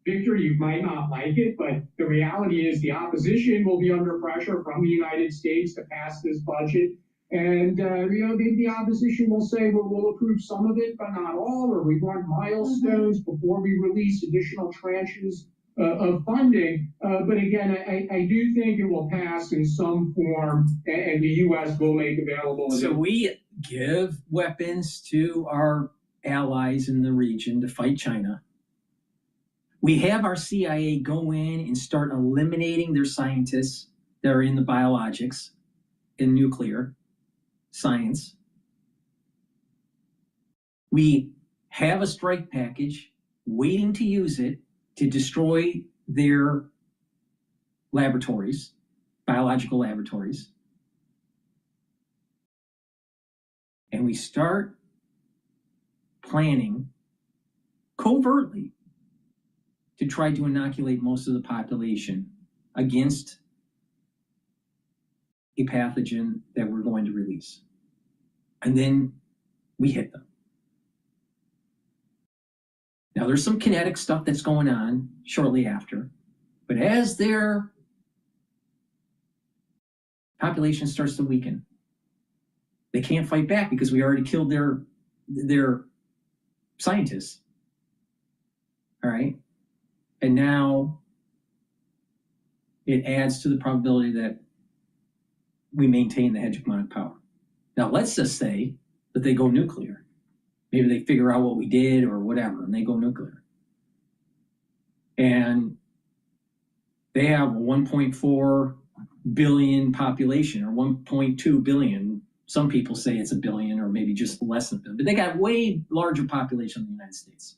Victor, you might not like it, but the reality is the opposition will be under pressure from the United States to pass this budget. And the opposition will say, well, we'll approve some of it, but not all, or we want milestones before we release additional tranches of funding. But again, I do think it will pass in some form, and the U.S. will make available. So we give weapons to our allies in the region to fight China. We have our CIA go in and start eliminating their scientists that are in the biologics and nuclear science. We have a strike package waiting to use it to destroy their laboratories, biological laboratories. And we start planning covertly to try to inoculate most of the population against a pathogen that we're going to release. And then we hit them. Now there's some kinetic stuff that's going on shortly after, but as their population starts to weaken, they can't fight back because we already killed their scientists. All right. And now it adds to the probability that we maintain the hegemonic power. Now let's just say that they go nuclear. Maybe they figure out what we did or whatever, and they go nuclear. And they have a 1.4 billion population, or 1.2 billion. Some people say it's a billion, or maybe just less than a billion, but they got way larger population than the United States.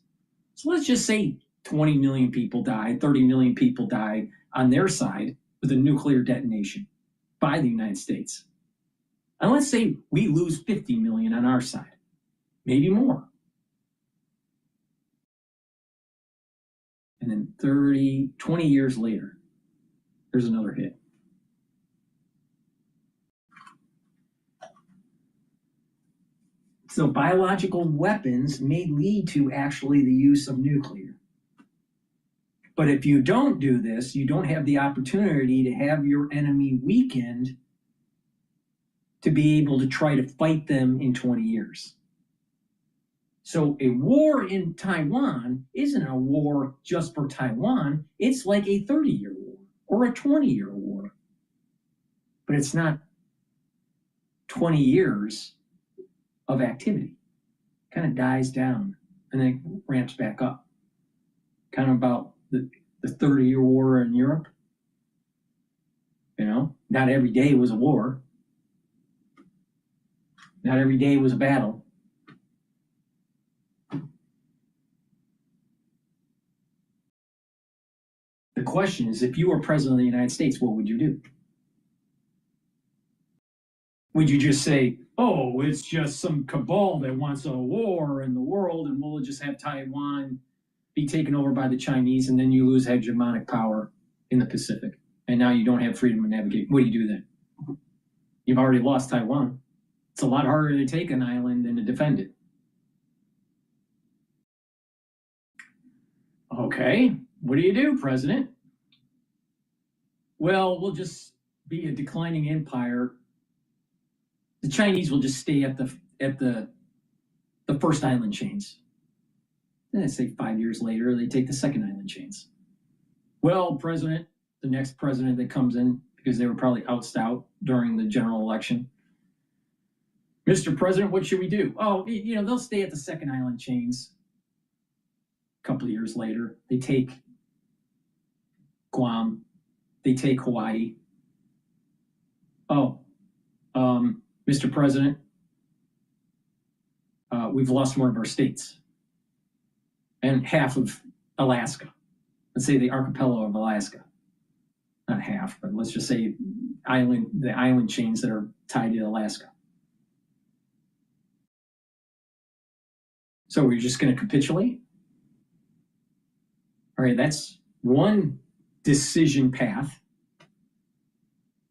So let's just say 20 million people died, 30 million people died on their side with a nuclear detonation by the United States. And let's say we lose 50 million on our side, maybe more. And then 20 years later, there's another hit. So biological weapons may lead to actually the use of nuclear. But if you don't do this, you don't have the opportunity to have your enemy weakened to be able to try to fight them in 20 years. So a war in Taiwan isn't a war just for Taiwan. It's like a 30-year war or a 20-year war. But it's not 20 years of activity. It kind of dies down and then ramps back up. Kind of about the 30-year war in Europe. You know, not every day was a war. Not every day was a battle. The question is, if you were president of the United States, what would you do? Would you just say, oh, it's just some cabal that wants a war in the world, and we'll just have Taiwan be taken over by the Chinese, and then you lose hegemonic power in the Pacific, and now you don't have freedom to navigate? What do you do then? You've already lost Taiwan. It's a lot harder to take an island than to defend it. Okay, what do you do, President? Well, we'll just be a declining empire. The Chinese will just stay at the first island chains. Then say 5 years later, they take the second island chains. Well, President, the next president that comes in, because they were probably ousted out during the general election. Mr. President, what should we do? Oh, you know, they'll stay at the second island chains. A couple of years later, they take Guam, they take Hawaii. Oh, Mr. President, we've lost one of our states and half of Alaska. Let's say the archipelago of Alaska. Not half, but let's just say the island chains that are tied to Alaska. So we're just going to capitulate? All right, that's one decision path.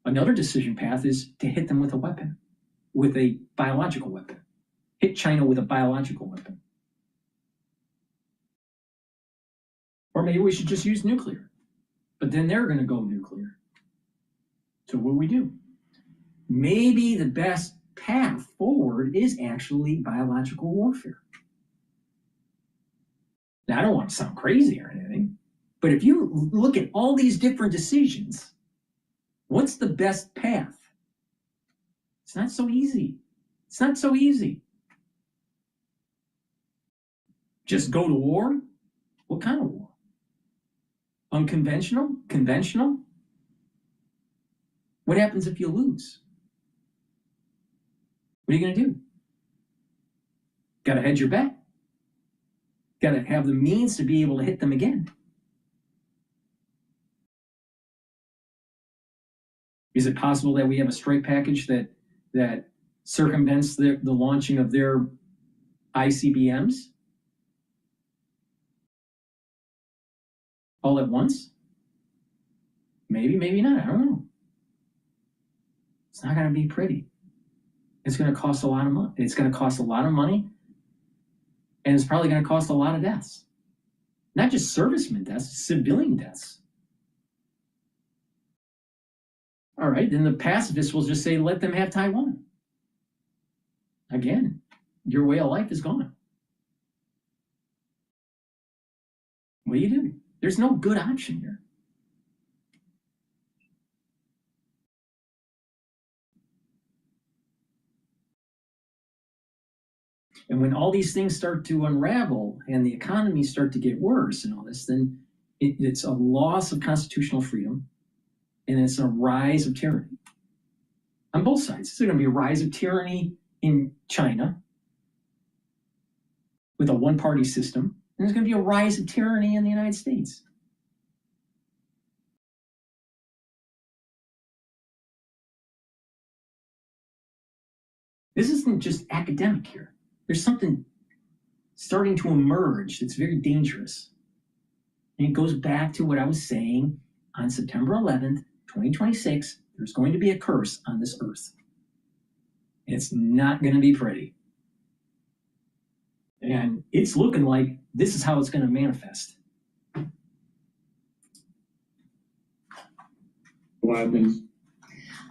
Another decision path is to hit them with a weapon, with a biological weapon. Hit China with a biological weapon. Or maybe we should just use nuclear. But then they're going to go nuclear. So what do we do? Maybe the best path forward is actually biological warfare. Now, I don't want to sound crazy or anything, but if you look at all these different decisions, what's the best path? It's not so easy. It's not so easy. Just go to war? What kind of war? Unconventional? Conventional? What happens if you lose? What are you going to do? Got to hedge your bet. Got to have the means to be able to hit them again. Is it possible that we have a strike package that circumvents the launching of their ICBMs all at once? Maybe, maybe not. I don't know. It's not going to be pretty. It's going to cost a lot of money. It's going to cost a lot of money, and it's probably going to cost a lot of deaths. Not just servicemen deaths, civilian deaths. All right, then the pacifists will just say, let them have Taiwan. Again, your way of life is gone. What do you do? There's no good option here. And when all these things start to unravel and the economies start to get worse and all this, then it's a loss of constitutional freedom and it's a rise of tyranny. On both sides. It's going to be a rise of tyranny in China with a one-party system, and there's going to be a rise of tyranny in the United States. This isn't just academic here. There's something starting to emerge that's very dangerous. And it goes back to what I was saying on September 11th, 2026, there's going to be a curse on this earth. It's not going to be pretty. And it's looking like this is how it's going to manifest. What happens?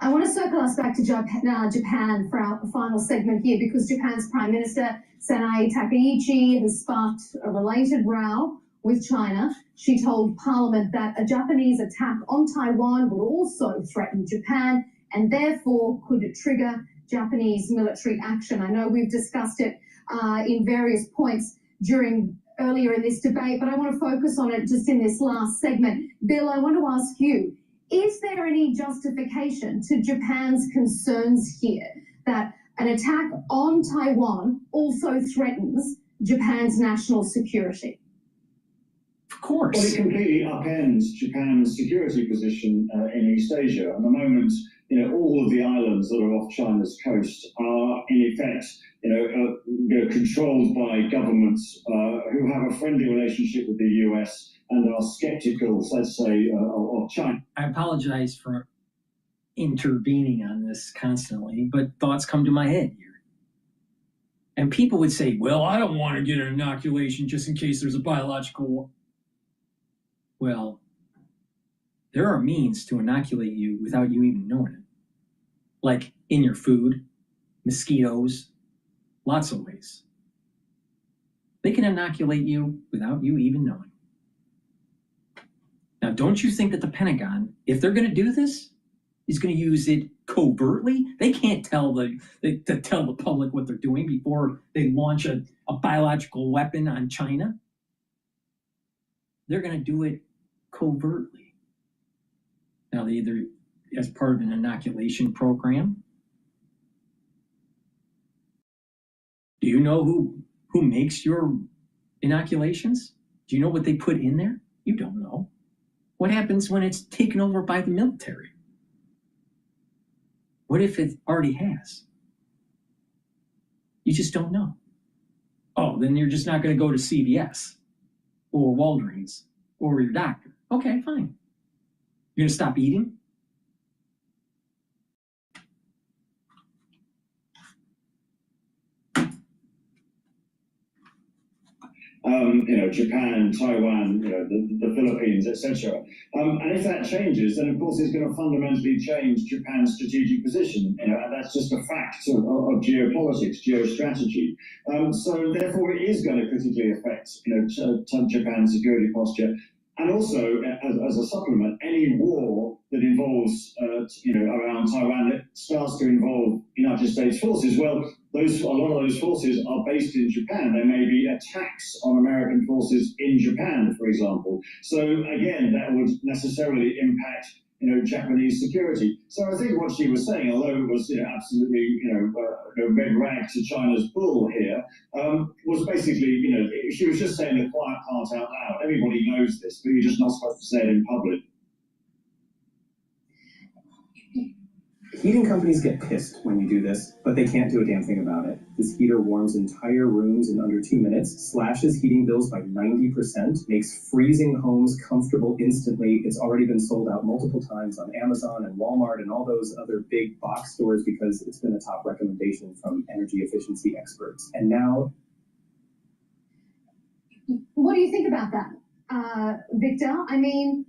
I want to circle us back to Japan for our final segment here, because Japan's Prime Minister, Sanae Takaichi, has sparked a related row with China. She told Parliament that a Japanese attack on Taiwan would also threaten Japan and therefore could trigger Japanese military action. I know we've discussed it in various points earlier in this debate, but I want to focus on it just in this last segment. Bill, I want to ask you, is there any justification to Japan's concerns here that an attack on Taiwan also threatens Japan's national security? Of course. Well, it completely upends Japan's security position in East Asia. At the moment, all of the islands that are off China's coast are, in effect, controlled by governments who have a friendly relationship with the US and are skeptical, let's say, of China. I apologize for intervening on this constantly, but thoughts come to my head here. And people would say, well, I don't want to get an inoculation just in case there's a biological war. Well, there are means to inoculate you without you even knowing it. Like in your food, mosquitoes, lots of ways. They can inoculate you without you even knowing. Now, don't you think that the Pentagon, if they're going to do this, is going to use it covertly? They can't tell the public what they're doing before they launch a biological weapon on China. They're going to do it covertly. Now, they either as part of an inoculation program. Do you know who makes your inoculations? Do you know what they put in there? You don't know. What happens when it's taken over by the military? What if it already has? You just don't know. Oh, then you're just not going to go to CVS or Walgreens or your doctor. Okay, fine. You're going to stop eating? Japan, Taiwan, the Philippines, etc. And if that changes, then of course it's going to fundamentally change Japan's strategic position. And that's just a fact of geopolitics, geostrategy. So therefore, it is going to critically affect Japan's security posture. And also, as a supplement, any war that involves, around Taiwan that starts to involve United States forces, well, a lot of those forces are based in Japan. There may be attacks on American forces in Japan, for example. So again, that would necessarily impact, Japanese security. So I think what she was saying, although it was absolutely, a red rag to China's bull here, was basically, she was just saying the quiet part out loud. Everybody knows this, but you're just not supposed to say it in public. Heating companies get pissed when you do this, but they can't do a damn thing about it. This heater warms entire rooms in under 2 minutes, slashes heating bills by 90%, makes freezing homes comfortable instantly. It's already been sold out multiple times on Amazon and Walmart and all those other big box stores because it's been a top recommendation from energy efficiency experts. And now... What do you think about that, Victor? I mean,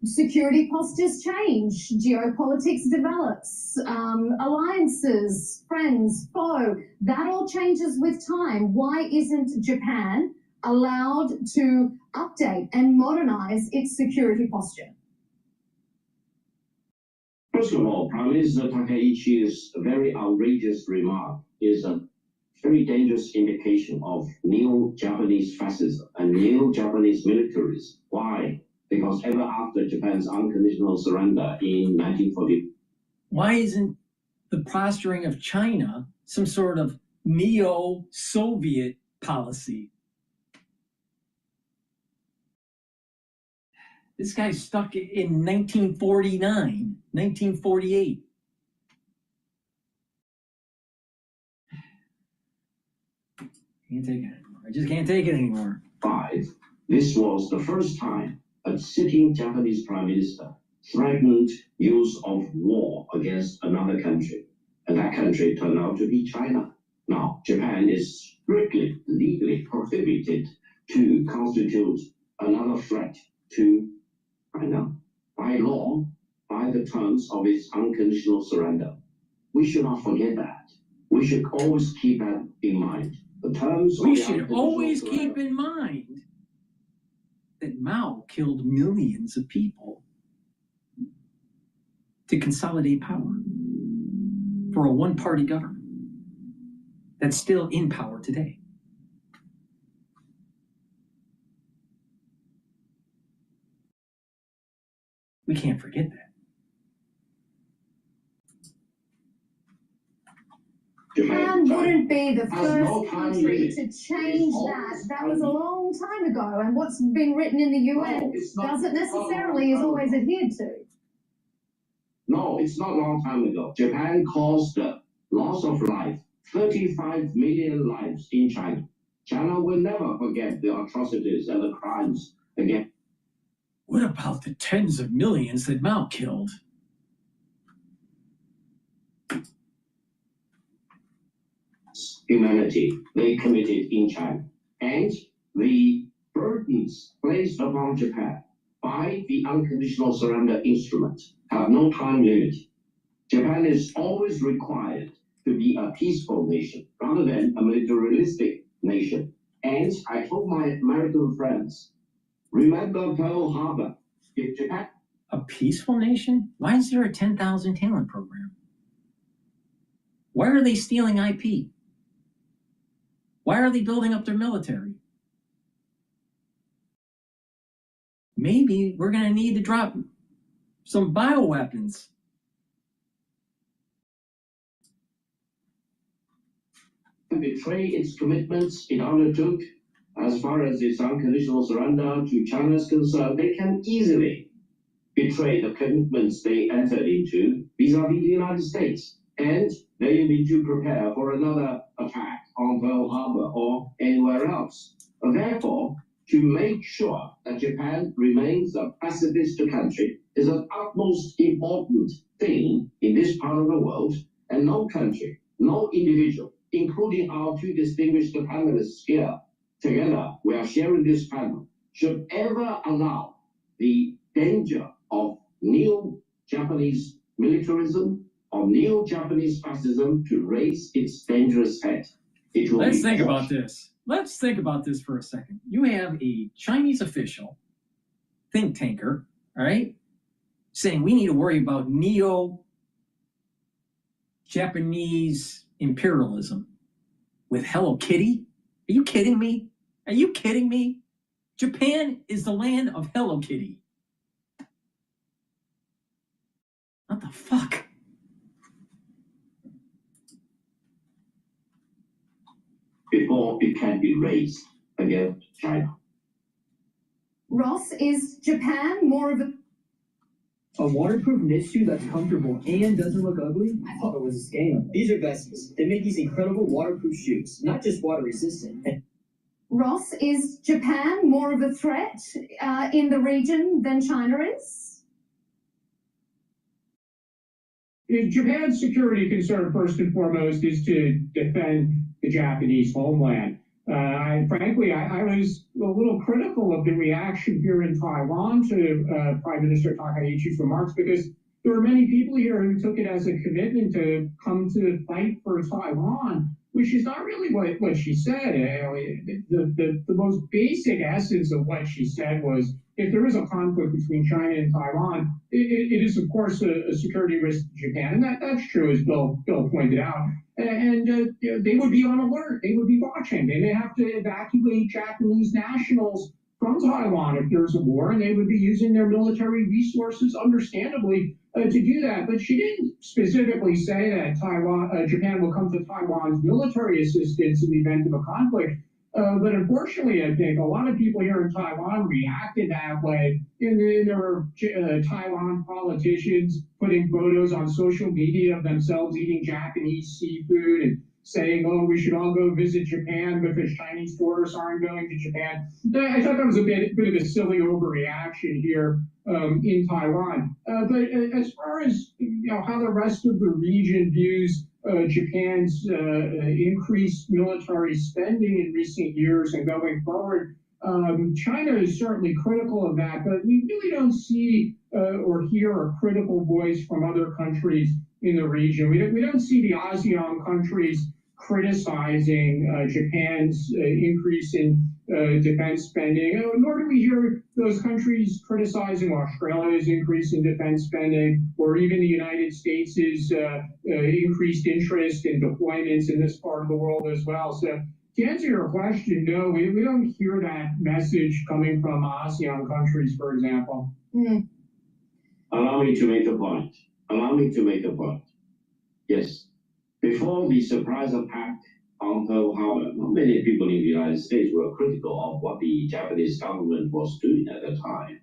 security postures change, geopolitics develops, alliances, friends, foe, that all changes with time. Why isn't Japan allowed to update and modernize its security posture? First of all, Prime Minister Takaichi's very outrageous remark is a very dangerous indication of neo-Japanese fascism and neo-Japanese militarism. Why? Because ever after Japan's unconditional surrender in 1940. Why isn't the posturing of China some sort of neo-Soviet policy? This guy's stuck in 1949, 1948. Can't take it anymore. I just can't take it anymore. This was the first time a sitting Japanese prime minister threatened use of war against another country, and that country turned out to be China. Now, Japan is strictly legally prohibited to constitute another threat to China by law, by the terms of its unconditional surrender. We should not forget that. We should always keep that in mind. The terms we should always keep in mind that Mao killed millions of people to consolidate power for a one-party government that's still in power today. We can't forget that. Japan wouldn't be the Has first no time country limit. to change that. That was a long time ago, and what's been written in the UN doesn't necessarily is always adhered to. No, it's not a long time ago. Japan caused the loss of life, 35 million lives in China. China will never forget the atrocities and the crimes against What about the tens of millions that Mao killed? humanity they committed in China, and the burdens placed upon Japan by the unconditional surrender instrument have no time limit. Japan is always required to be a peaceful nation rather than a militaristic nation. And I told my American friends, remember Pearl Harbor. If Japan A peaceful nation? Why is there a 10,000 talent program? Why are they stealing IP? Why are they building up their military? Maybe we're going to need to drop some bioweapons. betray its commitments it undertook as far as its unconditional surrender to China is concerned, they can easily betray the commitments they entered into vis-a-vis the United States. And they need to prepare for another attack on Pearl Harbor or anywhere else. Therefore, to make sure that Japan remains a pacifist country is an utmost important thing in this part of the world, and no country, no individual, including our two distinguished panelists here, together we are sharing this panel, should ever allow the danger of neo-Japanese militarism or neo-Japanese fascism to raise its dangerous head. Let's think about this. Let's think about this for a second. You have a Chinese official, think tanker, all right, saying we need to worry about neo-Japanese imperialism with Hello Kitty? Are you kidding me? Are you kidding me? Japan is the land of Hello Kitty. What the fuck? Before it can be raised against China. Ross, is Japan more of a waterproof knit shoe that's comfortable and doesn't look ugly? I thought it was a scam. These are Vesties. They make these incredible waterproof shoes, not just water resistant. Ross, is Japan more of a threat in the region than China is? Japan's security concern, first and foremost, is to defend the Japanese homeland. Frankly, I was a little critical of the reaction here in Taiwan to Prime Minister Takaichi's remarks, because there were many people here who took it as a commitment to come to fight for Taiwan, which is not really what she said. The most basic essence of what she said was, if there is a conflict between China and Taiwan, it is, of course, a security risk to Japan. And that's true, as Bill pointed out. And they would be on alert. They would be watching. They may have to evacuate Japanese nationals from Taiwan if there's a war, and they would be using their military resources, understandably, to do that. But she didn't specifically say that Japan will come to Taiwan's military assistance in the event of a conflict. But unfortunately, I think a lot of people here in Taiwan reacted that way. And then there were Taiwan politicians putting photos on social media of themselves eating Japanese seafood and saying, oh, we should all go visit Japan because Chinese tourists aren't going to Japan. I thought that was a bit of a silly overreaction here in Taiwan. But as far as how the rest of the region views Japan's increased military spending in recent years and going forward, China is certainly critical of that, but we really don't see or hear a critical voice from other countries in the region. We don't see the ASEAN countries criticizing Japan's increase in defense spending, nor do we hear those countries criticizing Australia's increase in defense spending, or even the United States' increased interest in deployments in this part of the world as well. So to answer your question, no, we don't hear that message coming from ASEAN countries, for example. Allow me to make a point. Allow me to make a point. Yes. Before the surprise attack on Pearl Harbor, not many people in the United States were critical of what the Japanese government was doing at the time.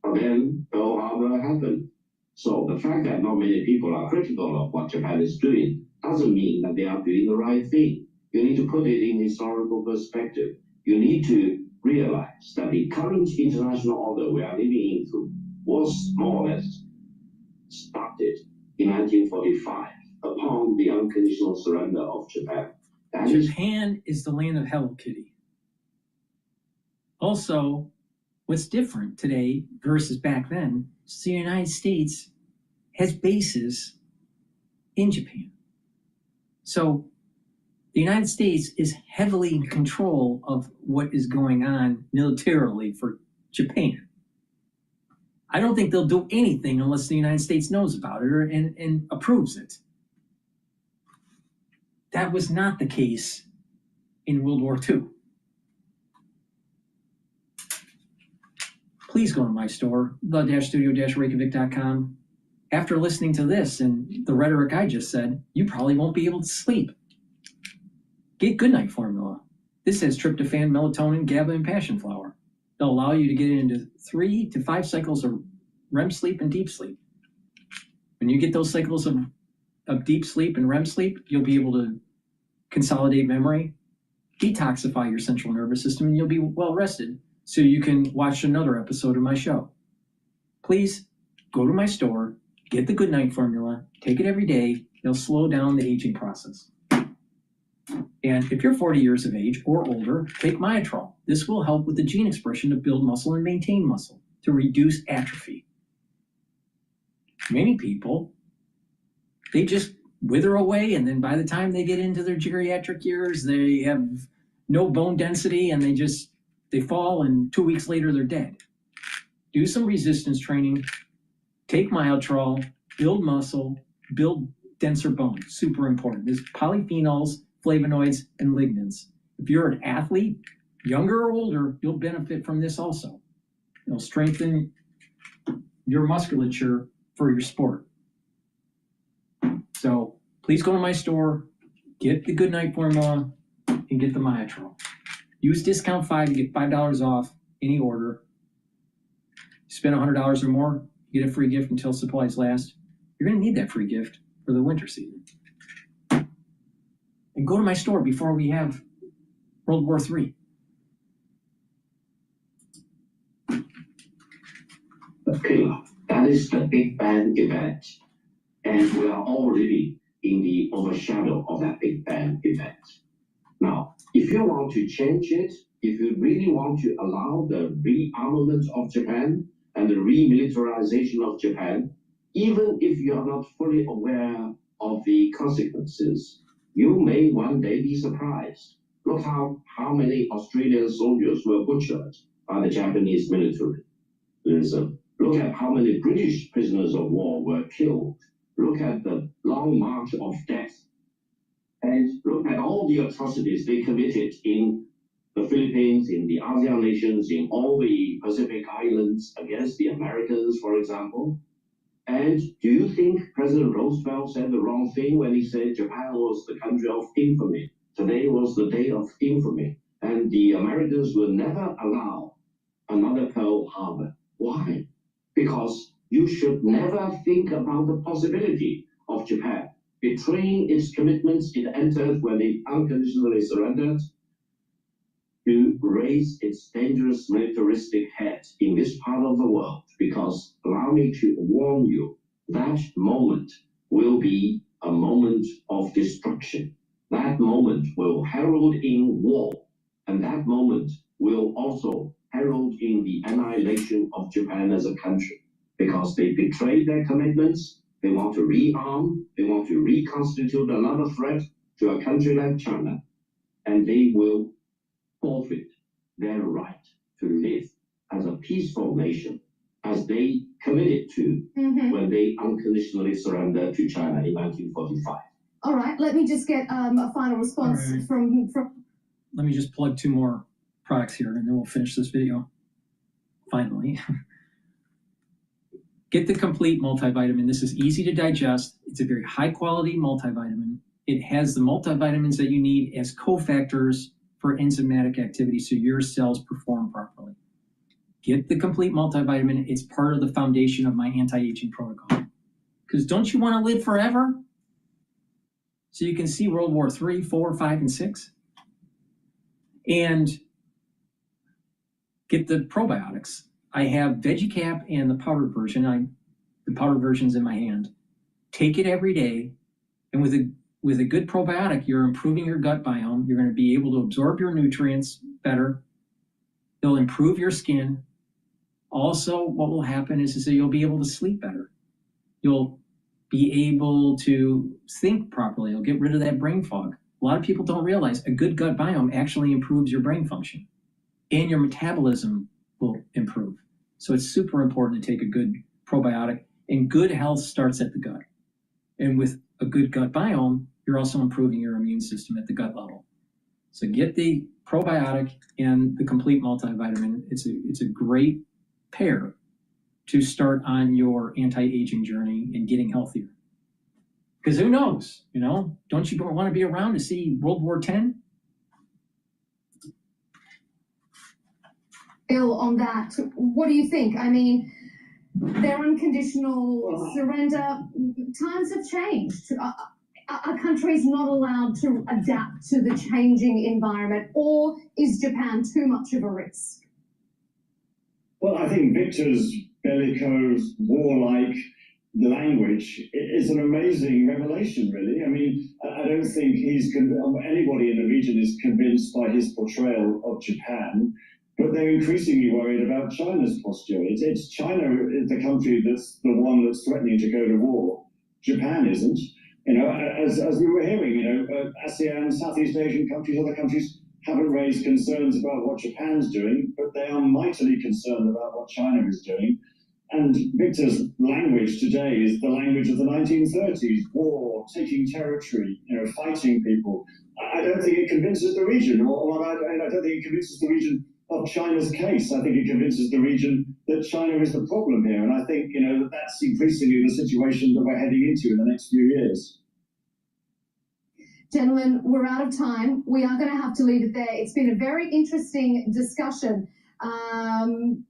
But then Pearl Harbor happened. So the fact that not many people are critical of what Japan is doing doesn't mean that they are doing the right thing. You need to put it in historical perspective. You need to realize that the current international order we are living into was more or less started in 1945 upon the unconditional surrender of Japan. Japan is the land of Hello Kitty. Also, what's different today versus back then is the United States has bases in Japan. So the United States is heavily in control of what is going on militarily for Japan. I don't think they'll do anything unless the United States knows about it and approves it. That was not the case in World War II. Please go to my store, the-studio-reykjavik.com. After listening to this and the rhetoric I just said, you probably won't be able to sleep. Get Goodnight Formula. This has tryptophan, melatonin, GABA, and passion flower. They'll allow you to get into 3 to 5 cycles of REM sleep and deep sleep. When you get those cycles of deep sleep and REM sleep, you'll be able to consolidate memory, detoxify your central nervous system, and you'll be well rested so you can watch another episode of my show. Please go to my store, get the Goodnight Formula, take it every day. It'll slow down the aging process. And if you're 40 years of age or older, take Myotrol. This will help with the gene expression to build muscle and maintain muscle, to reduce atrophy. Many people, they just wither away, and then by the time they get into their geriatric years, they have no bone density, and they fall, and 2 weeks later they're dead. Do some resistance training, take Myotrol, build muscle, build denser bone. Super important. There's polyphenols, flavonoids, and lignans. If you're an athlete, younger or older, you'll benefit from this also. It'll strengthen your musculature for your sport. So please go to my store, get the Goodnight Formula, and get the Myotrol. Use discount 5, you get $5 off any order. Spend $100 or more, you get a free gift until supplies last. You're going to need that free gift for the winter season. And go to my store before we have World War III. Okay, that is the Big Bang event. And we are all living in the overshadow of that Big Bang event. Now, if you want to change it, if you really want to allow the rearmament of Japan and the remilitarization of Japan, even if you are not fully aware of the consequences, you may one day be surprised. Look how many Australian soldiers were butchered by the Japanese military. Look at how many British prisoners of war were killed. Look at the long march of death. And look at all the atrocities they committed in the Philippines, in the ASEAN nations, in all the Pacific islands against the Americans, for example. And do you think President Roosevelt said the wrong thing when he said Japan was the country of infamy? Today was the day of infamy. And the Americans will never allow another Pearl Harbor. Why? Because you should never think about the possibility of Japan betraying its commitments it entered when it unconditionally surrendered to raise its dangerous militaristic head in this part of the world. Because allow me to warn you, that moment will be a moment of destruction. That moment will herald in war, and that moment will also herald in the annihilation of Japan as a country, because they betrayed their commitments. They want to rearm, they want to reconstitute another threat to a country like China, and they will forfeit their right to live as a peaceful nation, as they committed to when they unconditionally surrendered to China in 1945. All right, let me just get a final response from. Let me just plug 2 more products here, and then we'll finish this video. Finally. Get the complete multivitamin. This is easy to digest. It's a very high quality multivitamin. It has the multivitamins that you need as cofactors for enzymatic activity so your cells perform properly. Get the complete multivitamin. It's part of the foundation of my anti-aging protocol. Because don't you want to live forever? So you can see World War III, 4, 5, and 6. And get the probiotics. I have VeggieCap and the powdered version. The powdered version's in my hand. Take it every day, and with a good probiotic, you're improving your gut biome. You're going to be able to absorb your nutrients better. They'll improve your skin. Also, what will happen is that you'll be able to sleep better. You'll be able to think properly. You'll get rid of that brain fog. A lot of people don't realize a good gut biome actually improves your brain function, and your metabolism will improve. So it's super important to take a good probiotic, and good health starts at the gut. And with a good gut biome, you're also improving your immune system at the gut level. So get the probiotic and the complete multivitamin. It's a great pair to start on your anti-aging journey and getting healthier. Because who knows, don't you want to be around to see World War X? Bill, on that, what do you think? I mean, their unconditional surrender, times have changed. Are countries not allowed to adapt to the changing environment, or is Japan too much of a risk? Well, I think Victor's bellicose, warlike language is an amazing revelation, really. I mean, I don't think anybody in the region is convinced by his portrayal of Japan, but they're increasingly worried about China's posture. It's China is the country that's the one that's threatening to go to war. Japan isn't. As we were hearing, ASEAN, Southeast Asian countries, other countries haven't raised concerns about what Japan's doing, but they are mightily concerned about what China is doing. And Victor's language today is the language of the 1930s, war, taking territory, fighting people. I don't think it convinces the region, or I don't think it convinces the region of China's case. I think it convinces the region that China is the problem here. And I think, that's increasingly the situation that we're heading into in the next few years. Gentlemen, we're out of time. We are going to have to leave it there. It's been a very interesting discussion.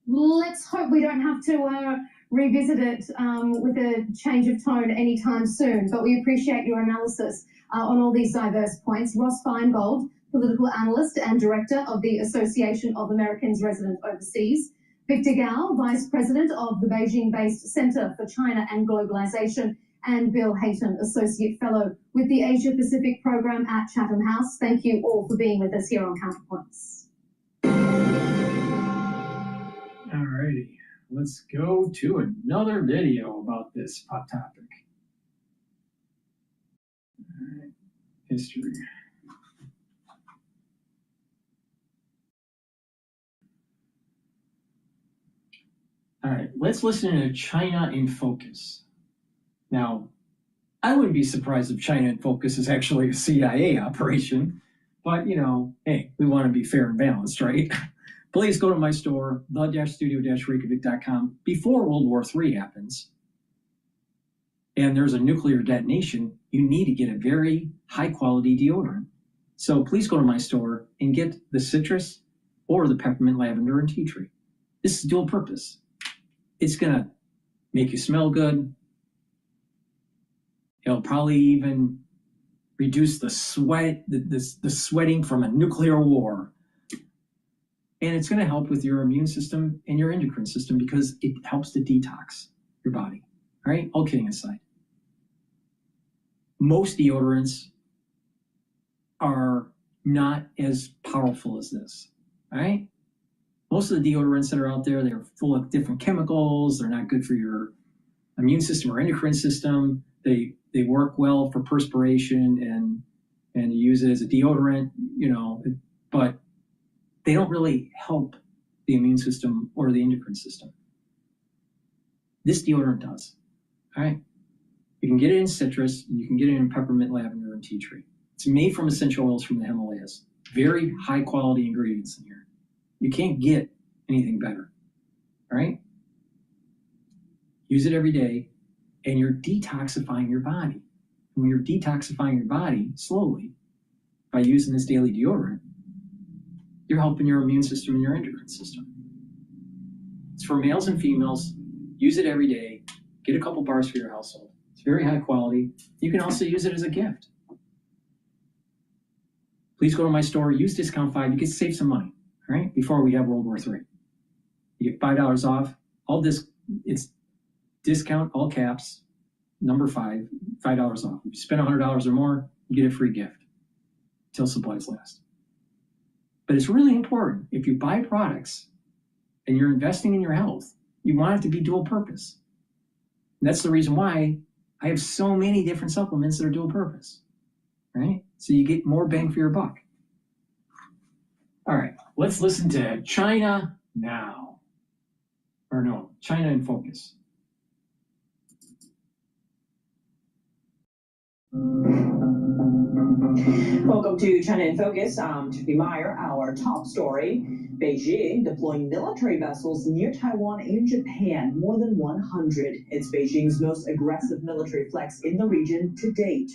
Let's hope we don't have to revisit it with a change of tone anytime soon. But we appreciate your analysis on all these diverse points. Ross Feingold, political analyst and director of the Association of Americans Resident Overseas. Victor Gao, vice president of the Beijing-based Center for China and Globalization. And Bill Hayton, associate fellow with the Asia Pacific program at Chatham House. Thank you all for being with us here on Counterpoints. All righty, let's go to another video about this hot topic. All right, history. All right, let's listen to China in Focus. Now, I wouldn't be surprised if China in Focus is actually a CIA operation, but hey, we want to be fair and balanced, right? Please go to my store, the-studio-reykjavik.com, before World War III happens, and there's a nuclear detonation, you need to get a very high-quality deodorant. So please go to my store and get the citrus or the peppermint, lavender, and tea tree. This is dual purpose. It's going to make you smell good. It'll probably even reduce the sweat, the sweating from a nuclear war. And it's going to help with your immune system and your endocrine system because it helps to detox your body. All right, all kidding aside. Most deodorants are not as powerful as this. All right? Most of the deodorants that are out there, they're full of different chemicals. They're not good for your immune system or endocrine system. They work well for perspiration and you use it as a deodorant, but they don't really help the immune system or the endocrine system. This deodorant does. All right. You can get it in citrus, and you can get it in peppermint, lavender, and tea tree. It's made from essential oils from the Himalayas. Very high quality ingredients in here. You can't get anything better. All right. Use it every day, and you're detoxifying your body. when you're detoxifying your body slowly by using this daily deodorant, you're helping your immune system and your endocrine system. It's for males and females. Use it every day. Get a couple bars for your household. It's very high quality. You can also use it as a gift. Please go to my store, use discount 5. You can save some money, all right? Before we have World War III. You get $5 off. All this, it's discount, all caps, number 5, $5 off. If you spend $100 or more, you get a free gift till supplies last. But it's really important, if you buy products and you're investing in your health, you want it to be dual purpose. And that's the reason why I have so many different supplements that are dual purpose, right? So you get more bang for your buck. All right, let's listen to China Now. Or no, China in Focus. Welcome to China in Focus. I'm Tiffany Meyer. Our top story, Beijing deploying military vessels near Taiwan and Japan, more than 100. It's Beijing's most aggressive military flex in the region to date.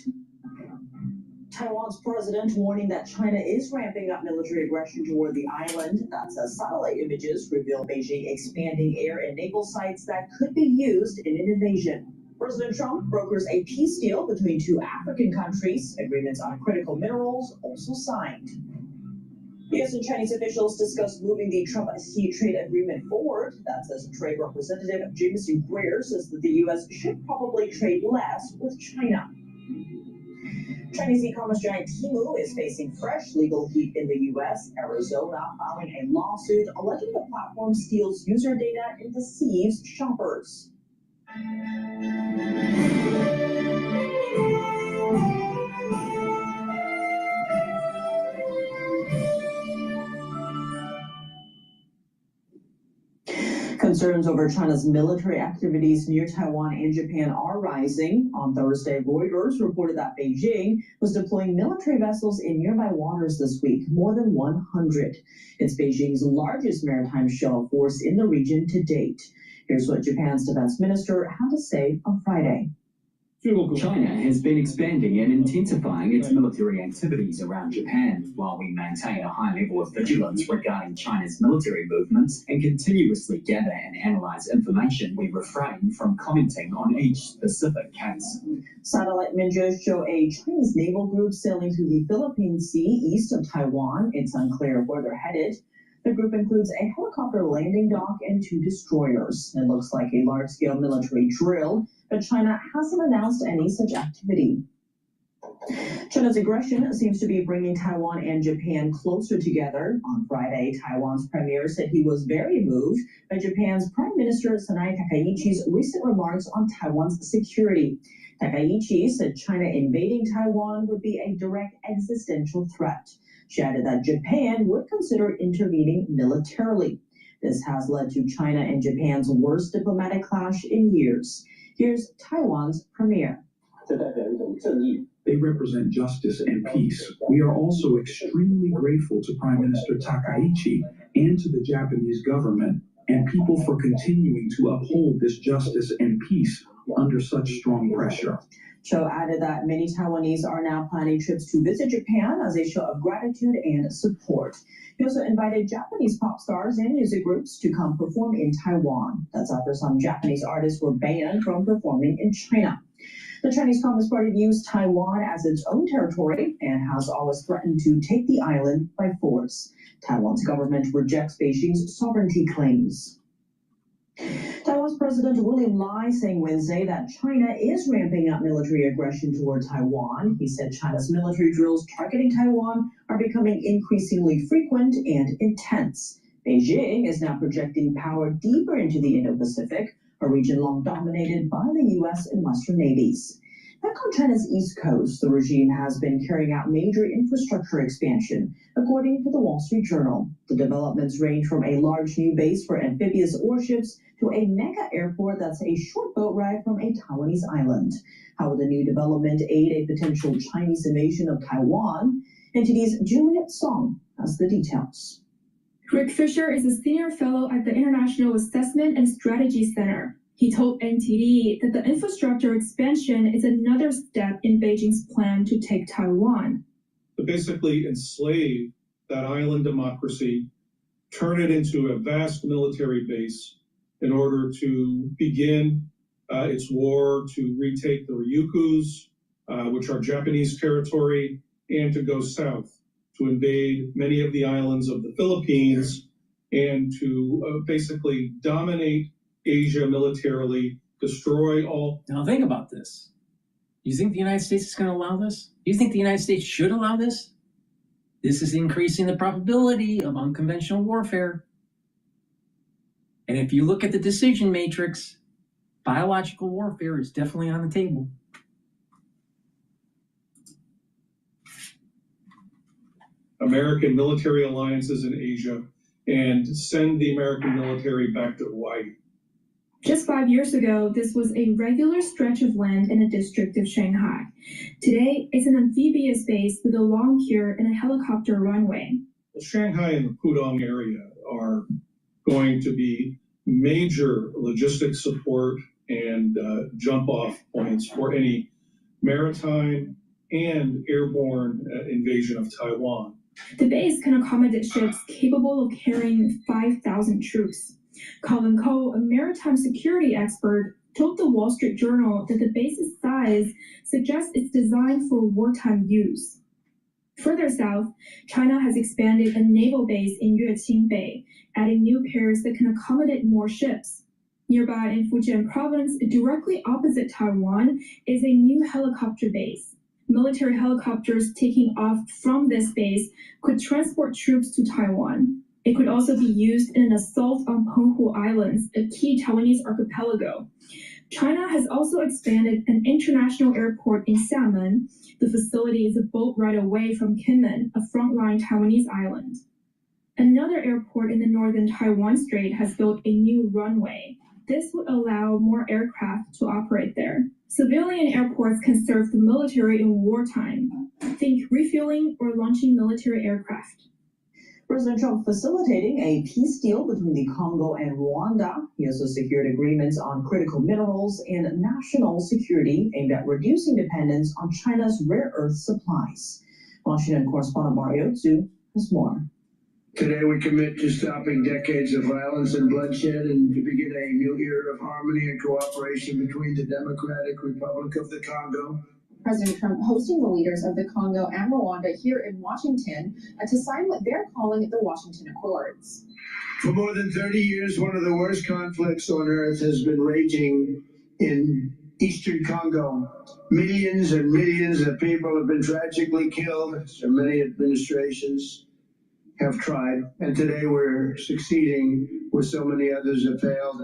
Taiwan's president warning that China is ramping up military aggression toward the island. That's as satellite images reveal Beijing expanding air and naval sites that could be used in an invasion. President Trump brokers a peace deal between 2 African countries. Agreements on critical minerals also signed. U.S. and Chinese officials discussed moving the Trump-Xi trade agreement forward. That's as Trade Representative Jameson Greer says that the U.S. should probably trade less with China. Chinese e-commerce giant Temu is facing fresh legal heat in the U.S. Arizona filing a lawsuit alleging the platform steals user data and deceives shoppers. Concerns over China's military activities near Taiwan and Japan are rising. On Thursday, Reuters reported that Beijing was deploying military vessels in nearby waters this week, more than 100. It's Beijing's largest maritime show of force in the region to date. Here's what Japan's defense minister had to say on Friday. China has been expanding and intensifying its military activities around Japan, while we maintain a high level of vigilance regarding China's military movements and continuously gather and analyze information. We refrain from commenting on each specific case. Satellite images show a Chinese naval group sailing through the Philippine Sea east of Taiwan. It's unclear where they're headed. The group includes a helicopter landing dock and 2 destroyers. It looks like a large-scale military drill, but China hasn't announced any such activity. China's aggression seems to be bringing Taiwan and Japan closer together. On Friday, Taiwan's premier said he was very moved by Japan's Prime Minister Sanai Takaichi's recent remarks on Taiwan's security. Takaichi said China invading Taiwan would be a direct existential threat. She added that Japan would consider intervening militarily. This has led to China and Japan's worst diplomatic clash in years. Here's Taiwan's premier. They represent justice and peace. We are also extremely grateful to Prime Minister Takaichi and to the Japanese government and people for continuing to uphold this justice and peace under such strong pressure. Cho added that many Taiwanese are now planning trips to visit Japan as a show of gratitude and support. He also invited Japanese pop stars and music groups to come perform in Taiwan. That's after some Japanese artists were banned from performing in China. The Chinese Communist Party views Taiwan as its own territory and has always threatened to take the island by force. Taiwan's government rejects Beijing's sovereignty claims. Taiwan's President William Lai saying Wednesday that China is ramping up military aggression toward Taiwan. He said China's military drills targeting Taiwan are becoming increasingly frequent and intense. Beijing is now projecting power deeper into the Indo-Pacific, a region long dominated by the U.S. and Western navies. Back on China's east coast, the regime has been carrying out major infrastructure expansion, according to the Wall Street Journal. The developments range from a large new base for amphibious warships to a mega airport that's a short boat ride from a Taiwanese island. How will the new development aid a potential Chinese invasion of Taiwan? NTD's Juliet Song has the details. Rick Fisher is a senior fellow at the International Assessment and Strategy Center. He told NTD that the infrastructure expansion is another step in Beijing's plan to take Taiwan. To basically enslave that island democracy, turn it into a vast military base in order to begin its war to retake the Ryukyus, which are Japanese territory, and to go south, to invade many of the islands of the Philippines, and to basically dominate Asia militarily, destroy all. Now think about this. You think the United States is going to allow this? You think the United States should allow this? This is increasing the probability of unconventional warfare. And if you look at the decision matrix, biological warfare is definitely on the table. American military alliances in Asia and send the American military back to Hawaii. Just 5 years ago, this was a regular stretch of land in a district of Shanghai. Today, it's an amphibious base with a long pier and a helicopter runway. Shanghai and the Pudong area are going to be major logistic support and jump-off points for any maritime and airborne invasion of Taiwan. The base can accommodate ships capable of carrying 5,000 troops. Colin Coe, a maritime security expert, told the Wall Street Journal that the base's size suggests it's designed for wartime use. Further south, China has expanded a naval base in Yueqing Bay, adding new piers that can accommodate more ships. Nearby in Fujian province, directly opposite Taiwan, is a new helicopter base. Military helicopters taking off from this base could transport troops to Taiwan. It could also be used in an assault on Penghu Islands, a key Taiwanese archipelago. China has also expanded an international airport in Xiamen. The facility is a boat ride away from Kinmen, a frontline Taiwanese island. Another airport in the northern Taiwan Strait has built a new runway. This would allow more aircraft to operate there. Civilian airports can serve the military in wartime. Think refueling or launching military aircraft. President Trump facilitating a peace deal between the Congo and Rwanda. He also secured agreements on critical minerals and national security aimed at reducing dependence on China's rare earth supplies. Washington correspondent Mario Zhu has more. Today we commit to stopping decades of violence and bloodshed and to begin a new era of harmony and cooperation between the Democratic Republic of the Congo. President Trump hosting the leaders of the Congo and Rwanda here in Washington to sign what they're calling the Washington Accords. For more than 30 years, one of the worst conflicts on earth has been raging in eastern Congo. Millions and millions of people have been tragically killed, so many administrations have tried, and today we're succeeding where so many others have failed.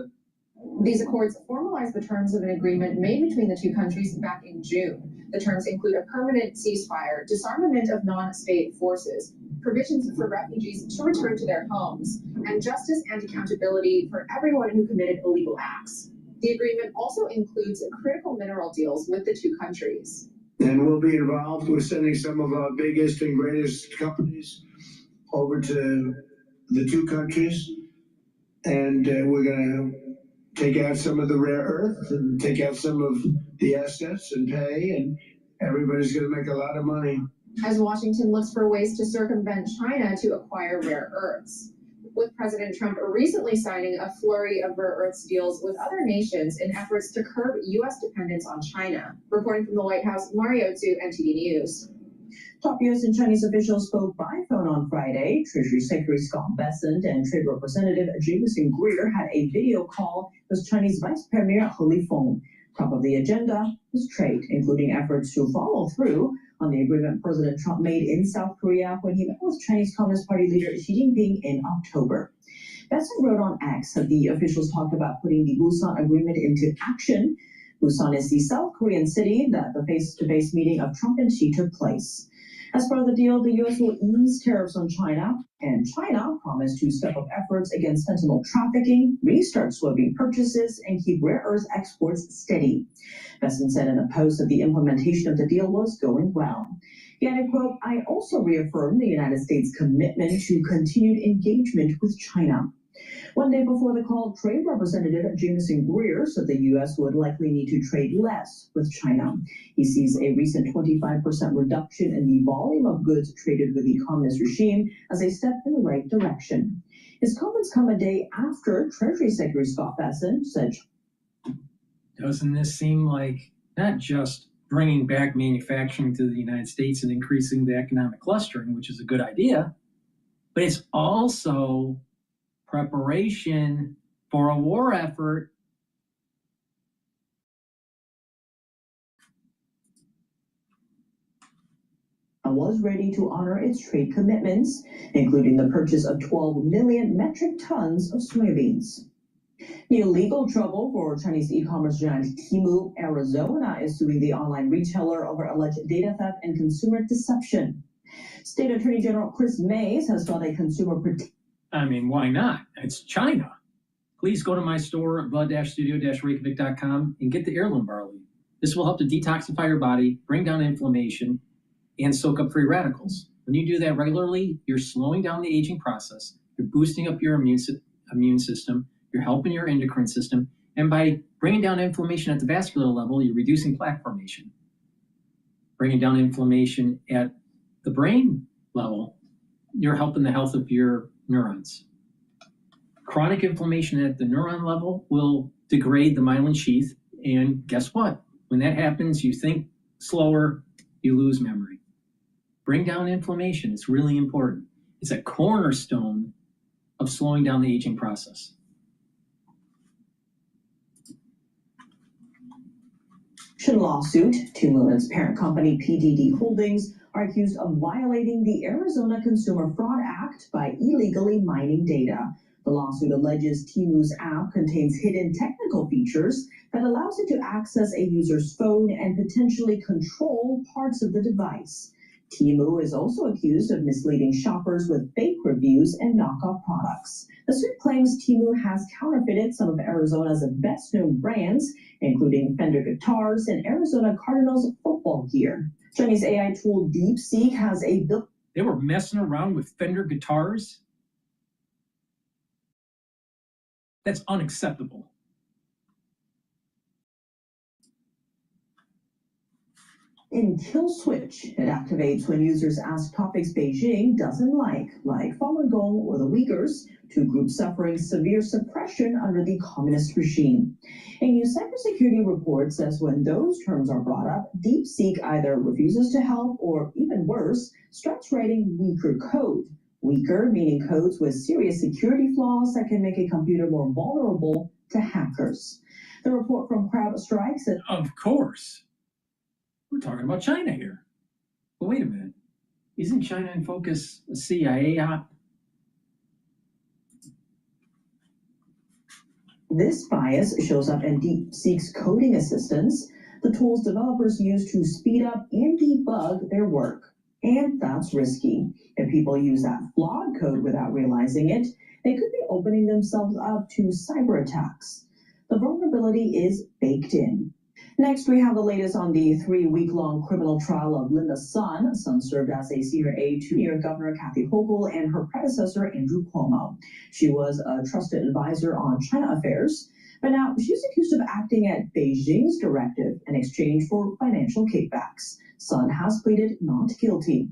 These accords formalize the terms of an agreement made between the two countries back in June. The terms include a permanent ceasefire, disarmament of non-state forces, provisions for refugees to return to their homes, and justice and accountability for everyone who committed illegal acts. The agreement also includes critical mineral deals with the two countries. And we'll be involved with sending some of our biggest and greatest companies over to the two countries, and we're going to take out some of the rare earth and take out some of the assets and pay, and everybody's going to make a lot of money. As Washington looks for ways to circumvent China to acquire rare earths, with President Trump recently signing a flurry of rare earths deals with other nations in efforts to curb U.S. dependence on China. Reporting from the White House, Mario Zhu, NTD News. Top U.S. and Chinese officials spoke by phone on Friday. Treasury Secretary Scott Bessent and Trade Representative Jameson Greer had a video call with Chinese Vice Premier He Lifeng. Top of the agenda was trade, including efforts to follow through on the agreement President Trump made in South Korea when he met with Chinese Communist Party leader Xi Jinping in October. Bessent wrote on X that the officials talked about putting the Busan Agreement into action. Busan is the South Korean city that the face-to-face meeting of Trump and Xi took place. As part of the deal, the U.S. will ease tariffs on China, and China promised to step up efforts against fentanyl trafficking, restart soybean purchases, and keep rare earth exports steady. Bessent said in a post that the implementation of the deal was going well. He added, quote, "I also reaffirm the United States' commitment to continued engagement with China." One day before the call, Trade Representative Jameson Greer said the U.S. would likely need to trade less with China. He sees a recent 25% reduction in the volume of goods traded with the communist regime as a step in the right direction. His comments come a day after Treasury Secretary Scott Bessent said, "Doesn't this seem like not just bringing back manufacturing to the United States and increasing the economic clustering, which is a good idea, but it's also preparation for a war effort?" Was ready to honor its trade commitments, including the purchase of 12 million metric tons of soybeans. New legal trouble for Chinese e-commerce giant Temu. Arizona is suing the online retailer over alleged data theft and consumer deception. State Attorney General Chris Mays has filed a consumer I mean, why not? It's China. Please go to my store at blood-studio-reykjavik.com and get the heirloom barley. This will help to detoxify your body, bring down inflammation, and soak up free radicals. When you do that regularly, you're slowing down the aging process, you're boosting up your immune system, you're helping your endocrine system, and by bringing down inflammation at the vascular level, you're reducing plaque formation. Bringing down inflammation at the brain level, you're helping the health of your neurons. Chronic inflammation at the neuron level will degrade the myelin sheath, and guess what? When that happens, you think slower, you lose memory. Bring down inflammation. It's really important. It's a cornerstone of slowing down the aging process. Lawsuit. Temu and its parent company Ph.D. Holdings are accused of violating the Arizona Consumer Fraud Act by illegally mining data. The lawsuit alleges Temu's app contains hidden technical features that allows it to access a user's phone and potentially control parts of the device. Temu is also accused of misleading shoppers with fake reviews and knockoff products. The suit claims Temu has counterfeited some of Arizona's best-known brands, including Fender guitars and Arizona Cardinals football gear. Chinese AI tool DeepSeek has a built. They were messing around with Fender guitars? That's unacceptable. In Kill Switch, it activates when users ask topics Beijing doesn't like Falun Gong or the Uyghurs, two groups suffering severe suppression under the communist regime. A new cybersecurity report says when those terms are brought up, DeepSeek either refuses to help or, even worse, starts writing weaker code. Weaker meaning codes with serious security flaws that can make a computer more vulnerable to hackers. The report from CrowdStrike said, "Of course. We're talking about China here. But wait a minute. Isn't China in focus a CIA op?" This bias shows up in DeepSeek's coding assistance, the tools developers use to speed up and debug their work. And that's risky. If people use that flawed code without realizing it, they could be opening themselves up to cyber attacks. The vulnerability is baked in. Next, we have the latest on the 3-week-long criminal trial of Linda Sun. Sun served as a senior aide to New York Governor Kathy Hochul and her predecessor, Andrew Cuomo. She was a trusted advisor on China affairs, but now she's accused of acting at Beijing's directive in exchange for financial kickbacks. Sun has pleaded not guilty.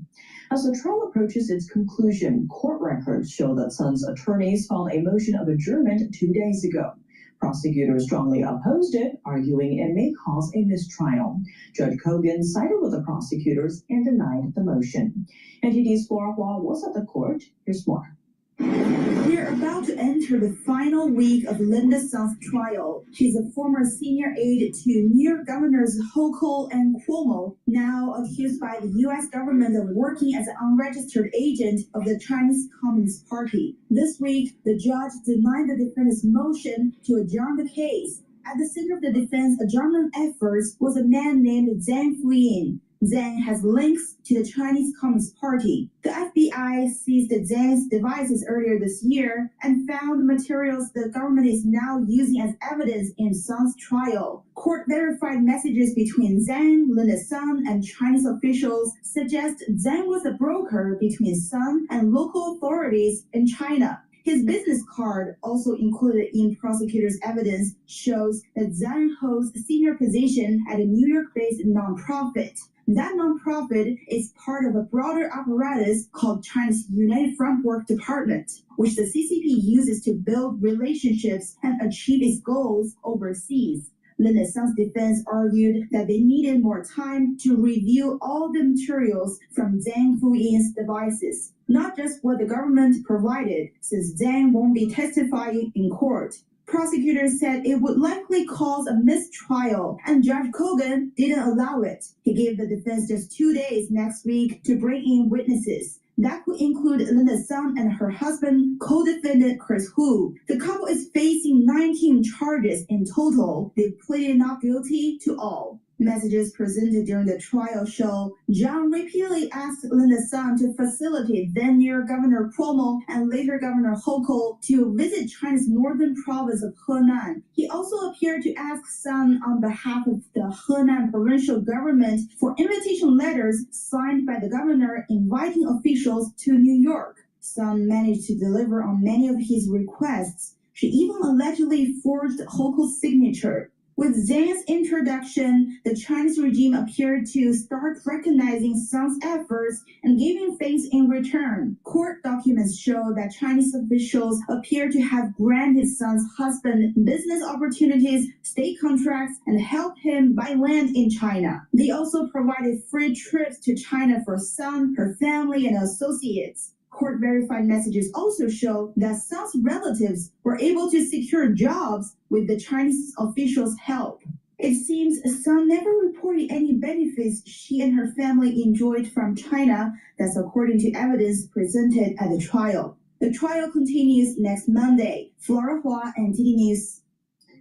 As the trial approaches its conclusion, court records show that Sun's attorneys filed a motion of adjournment 2 days ago. Prosecutors strongly opposed it, arguing it may cause a mistrial. Judge Kogan sided with the prosecutors and denied the motion. NTD's Flora Hua was at the court. Here's more. We're about to enter the final week of Linda Sun's trial. She's a former senior aide to New York Governors Hochul and Cuomo, now accused by the U.S. government of working as an unregistered agent of the Chinese Communist Party. This week, the judge denied the defendant's motion to adjourn the case. At the center of the defense adjournment efforts was a man named Zhang Fuyin. Zhang has links to the Chinese Communist Party. The FBI seized Zhang's devices earlier this year and found materials the government is now using as evidence in Sun's trial. Court-verified messages between Zhang, Linda Sun, and Chinese officials suggest Zhang was a broker between Sun and local authorities in China. His business card, also included in prosecutors' evidence, shows that Zhang holds a senior position at a New York-based nonprofit. That nonprofit is part of a broader apparatus called China's United Front Work Department, which the CCP uses to build relationships and achieve its goals overseas. Linda Sun's defense argued that they needed more time to review all the materials from Zhang Fuyin's devices, not just what the government provided, since Zhang won't be testifying in court. Prosecutors said it would likely cause a mistrial, and Judge Kogan didn't allow it. He gave the defense just 2 days next week to bring in witnesses. That could include Linda Sun and her husband, co-defendant Chris Hu. The couple is facing 19 charges in total. They pleaded not guilty to all. Messages presented during the trial show Zhang repeatedly asked Linda Sun to facilitate then New York Governor Cuomo and later Governor Hochul to visit China's northern province of Henan. He also appeared to ask Sun on behalf of the Henan provincial government for invitation letters signed by the governor inviting officials to New York. Sun managed to deliver on many of his requests. She even allegedly forged Hochul's signature. With Zhang's introduction, the Chinese regime appeared to start recognizing Sun's efforts and giving thanks in return. Court documents show that Chinese officials appear to have granted Sun's husband business opportunities, state contracts, and helped him buy land in China. They also provided free trips to China for Sun, her family, and associates. Court-verified messages also show that Sun's relatives were able to secure jobs with the Chinese officials' help. It seems Sun never reported any benefits she and her family enjoyed from China. That's according to evidence presented at the trial. The trial continues next Monday. Flora Hua, NTD News.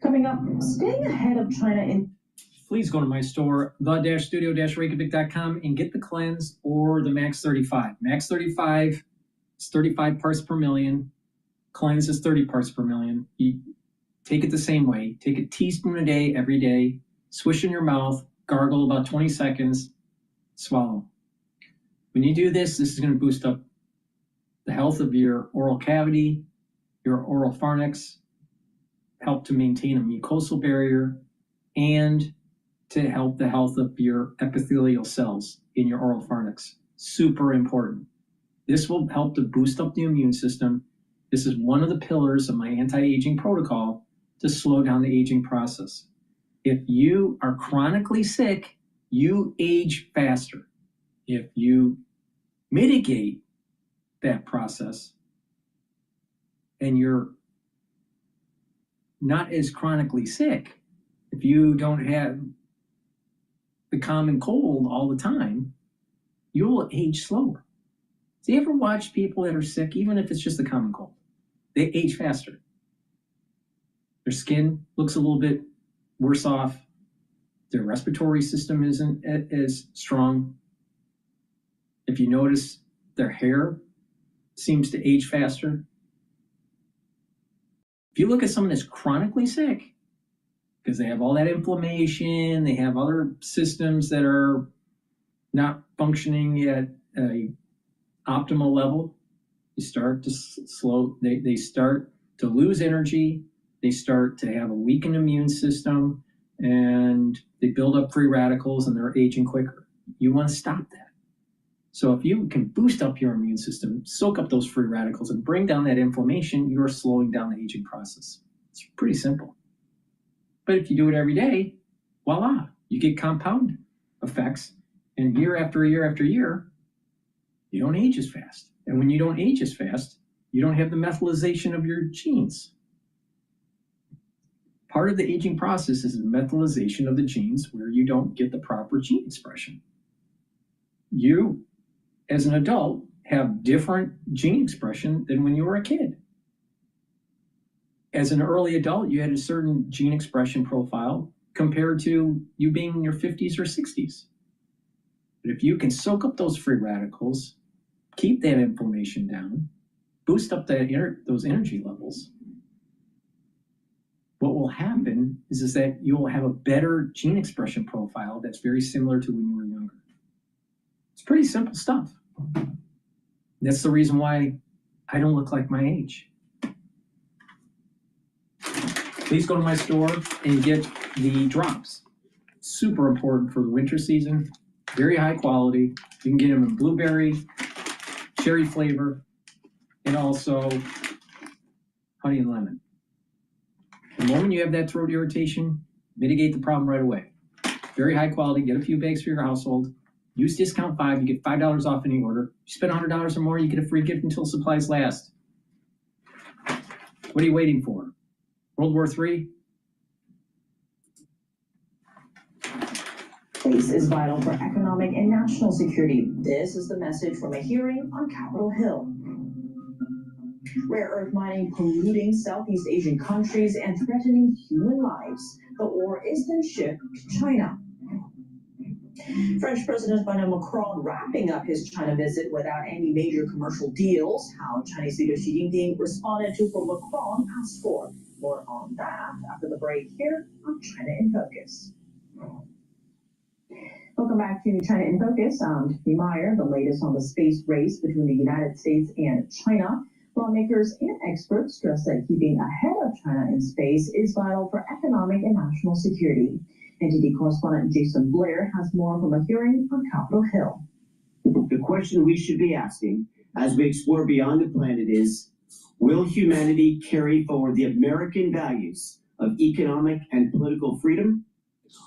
Coming up, staying ahead of China in... Please go to my store, the-studio-reykjavik.com, and get the cleanse or the Max 35. Max 35 is 35 parts per million. Cleanse is 30 parts per million. You take it the same way. Take a teaspoon a day, every day. Swish in your mouth, gargle about 20 seconds, swallow. When you do this, this is going to boost up the health of your oral cavity, your oral pharynx, help to maintain a mucosal barrier, and to help the health of your epithelial cells in your oral pharynx. Super important. This will help to boost up the immune system. This is one of the pillars of my anti-aging protocol to slow down the aging process. If you are chronically sick, you age faster. If you mitigate that process and you're not as chronically sick, if you don't have the common cold all the time, you'll age slower. Do you ever watch people that are sick, even if it's just a common cold? They age faster. Their skin looks a little bit worse off. Their respiratory system isn't as strong. If you notice, their hair seems to age faster. If you look at someone that's chronically sick, because they have all that inflammation, they have other systems that are not functioning at an optimal level, you start to they start to lose energy, they start to have a weakened immune system, and they build up free radicals and they're aging quicker. You want to stop that. So if you can boost up your immune system, soak up those free radicals and bring down that inflammation, you're slowing down the aging process. It's pretty simple. But if you do it every day, voila, you get compound effects, and year after year after year, you don't age as fast. And when you don't age as fast, you don't have the methylation of your genes. Part of the aging process is the methylation of the genes where you don't get the proper gene expression. You, as an adult, have different gene expression than when you were a kid. As an early adult, you had a certain gene expression profile compared to you being in your 50s or 60s. But if you can soak up those free radicals, keep that inflammation down, boost up those energy levels, what will happen is that you'll have a better gene expression profile that's very similar to when you were younger. It's pretty simple stuff. That's the reason why I don't look like my age. please go to my store and get the drops. Super important for the winter season. Very high quality. You can get them in blueberry, cherry flavor, and also honey and lemon. The moment you have that throat irritation, mitigate the problem right away. Very high quality. Get a few bags for your household. Use discount 5. You get $5 off any order. You spend $100 or more, you get a free gift until supplies last. What are you waiting for? World War III? Space is vital for economic and national security. This is the message from a hearing on Capitol Hill. Rare earth mining polluting Southeast Asian countries and threatening human lives. The ore is then shipped to China. French President Emmanuel Macron wrapping up his China visit without any major commercial deals. How Chinese leader Xi Jinping responded to what Macron asked for. More on that after the break here on China in Focus. Welcome back to China in Focus. I'm Tiffany Meyer. The latest on the space race between the United States and China. Lawmakers and experts stress that keeping ahead of China in space is vital for economic and national security. NTD correspondent Jason Blair has more from a hearing on Capitol Hill. The question we should be asking as we explore beyond the planet is, will humanity carry forward the American values of economic and political freedom,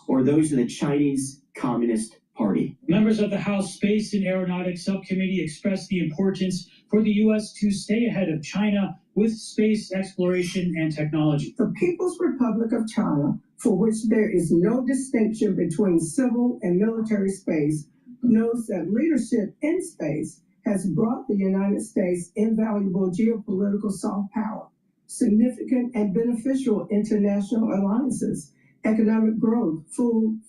or those of the Chinese Communist Party? Members of the House Space and Aeronautics Subcommittee expressed the importance for the U.S. to stay ahead of China with space exploration and technology. The People's Republic of China, for which there is no distinction between civil and military space, knows that leadership in space has brought the United States invaluable geopolitical soft power, significant and beneficial international alliances, economic growth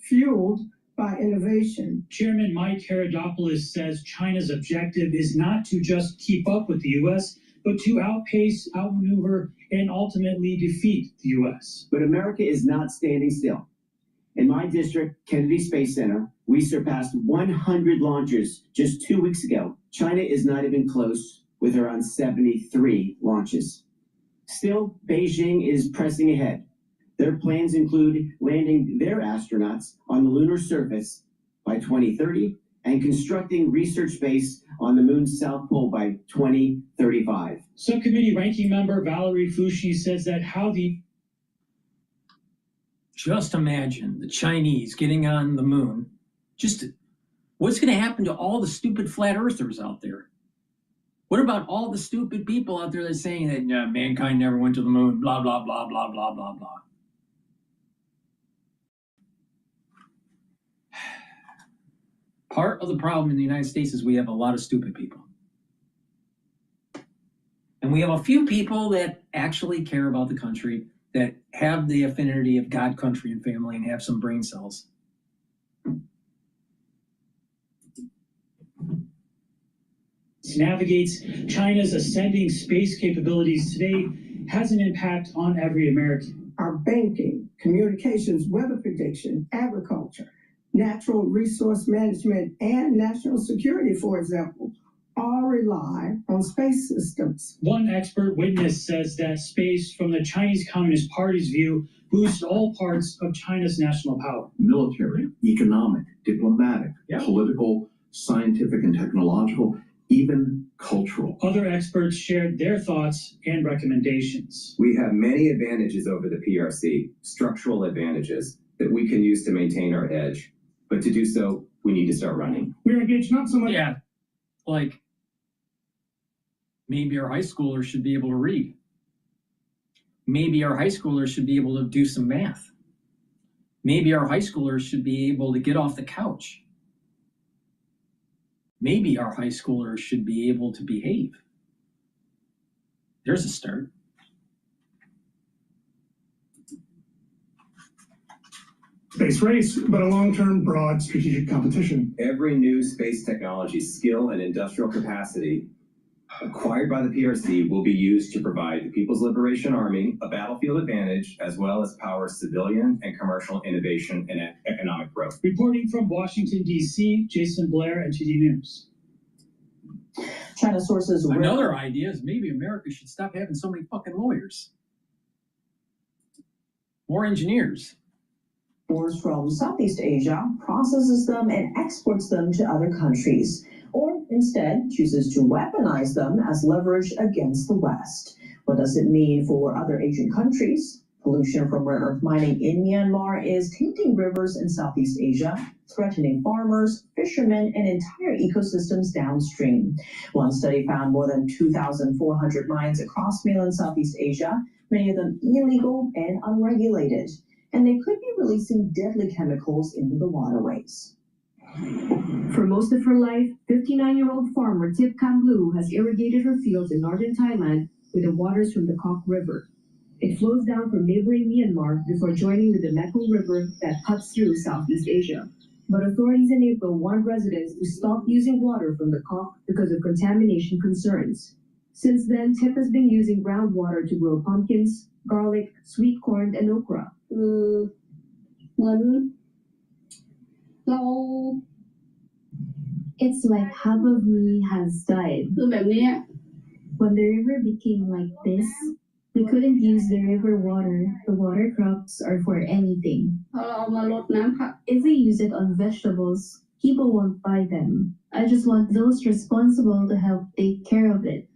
fueled by innovation. Chairman Mike Herodopoulos says China's objective is not to just keep up with the U.S., but to outpace, outmaneuver, and ultimately defeat the U.S. But America is not standing still. In my district, Kennedy Space Center, we surpassed 100 launches just 2 weeks ago. China is not even close, with around 73 launches. Still, Beijing is pressing ahead. Their plans include landing their astronauts on the lunar surface by 2030 and constructing research base on the moon's south pole by 2035. Subcommittee ranking member Valerie Fushi says that Just imagine the Chinese getting on the moon. What's going to happen to all the stupid flat earthers out there? What about all the stupid people out there that are saying that mankind never went to the moon, blah, blah, blah, blah, blah, blah, blah. Part of the problem in the United States is we have a lot of stupid people. And we have a few people that actually care about the country, that have the affinity of God, country, and family, and have some brain cells. Navigates China's ascending space capabilities today has an impact on every American. Our banking, communications, weather prediction, agriculture, natural resource management, and national security, for example, all rely on space systems. One expert witness says that space, from the Chinese Communist Party's view, boosts all parts of China's national power. Military, economic, diplomatic, political, scientific and technological, even cultural. Other experts shared their thoughts and recommendations. We have many advantages over the PRC, structural advantages that we can use to maintain our edge. But to do so, we need to start running. We're engaged not so much. Yeah, like maybe our high schoolers should be able to read. Maybe our high schoolers should be able to do some math. Maybe our high schoolers should be able to get off the couch. Maybe our high schoolers should be able to behave. There's a start. Space race, but a long-term, broad strategic competition. Every new space technology, skill, and industrial capacity acquired by the PRC will be used to provide the People's Liberation Army a battlefield advantage, as well as power civilian and commercial innovation and economic growth. Reporting from Washington, D.C., Jason Blair, NTD News. China sources. Another idea is maybe America should stop having so many fucking lawyers. more engineers. Ores from Southeast Asia, processes them and exports them to other countries, or instead chooses to weaponize them as leverage against the West. What does it mean for other Asian countries? Pollution from rare earth mining in Myanmar is tainting rivers in Southeast Asia, threatening farmers, fishermen, and entire ecosystems downstream. One study found more than 2,400 mines across mainland Southeast Asia, many of them illegal and unregulated, and they could be releasing deadly chemicals into the waterways. For most of her life, 59-year-old farmer Tip Kamlu has irrigated her fields in northern Thailand with the waters from the Kok River. It flows down from neighboring Myanmar before joining with the Mekong River that cuts through Southeast Asia. But authorities in April warned residents to stop using water from the Kok because of contamination concerns. Since then, Tip has been using groundwater to grow pumpkins, garlic, sweet corn, and okra. It's like half of me has died. When the river became like this, we couldn't use the river water. The water crops are for anything. If we use it on vegetables, people won't buy them. I just want those responsible to help take care of it.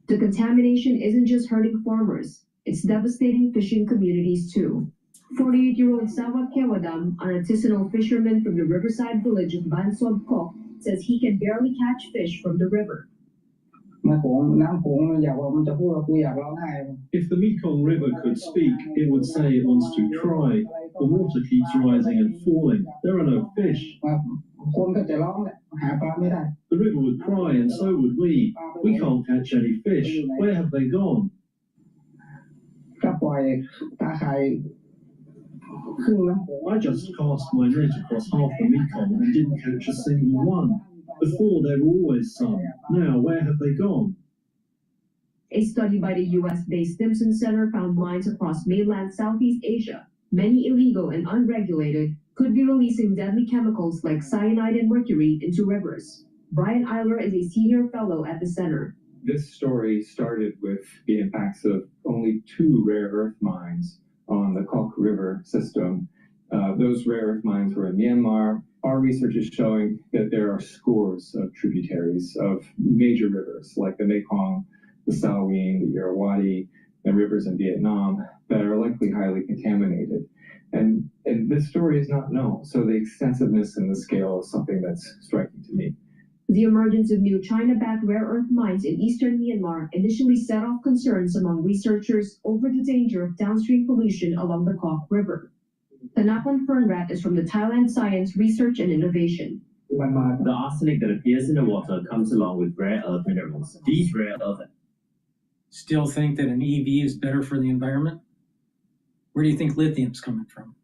The contamination isn't just hurting farmers, it's devastating fishing communities too. 48-year-old Sawat Kewadam, an artisanal fisherman from the riverside village of Bansob Kok, says he can barely catch fish from the river. If the Mekong River could speak, it would say it wants to cry. The water keeps rising and falling. There are no fish. The river would cry and so would we. We can't catch any fish. Where have they gone? I just cast my net across half the Mekong and didn't catch a single one. Before there were always some. Now where have they gone? A study by the US-based Stimson Center found mines across mainland Southeast Asia, many illegal and unregulated, could be releasing deadly chemicals like cyanide and mercury into rivers. Brian Eiler is a senior fellow at the center. This story started with the impacts of only 2 rare earth mines on the Kok River system. Those rare earth mines were in Myanmar. Our research is showing that there are scores of tributaries of major rivers like the Mekong, the Salween, the Irrawaddy, and rivers in Vietnam that are likely highly contaminated. And this story is not known, so the extensiveness and the scale is something that's striking to me. The emergence of new China-backed rare earth mines in eastern Myanmar initially set off concerns among researchers over the danger of downstream pollution along the Kok River. Tanapan Fernrat is from the Thailand Science Research and Innovation. The arsenic that appears in the water comes along with rare earth minerals. These rare earth... Still think that an EV is better for the environment? Where do you think lithium's coming from?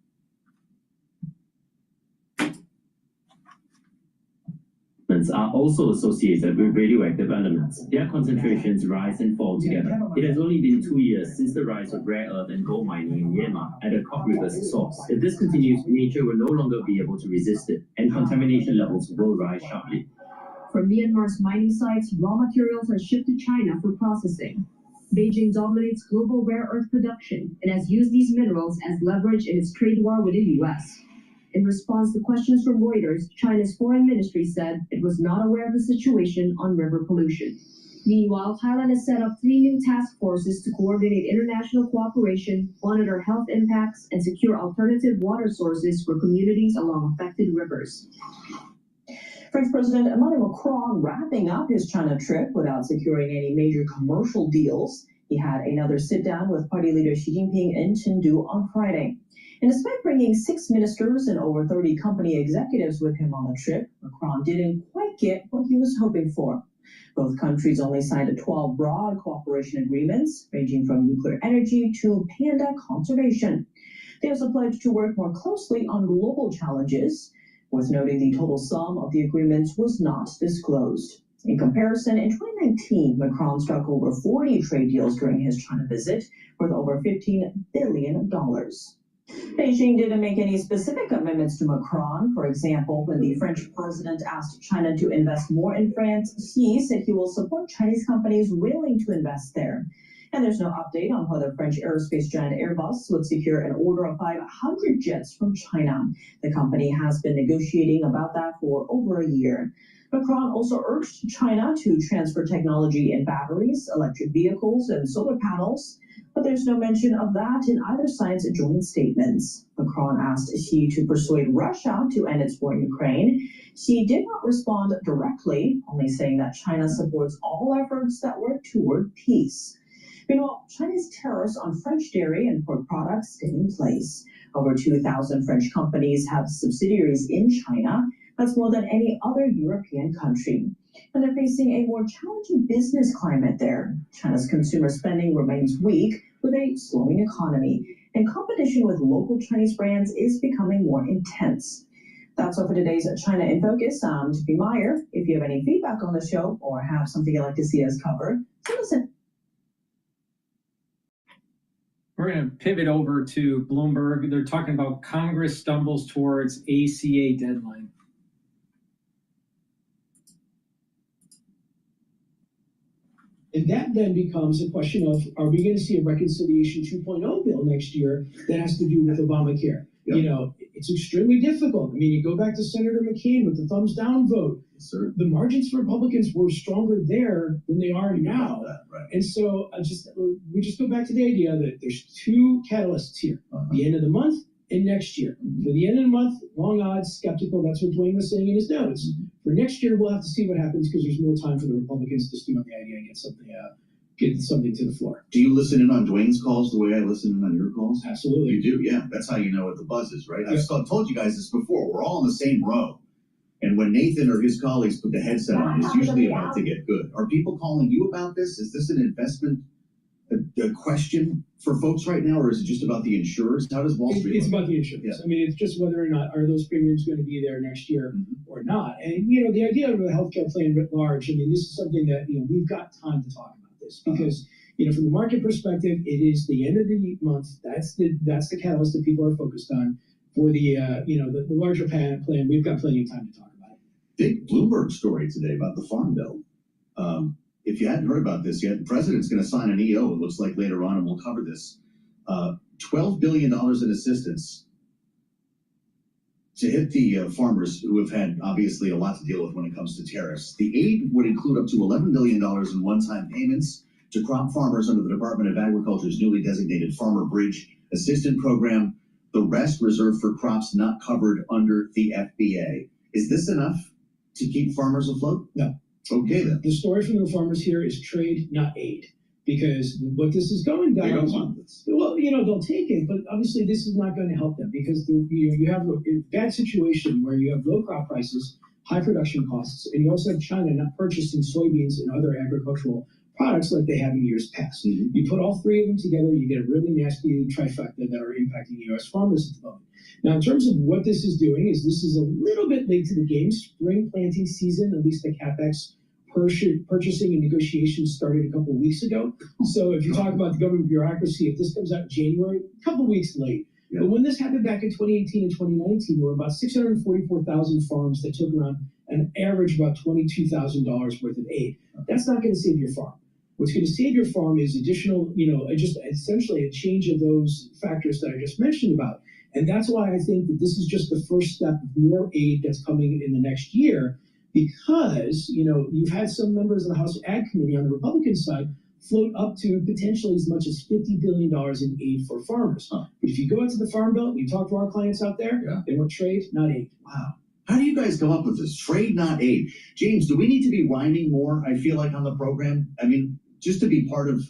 Are also associated with radioactive elements. Their concentrations rise and fall together. It has only been 2 years since the rise of rare earth and gold mining in Myanmar at the Kok River's source. If this continues, nature will no longer be able to resist it, and contamination levels will rise sharply. From Myanmar's mining sites, raw materials are shipped to China for processing. Beijing dominates global rare earth production and has used these minerals as leverage in its trade war with the US. In response to questions from Reuters, China's foreign ministry said it was not aware of the situation on river pollution. Meanwhile, Thailand has set up 3 new task forces to coordinate international cooperation, monitor health impacts, and secure alternative water sources for communities along affected rivers. French President Emmanuel Macron wrapping up his China trip without securing any major commercial deals. He had another sit-down with party leader Xi Jinping in Chengdu on Friday. And despite bringing 6 ministers and over 30 company executives with him on the trip, Macron didn't quite get what he was hoping for. Both countries only signed 12 broad cooperation agreements, ranging from nuclear energy to panda conservation. They also pledged to work more closely on global challenges, worth noting the total sum of the agreements was not disclosed. In comparison, in 2019, Macron struck over 40 trade deals during his China visit, worth over $15 billion. Beijing didn't make any specific commitments to Macron. For example, when the French president asked China to invest more in France, Xi said he will support Chinese companies willing to invest there. And there's no update on whether French aerospace giant Airbus would secure an order of 500 jets from China. The company has been negotiating about that for over a year. Macron also urged China to transfer technology in batteries, electric vehicles, and solar panels. But there's no mention of that in either side's joint statements. Macron asked Xi to persuade Russia to end its war in Ukraine. Xi did not respond directly, only saying that China supports all efforts that work toward peace. Meanwhile, Chinese tariffs on French dairy and pork products stay in place. Over 2,000 French companies have subsidiaries in China. That's more than any other European country. And they're facing a more challenging business climate there. China's consumer spending remains weak with a slowing economy, and competition with local Chinese brands is becoming more intense. That's all for today's China in Focus. I'm Tiffany Meyer. If you have any feedback on the show or have something you'd like to see us cover, send us in. We're going to pivot over to Bloomberg. They're talking about Congress stumbles towards ACA deadline. And that then becomes a question of, are we going to see a Reconciliation 2.0 bill next year that has to do with Obamacare? Yep. You know, it's extremely difficult. I mean, you go back to Senator McCain with the thumbs down vote. Yes, the margins for Republicans were stronger there than they are now. Right. And so we just go back to the idea that there's two catalysts here, the end of the month and next year. For the end of the month, long odds, skeptical. That's what Dwayne was saying in his notes. For next year, we'll have to see what happens because there's more time for the Republicans to stew on the idea and get something to the floor. Do you listen in on Dwayne's calls the way I listen in on your calls? Absolutely. You do, yeah. That's how you know what the buzz is, right? I've told you guys this before. We're all in the same row. And when Nathan or his colleagues put the headset on, it's usually about to get good. Are people calling you about this? Is this an investment a question for folks right now, or is it just about the insurers? How does Wall Street? It's about the insurers. Yeah. I mean, it's just whether or not are those premiums going to be there next year or not. And you know, the idea of a healthcare plan writ large. I mean, this is something that we've got time to talk about this because from the market perspective, it is the end of the month. That's the catalyst that people are focused on. For the the larger plan, we've got plenty of time to talk about it. Big Bloomberg story today about the Farm Bill. If you hadn't heard about this yet, the president's going to sign an EO, it looks like later on, and we'll cover this. $12 billion in assistance to hit the farmers who have had, obviously, a lot to deal with when it comes to tariffs. The aid would include up to $11 billion in one-time payments to crop farmers under the Department of Agriculture's newly designated Farmer Bridge Assistance Program. The rest reserved for crops not covered under the FBA. Is this enough to keep farmers afloat? No. Okay, then. The story from the farmers here is trade, not aid. Because what this is going down, they don't want this. Well, they'll take it, but obviously this is not going to help them because you have a bad situation where you have low crop prices, high production costs, and you also have China not purchasing soybeans and other agricultural products like they have in years past. You put all three of them together, you get a really nasty trifecta that are impacting U.S. farmers at the moment. Now, in terms of what this is doing, this is a little bit late to the game. Spring planting season, at least the CapEx purchasing and negotiations started a couple of weeks ago. So if you talk about the government bureaucracy, if this comes out in January, a couple of weeks late. Yeah. But when this happened back in 2018 and 2019, there were about 644,000 farms that took around an average about $22,000 worth of aid. That's not going to save your farm. What's going to save your farm is additional, just essentially a change of those factors that I just mentioned about. And that's why I think that this is just the first step of more aid that's coming in the next year, because, you've had some members of the House Ag Committee on the Republican side float up to potentially as much as $50 billion in aid for farmers. But if you go out to the Farm Bill, you talk to our clients out there, they want trade, not aid. Wow. How do you guys come up with this? Trade, not aid. James, do we need to be rhyming more, I feel like, on the program? I mean, just to be part of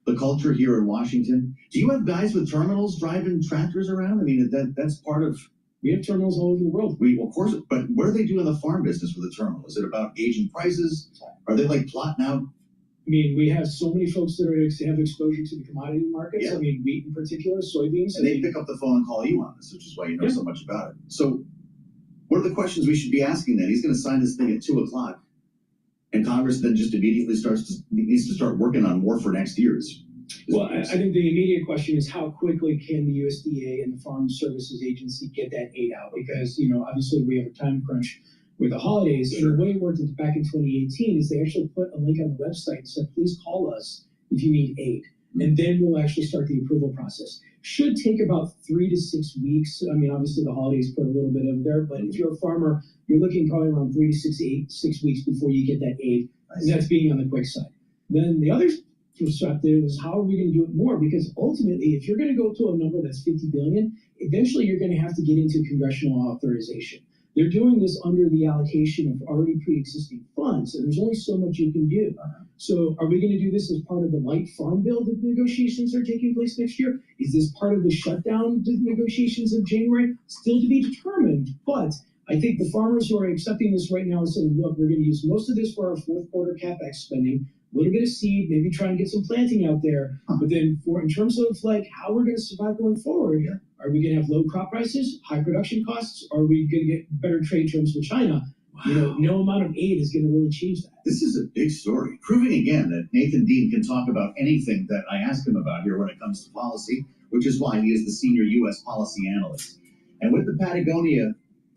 the culture here in Washington. Do you have guys with terminals driving tractors around? I mean, that's part of... We have terminals all over the world. Of course, but what do they do in the farm business with a terminal? Is it about gauging prices? Are they like plotting out? I mean, we have so many folks that have exposure to the commodity markets. Yeah. I mean, wheat in particular, soybeans. And they pick up the phone and call you on this, which is why you know so much about it. So what are the questions we should be asking then? He's going to sign this thing at 2:00. And Congress then just immediately needs to start working on more for next year's. Well, I think the immediate question is how quickly can the USDA and the Farm Services Agency get that aid out? Because, obviously we have a time crunch with the holidays. Sure. And the way it worked back in 2018 is they actually put a link on the website and said, please call us if you need aid. and then we'll actually start the approval process. Should take about 3 to 6 weeks. I mean, obviously the holidays put a little bit of there, but if you're a farmer, you're looking probably around 3 to 6 weeks before you get that aid, and that's being on the quick side. Then the other perspective is how are we going to do it more? Because ultimately, if you're going to go to a number that's 50 billion, eventually you're going to have to get into congressional authorization. They're doing this under the allocation of already pre-existing funds, and there's only so much you can do. So are we going to do this as part of the light farm bill that negotiations are taking place next year? Is this part of the shutdown negotiations of January? Still to be determined, but I think the farmers who are accepting this right now are saying, look, we're going to use most of this for our fourth quarter CapEx spending, a little bit of seed, maybe try and get some planting out there. But then in terms of like how we're going to survive going forward, are we going to have low crop prices, high production costs? Or are we going to get better trade terms with China? Wow. You know, no amount of aid is going to really change that. This is a big story, proving again that Nathan Dean can talk about anything that I ask him about here when it comes to policy, which is why he is the senior U.S. policy analyst. And with the Patagonia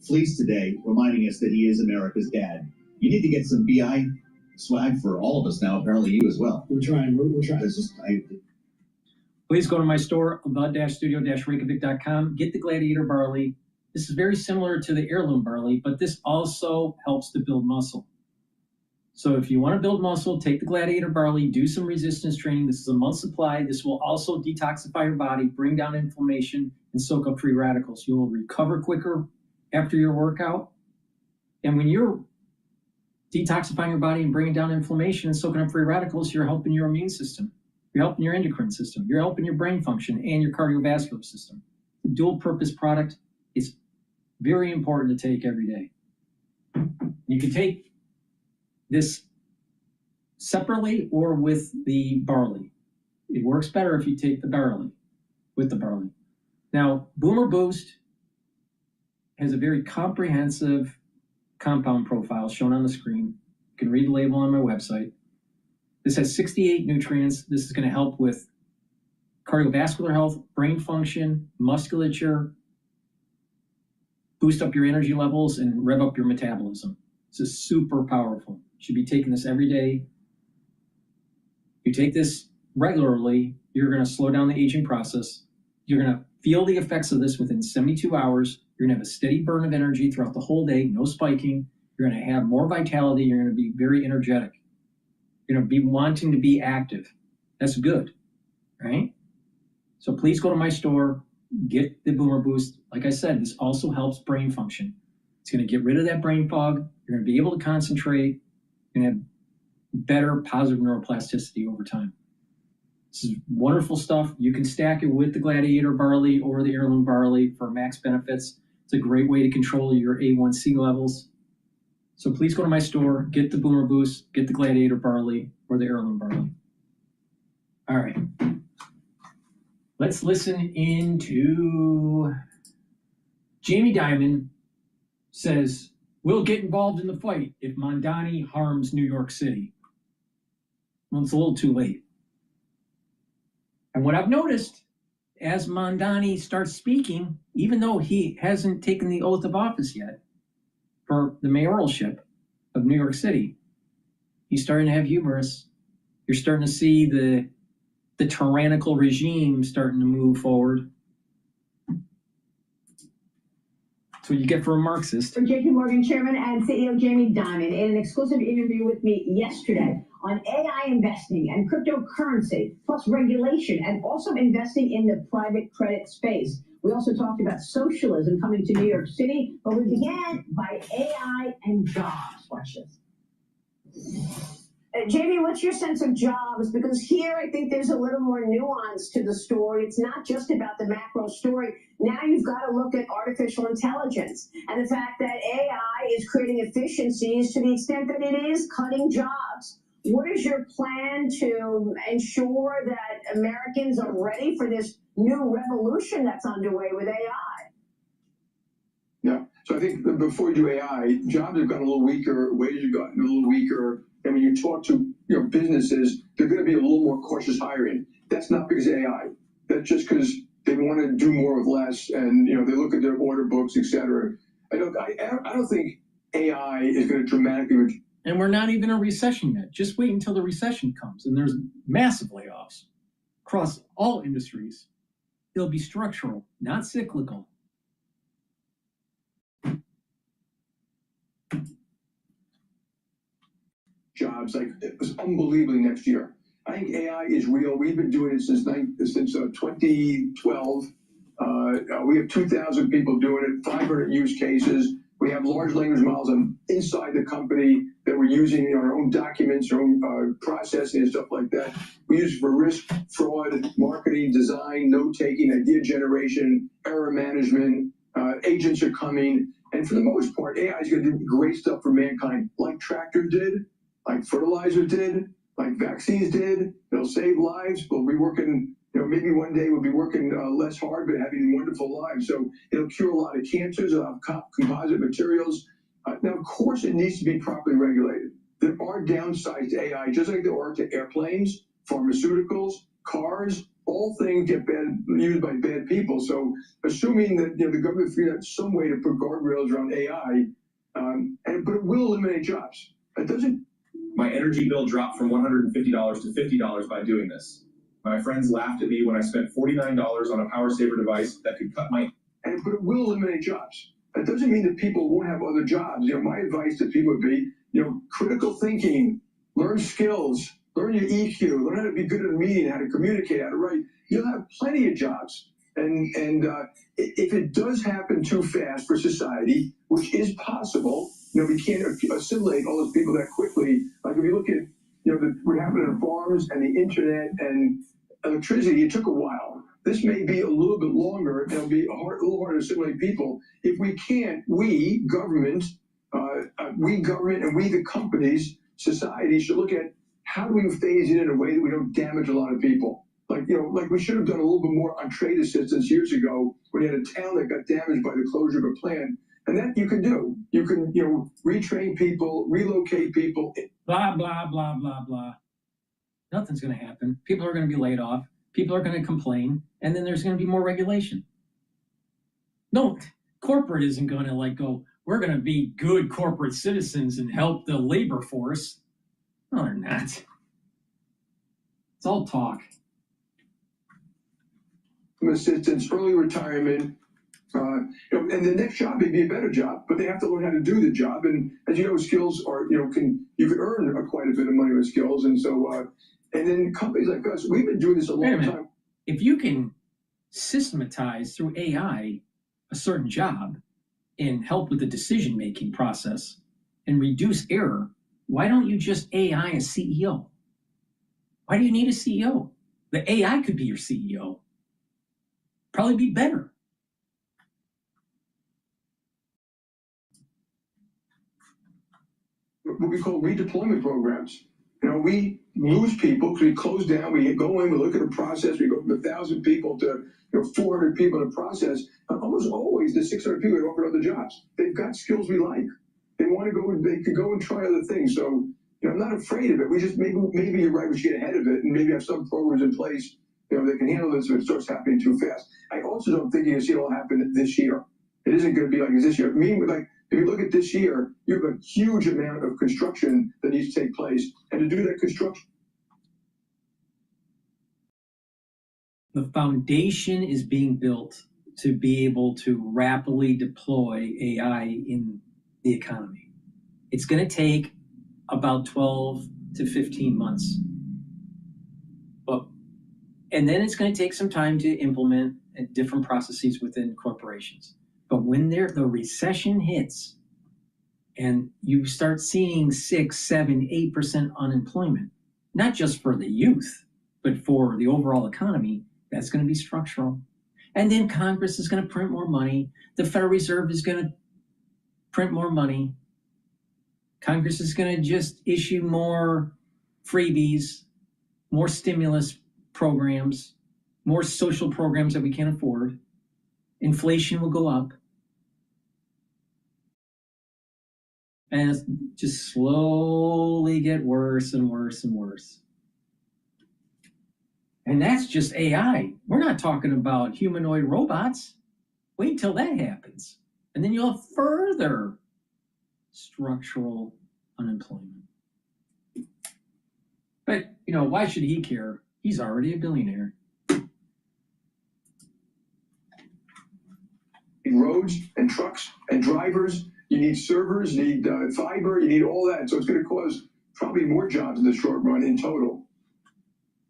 fleece today reminding us that he is America's dad, you need to get some BI swag for all of us now, apparently you as well. We're trying. Please go to my store, the-studio-reykjavik.com. Get the Gladiator barley. This is very similar to the heirloom barley, but this also helps to build muscle. So if you want to build muscle, take the Gladiator barley, do some resistance training. This is a month supply. This will also detoxify your body, bring down inflammation, and soak up free radicals. You will recover quicker after your workout. And when you're detoxifying your body and bringing down inflammation and soaking up free radicals, you're helping your immune system. You're helping your endocrine system. You're helping your brain function and your cardiovascular system. The dual purpose product is very important to take every day. You can take this separately or with the barley. It works better if you take the barley, with the barley. Now, Boomer Boost has a very comprehensive compound profile shown on the screen. You can read the label on my website. This has 68 nutrients. This is going to help with cardiovascular health, brain function, musculature, boost up your energy levels, and rev up your metabolism. This is super powerful. You should be taking this every day. If you take this regularly, you're going to slow down the aging process. You're going to feel the effects of this within 72 hours. You're going to have a steady burn of energy throughout the whole day, no spiking. You're going to have more vitality. You're going to be very energetic. You're going to be wanting to be active. That's good, right? So please go to my store, get the Boomer Boost. Like I said, this also helps brain function. It's going to get rid of that brain fog. You're going to be able to concentrate. You're going to have better positive neuroplasticity over time. This is wonderful stuff. You can stack it with the Gladiator barley or the heirloom barley for max benefits. It's a great way to control your A1C levels. So please go to my store, get the Boomer Boost, get the Gladiator barley or the heirloom barley. All right. Let's listen into Jamie Dimon says, we'll get involved in the fight if Mondani harms New York City. Well, it's a little too late. And what I've noticed as Mondani starts speaking, even though he hasn't taken the oath of office yet for the mayoralship of New York City, he's starting to have hubris. You're starting to see the tyrannical regime starting to move forward. That's what you get for a Marxist. For JP Morgan Chairman and CEO Jamie Dimon in an exclusive interview with me yesterday on AI investing and cryptocurrency, plus regulation, and also investing in the private credit space. We also talked about socialism coming to New York City, but we began by AI and jobs. Watch this. Jamie, what's your sense of jobs? Because here I think there's a little more nuance to the story. It's not just about the macro story. Now you've got to look at artificial intelligence and the fact that AI is creating efficiencies to the extent that it is cutting jobs. What is your plan to ensure that Americans are ready for this new revolution that's underway with AI? Yeah, so I think before you do AI, jobs have gotten a little weaker, wages have gotten a little weaker. And when you talk to businesses, they're going to be a little more cautious hiring. That's not because of AI. That's just because they want to do more with less, and they look at their order books, etc. I don't think AI is going to dramatically. And we're not even in a recession yet. Just wait until the recession comes, and there's massive layoffs across all industries. It'll be structural, not cyclical. Jobs, like it was unbelievably next year. I think AI is real. We've been doing it since 2012. We have 2,000 people doing it, 500 use cases. We have large language models inside the company that we're using in our own documents, our own processing and stuff like that. We use it for risk, fraud, marketing, design, note-taking, idea generation, error management. Agents are coming. And for the most part, AI is going to do great stuff for mankind, like tractors did, like fertilizer did, like vaccines did. They'll save lives. We'll be working, maybe one day we'll be working less hard, but having wonderful lives. So it'll cure a lot of cancers. It'll have composite materials. Now, of course, it needs to be properly regulated. There are downsides to AI, just like there are to airplanes, pharmaceuticals, cars. All things get used by bad people. So assuming that the government figured out some way to put guardrails around AI, but it will eliminate jobs. It doesn't. My energy bill dropped from $150 to $50 by doing this. My friends laughed at me when I spent $49 on a power saver device that could cut my. But it will eliminate jobs. That doesn't mean that people won't have other jobs. My advice to people would be, critical thinking, learn skills, learn your EQ, learn how to be good at a meeting, how to communicate, how to write. You'll have plenty of jobs. And if it does happen too fast for society, which is possible, we can't assimilate all those people that quickly. Like if you look at, what happened in farms and the internet and electricity, it took a while. This may be a little bit longer. It'll be a little harder to assimilate people. If we can't, we government and we the companies, society should look at how do we phase it in a way that we don't damage a lot of people. Like we should have done a little bit more on trade assistance years ago when you had a town that got damaged by the closure of a plant. And that you can do. You can, retrain people, relocate people. Blah, blah, blah, blah, blah. Nothing's going to happen. People are going to be laid off. People are going to complain. And then there's going to be more regulation. No, corporate isn't going to go, we're going to be good corporate citizens and help the labor force. No, they're not. It's all talk. Assistance, early retirement, and the next job may be a better job, but they have to learn how to do the job. And as you know, skills are, you can earn quite a bit of money with skills. And so, and then companies like us, we've been doing this a long time. If you can systematize through AI a certain job and help with the decision-making process and reduce error, why don't you just AI a CEO? Why do you need a CEO? The AI could be your CEO. Probably be better. What we call redeployment programs. We lose people because we close down, we go in, we look at a process, we go from 1,000 people to 400 people in a process. And almost always the 600 people get offered other jobs. They've got skills we like. They want to go, they could go and try other things. So I'm not afraid of it. We just maybe you're right, we should get ahead of it and maybe have some programs in place that can handle this if it starts happening too fast. I also don't think you're going to see it all happen this year. It isn't going to be like this year. If you look at this year, you have a huge amount of construction that needs to take place. And to do that construction. The foundation is being built to be able to rapidly deploy AI in the economy. It's going to take about 12 to 15 months. And then it's going to take some time to implement different processes within corporations. But when the recession hits and you start seeing 6, 7, 8% unemployment, not just for the youth, but for the overall economy, that's going to be structural. And then Congress is going to print more money. The Federal Reserve is going to print more money. Congress is going to just issue more freebies, more stimulus programs, more social programs that we can't afford. Inflation will go up. And it's just slowly get worse and worse and worse. And that's just AI. We're not talking about humanoid robots. Wait until that happens. And then you'll have further structural unemployment. But, why should he care? He's already a billionaire. need roads and trucks and drivers. You need servers, you need fiber, you need all that. So it's going to cause probably more jobs in the short run in total.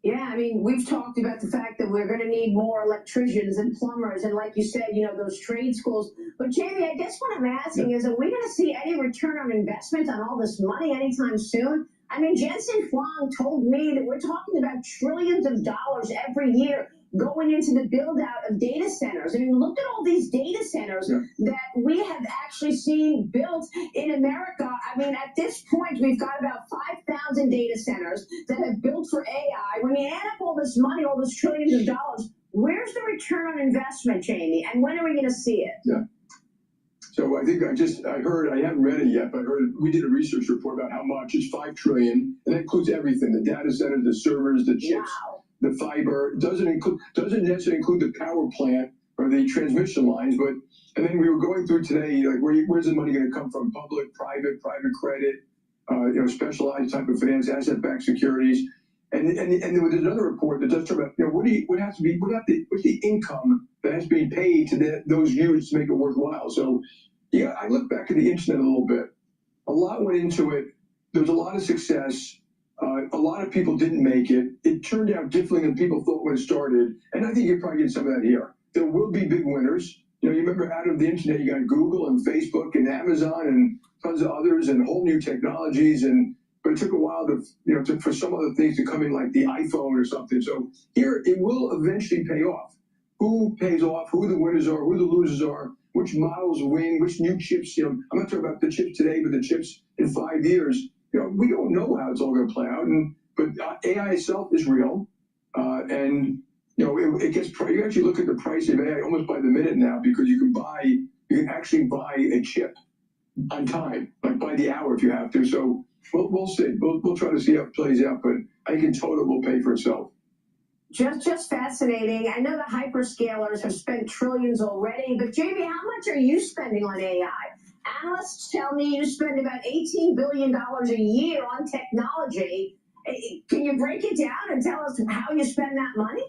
Yeah, I mean, we've talked about the fact that we're going to need more electricians and plumbers, and like you said, you know, those trade schools. But Jamie, I guess what I'm asking is, are we going to see any return on investment on all this money anytime soon? I mean, Jensen Huang told me that we're talking about trillions of dollars every year going into the build out of data centers. I mean, look at all these data centers that we have actually seen built in America. I mean, at this point, we've got about 5,000 data centers that have built for AI. When you add up all this money, all those trillions of dollars, where's the return on investment, Jamie? And when are we going to see it? Yeah. So I think I heard, I haven't read it yet, but I heard we did a research report about how much. It's $5 trillion, and that includes everything: the data centers, the servers, the chips. Wow. The fiber doesn't necessarily include the power plant or the transmission lines, but and then we were going through today, like where's the money going to come from? Public, private credit, specialized type of finance, asset-backed securities, and there was another report that does talk about what's the income that has to be paid to those units to make it worthwhile. So yeah, I look back at the internet a little bit. A lot went into it. There was a lot of success. A lot of people didn't make it. It turned out differently than people thought when it started. And I think you probably get some of that here. There will be big winners. You remember out of the internet, you got Google and Facebook and Amazon and tons of others and whole new technologies. But it took a while for some other things to come in, like the iPhone or something. So here, it will eventually pay off. Who pays off, who the winners are, who the losers are, which models win, which new chips. I'm not talking about the chips today, but the chips in 5 years. We don't know how it's all going to play out, but AI itself is real, and it gets. You actually look at the price of AI almost by the minute now, because you can actually buy a chip on time, like by the hour if you have to. So we'll see. We'll try to see how it plays out, but I think in total will pay for itself. Just fascinating. I know the hyperscalers have spent trillions already, but Jamie, how much are you spending on AI? Analysts tell me you spend about $18 billion a year on technology. Can you break it down and tell us how you spend that money?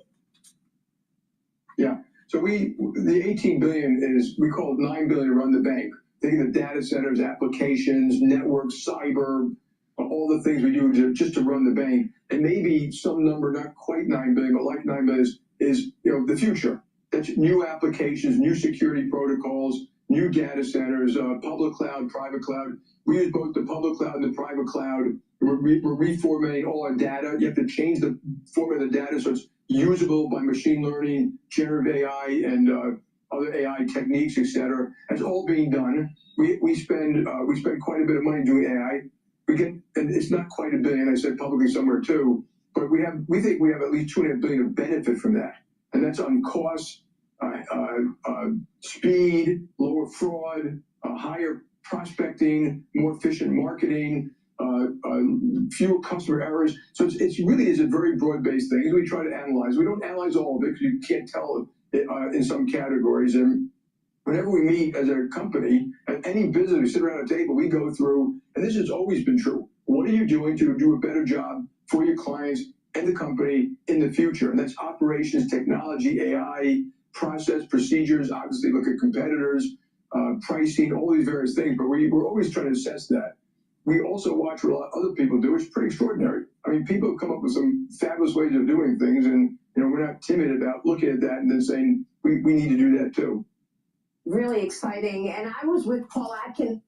Yeah. So the 18 billion is, we call it 9 billion to run the bank. Think of the data centers, applications, networks, cyber, all the things we do just to run the bank. And maybe some number, not quite 9 billion, but like 9 billion is the future. That's new applications, new security protocols, new data centers, public cloud, private cloud. We use both the public cloud and the private cloud. We're reformatting all our data. You have to change the format of the data so it's usable by machine learning, generative AI, and other AI techniques, etc. That's all being done. We spend quite a bit of money doing AI. And it's not quite $1 billion. I said publicly somewhere too, but we think we have at least $2.5 billion of benefit from that, and that's on costs. Speed, lower fraud, higher prospecting, more efficient marketing, fewer customer errors. So it's really is a very broad-based thing. We try to analyze. We don't analyze all of it because you can't tell it in some categories. And whenever we meet as a company, at any business, we sit around a table, we go through, and this has always been true. What are you doing to do a better job for your clients and the company in the future? And that's operations, technology, AI, process, procedures. Obviously look at competitors, pricing, all these various things, but we're always trying to assess that. We also watch what a lot of other people do. It's pretty extraordinary. I mean, people have come up with some fabulous ways of doing things, and we're not timid about looking at that and then saying we need to do that too. Really exciting. And I was with Paul Atkin.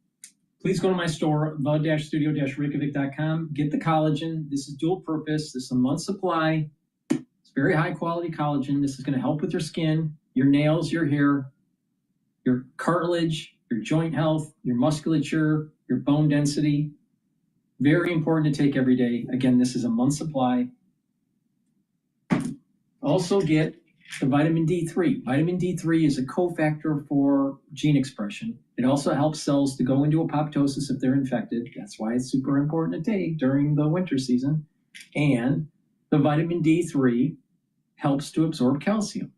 Please go to my store, the-studio-reykjavik.com. Get the collagen. This is dual purpose. This is a month's supply. It's very high quality collagen. This is going to help with your skin, your nails, your hair, your cartilage, your joint health, your musculature, your bone density. Very important to take every day. Again, this is a month's supply. Also get the vitamin D3. Vitamin D3 is a cofactor for gene expression. It also helps cells to go into apoptosis if they're infected. That's why it's super important to take during the winter season. And the vitamin D3 helps to absorb calcium.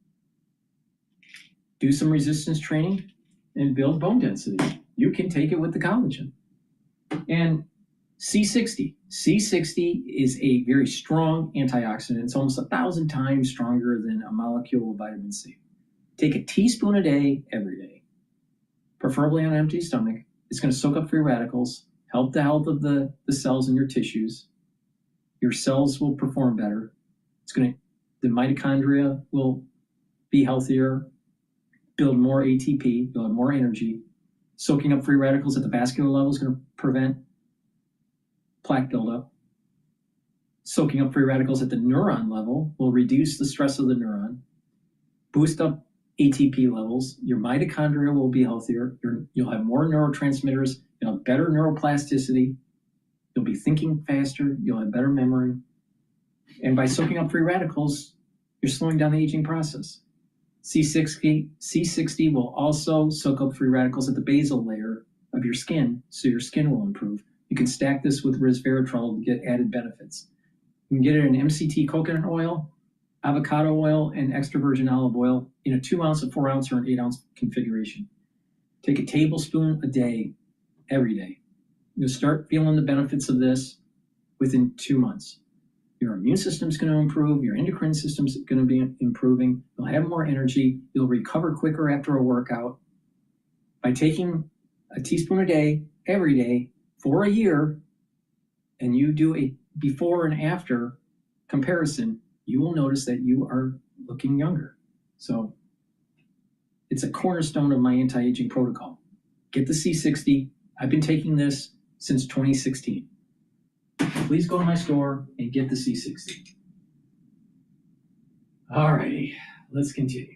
Do some resistance training and build bone density. You can take it with the collagen. And C60. C60 is a very strong antioxidant. It's almost 1,000 times stronger than a molecule of vitamin C. Take a teaspoon a day, every day. preferably on an empty stomach. It's going to soak up free radicals, help the health of the cells in your tissues. Your cells will perform better. The mitochondria will be healthier, build more ATP, you'll have more energy. Soaking up free radicals at the vascular level is going to prevent plaque buildup. Soaking up free radicals at the neuron level will reduce the stress of the neuron, boost up ATP levels. Your mitochondria will be healthier. You'll have more neurotransmitters. You'll have better neuroplasticity. You'll be thinking faster. You'll have better memory. And by soaking up free radicals, you're slowing down the aging process. C60 will also soak up free radicals at the basal layer of your skin, so your skin will improve. You can stack this with resveratrol to get added benefits. You can get it in MCT coconut oil, avocado oil, and extra virgin olive oil in a 2 ounce, a 4 ounce, or an 8 ounce configuration. Take a tablespoon a day, every day. You'll start feeling the benefits of this within 2 months. Your immune system's going to improve. Your endocrine system's going to be improving. You'll have more energy. You'll recover quicker after a workout. By taking a teaspoon a day, every day, for a year, and you do a before and after comparison, you will notice that you are looking younger. So it's a cornerstone of my anti-aging protocol. Get the C60. I've been taking this since 2016. Please go to my store and get the C60. All righty, let's continue.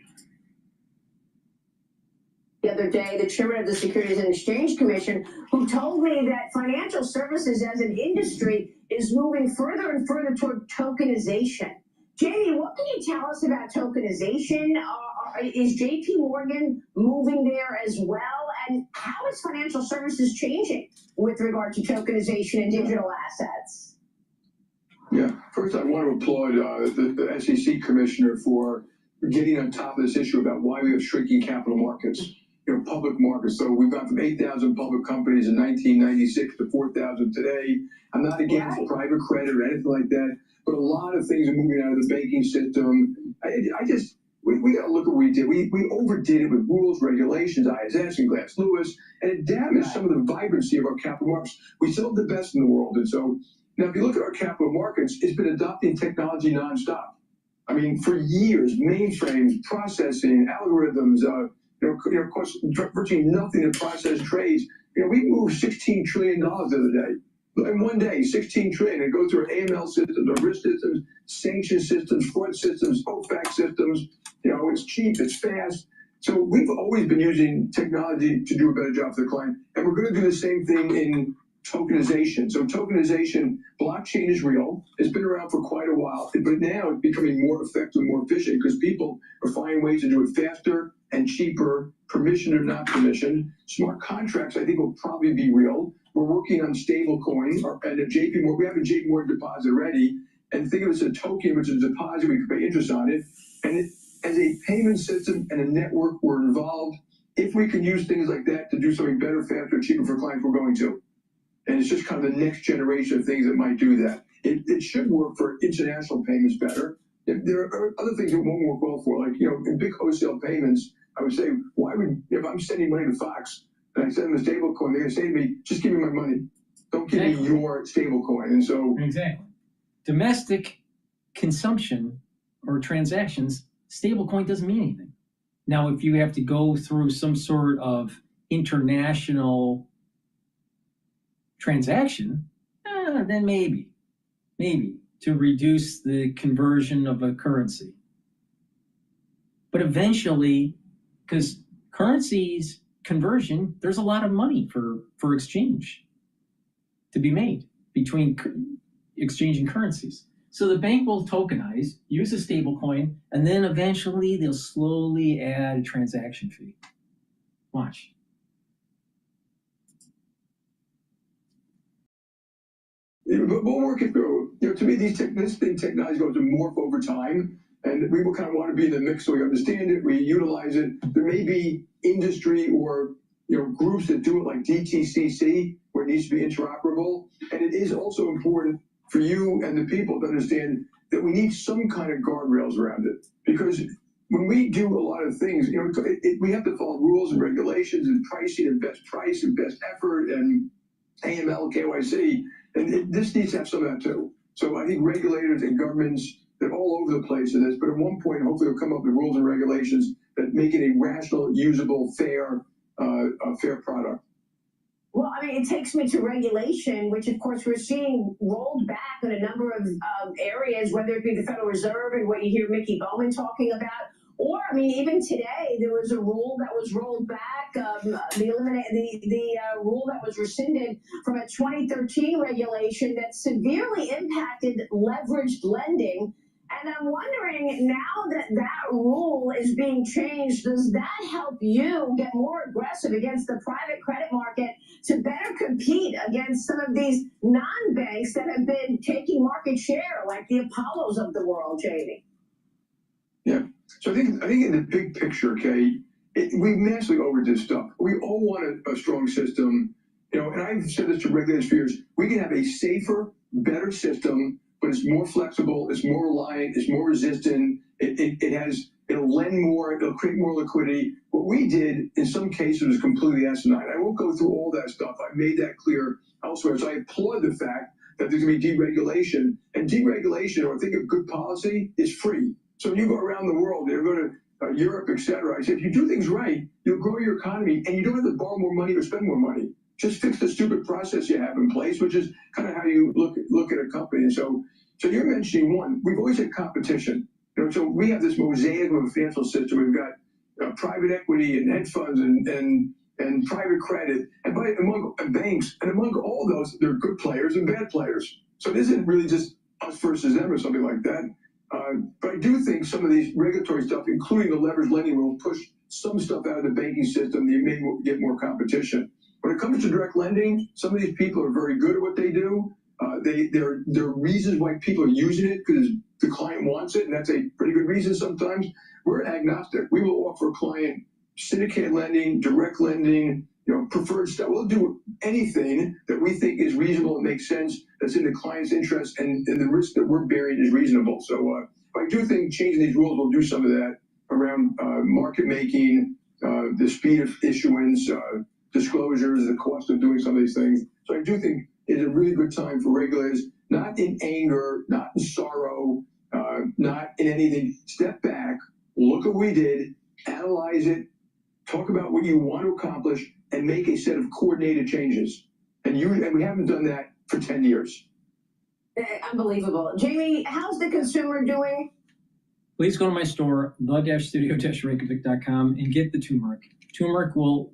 The other day, the chairman of the Securities and Exchange Commission, who told me that financial services as an industry is moving further and further toward tokenization. Jamie, what can you tell us about tokenization? Is JP Morgan moving there as well? And how is financial services changing with regard to tokenization and digital assets? Yeah, first I want to applaud the SEC commissioner for getting on top of this issue about why we have shrinking capital markets, public markets. So we've gone from 8,000 public companies in 1996 to 4,000 today. I'm not against private credit or anything like that, but a lot of things are moving out of the banking system. We got to look at what we did. We overdid it with rules, regulations, ISS and Glass Lewis, and it damaged some of the vibrancy of our capital markets. We still have the best in the world. And so now if you look at our capital markets, it's been adopting technology nonstop. I mean, for years, mainframes, processing, algorithms, of course, virtually nothing to process trades. We moved $16 trillion the other day. In one day, 16 trillion. It goes through our AML systems, our risk systems, sanction systems, fraud systems, OFAC systems. It's cheap, it's fast. So we've always been using technology to do a better job for the client. And we're going to do the same thing in tokenization. So tokenization, blockchain is real. It's been around for quite a while, but now it's becoming more effective, more efficient because people are finding ways to do it faster and cheaper, permission or not permission. Smart contracts, I think, will probably be real. We're working on stable coin, and at JP Morgan, we have a JP Morgan deposit ready. And think of it as a token, which is a deposit, we can pay interest on it. And as a payment system and a network, we're involved. If we can use things like that to do something better, faster, cheaper for clients, we're going to. And it's just kind of the next generation of things that might do that. It should work for international payments better. If there are other things that won't work well for, like, in big wholesale payments, I would say, if I'm sending money to Fox and I send them a stable coin, they're going to say to me, just give me my money. Don't give me your stable coin. And so. Exactly. Domestic consumption or transactions, stablecoin doesn't mean anything. Now, if you have to go through some sort of international transaction, then maybe to reduce the conversion of a currency. But eventually, because currencies conversion, there's a lot of money for exchange to be made between exchanging currencies. So the bank will tokenize, use a stable coin, and then eventually they'll slowly add a transaction fee. Watch. We'll work it through. To me, this technology goes to morph over time, and we will kind of want to be in the mix so we understand it, we utilize it. There may be industry or groups that do it like DTCC, where it needs to be interoperable. And it is also important for you and the people to understand that we need some kind of guardrails around it. Because when we do a lot of things, we have to follow rules and regulations and pricing and best price and best effort and AML, KYC, and this needs to have some of that too. So I think regulators and governments, they're all over the place in this, but at one point, hopefully they'll come up with rules and regulations that make it a rational, usable, fair product. Well, I mean, it takes me to regulation, which of course we're seeing rolled back in a number of areas, whether it be the Federal Reserve and what you hear Mickey Bowman talking about, or I mean, even today there was a rule that was rolled back, the rule that was rescinded from a 2013 regulation that severely impacted leveraged lending. And I'm wondering, now that that rule is being changed, does that help you get more aggressive against the private credit market to better compete against some of these non-banks that have been taking market share, like the Apollos of the world, Jamie? Yeah. So I think in the big picture, Kay, we massively overdid stuff. We all want a strong system, and I've said this to regulators for years. We can have a safer, better system, but it's more flexible, it's more reliant, it's more resistant, it'll lend more, it'll create more liquidity. What we did in some cases was completely asinine. I won't go through all that stuff. I've made that clear elsewhere. So I applaud the fact that there's going to be deregulation. And deregulation, or I think of good policy, is free. So when you go around the world, you go to Europe, et cetera, I say, if you do things right, you'll grow your economy and you don't have to borrow more money or spend more money. Just fix the stupid process you have in place, which is kind of how you look at a company. And so you're mentioning one. We've always had competition. So we have this mosaic of a financial system. We've got private equity and hedge funds and private credit, and among banks, and among all those, there are good players and bad players. So it isn't really just us versus them or something like that. But I do think some of these regulatory stuff, including the leveraged lending rule, push some stuff out of the banking system. You may get more competition. When it comes to direct lending, some of these people are very good at what they do. There are reasons why people are using it, because the client wants it, and that's a pretty good reason sometimes. We're agnostic. We will offer a client syndicated lending, direct lending, preferred stuff. We'll do anything that we think is reasonable and makes sense, that's in the client's interest, and the risk that we're bearing is reasonable. So I do think changing these rules will do some of that around market making, the speed of issuance, disclosures, the cost of doing some of these things. So I do think it's a really good time for regulators, not in anger, not in sorrow, not in anything. Step back, look at what we did, analyze it, talk about what you want to accomplish, and make a set of coordinated changes. And we haven't done that for 10 years. Unbelievable. Jamie, how's the consumer doing? Please go to my store, the-studio-reykjavik.com, and get the turmeric. Turmeric will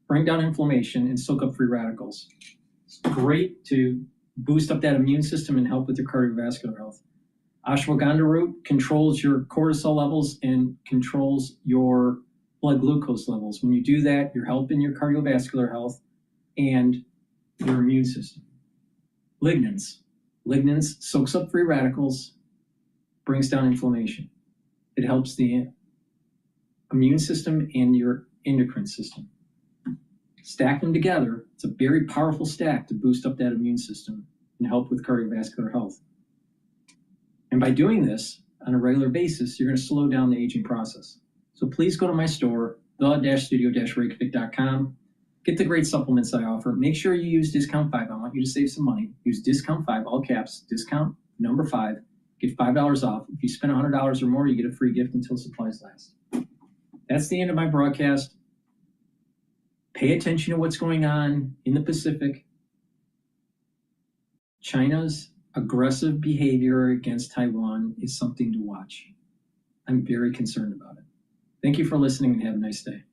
bring down inflammation and soak up free radicals. It's great to boost up that immune system and help with your cardiovascular health. Ashwagandha root controls your cortisol levels and controls your blood glucose levels. When you do that, you're helping your cardiovascular health and your immune system. Lignans. Lignans soaks up free radicals, brings down inflammation. It helps the immune system and your endocrine system. Stack them together. It's a very powerful stack to boost up that immune system and help with cardiovascular health. And by doing this on a regular basis, you're going to slow down the aging process. So please go to my store, the-studio-reykjavik.com. Get the great supplements I offer. Make sure you use discount 5. I want you to save some money. Use discount 5, all caps, discount number 5. Get $5 off. If you spend $100 or more, you get a free gift until supplies last. That's the end of my broadcast. Pay attention to what's going on in the Pacific. China's aggressive behavior against Taiwan is something to watch. I'm very concerned about it. Thank you for listening and have a nice day.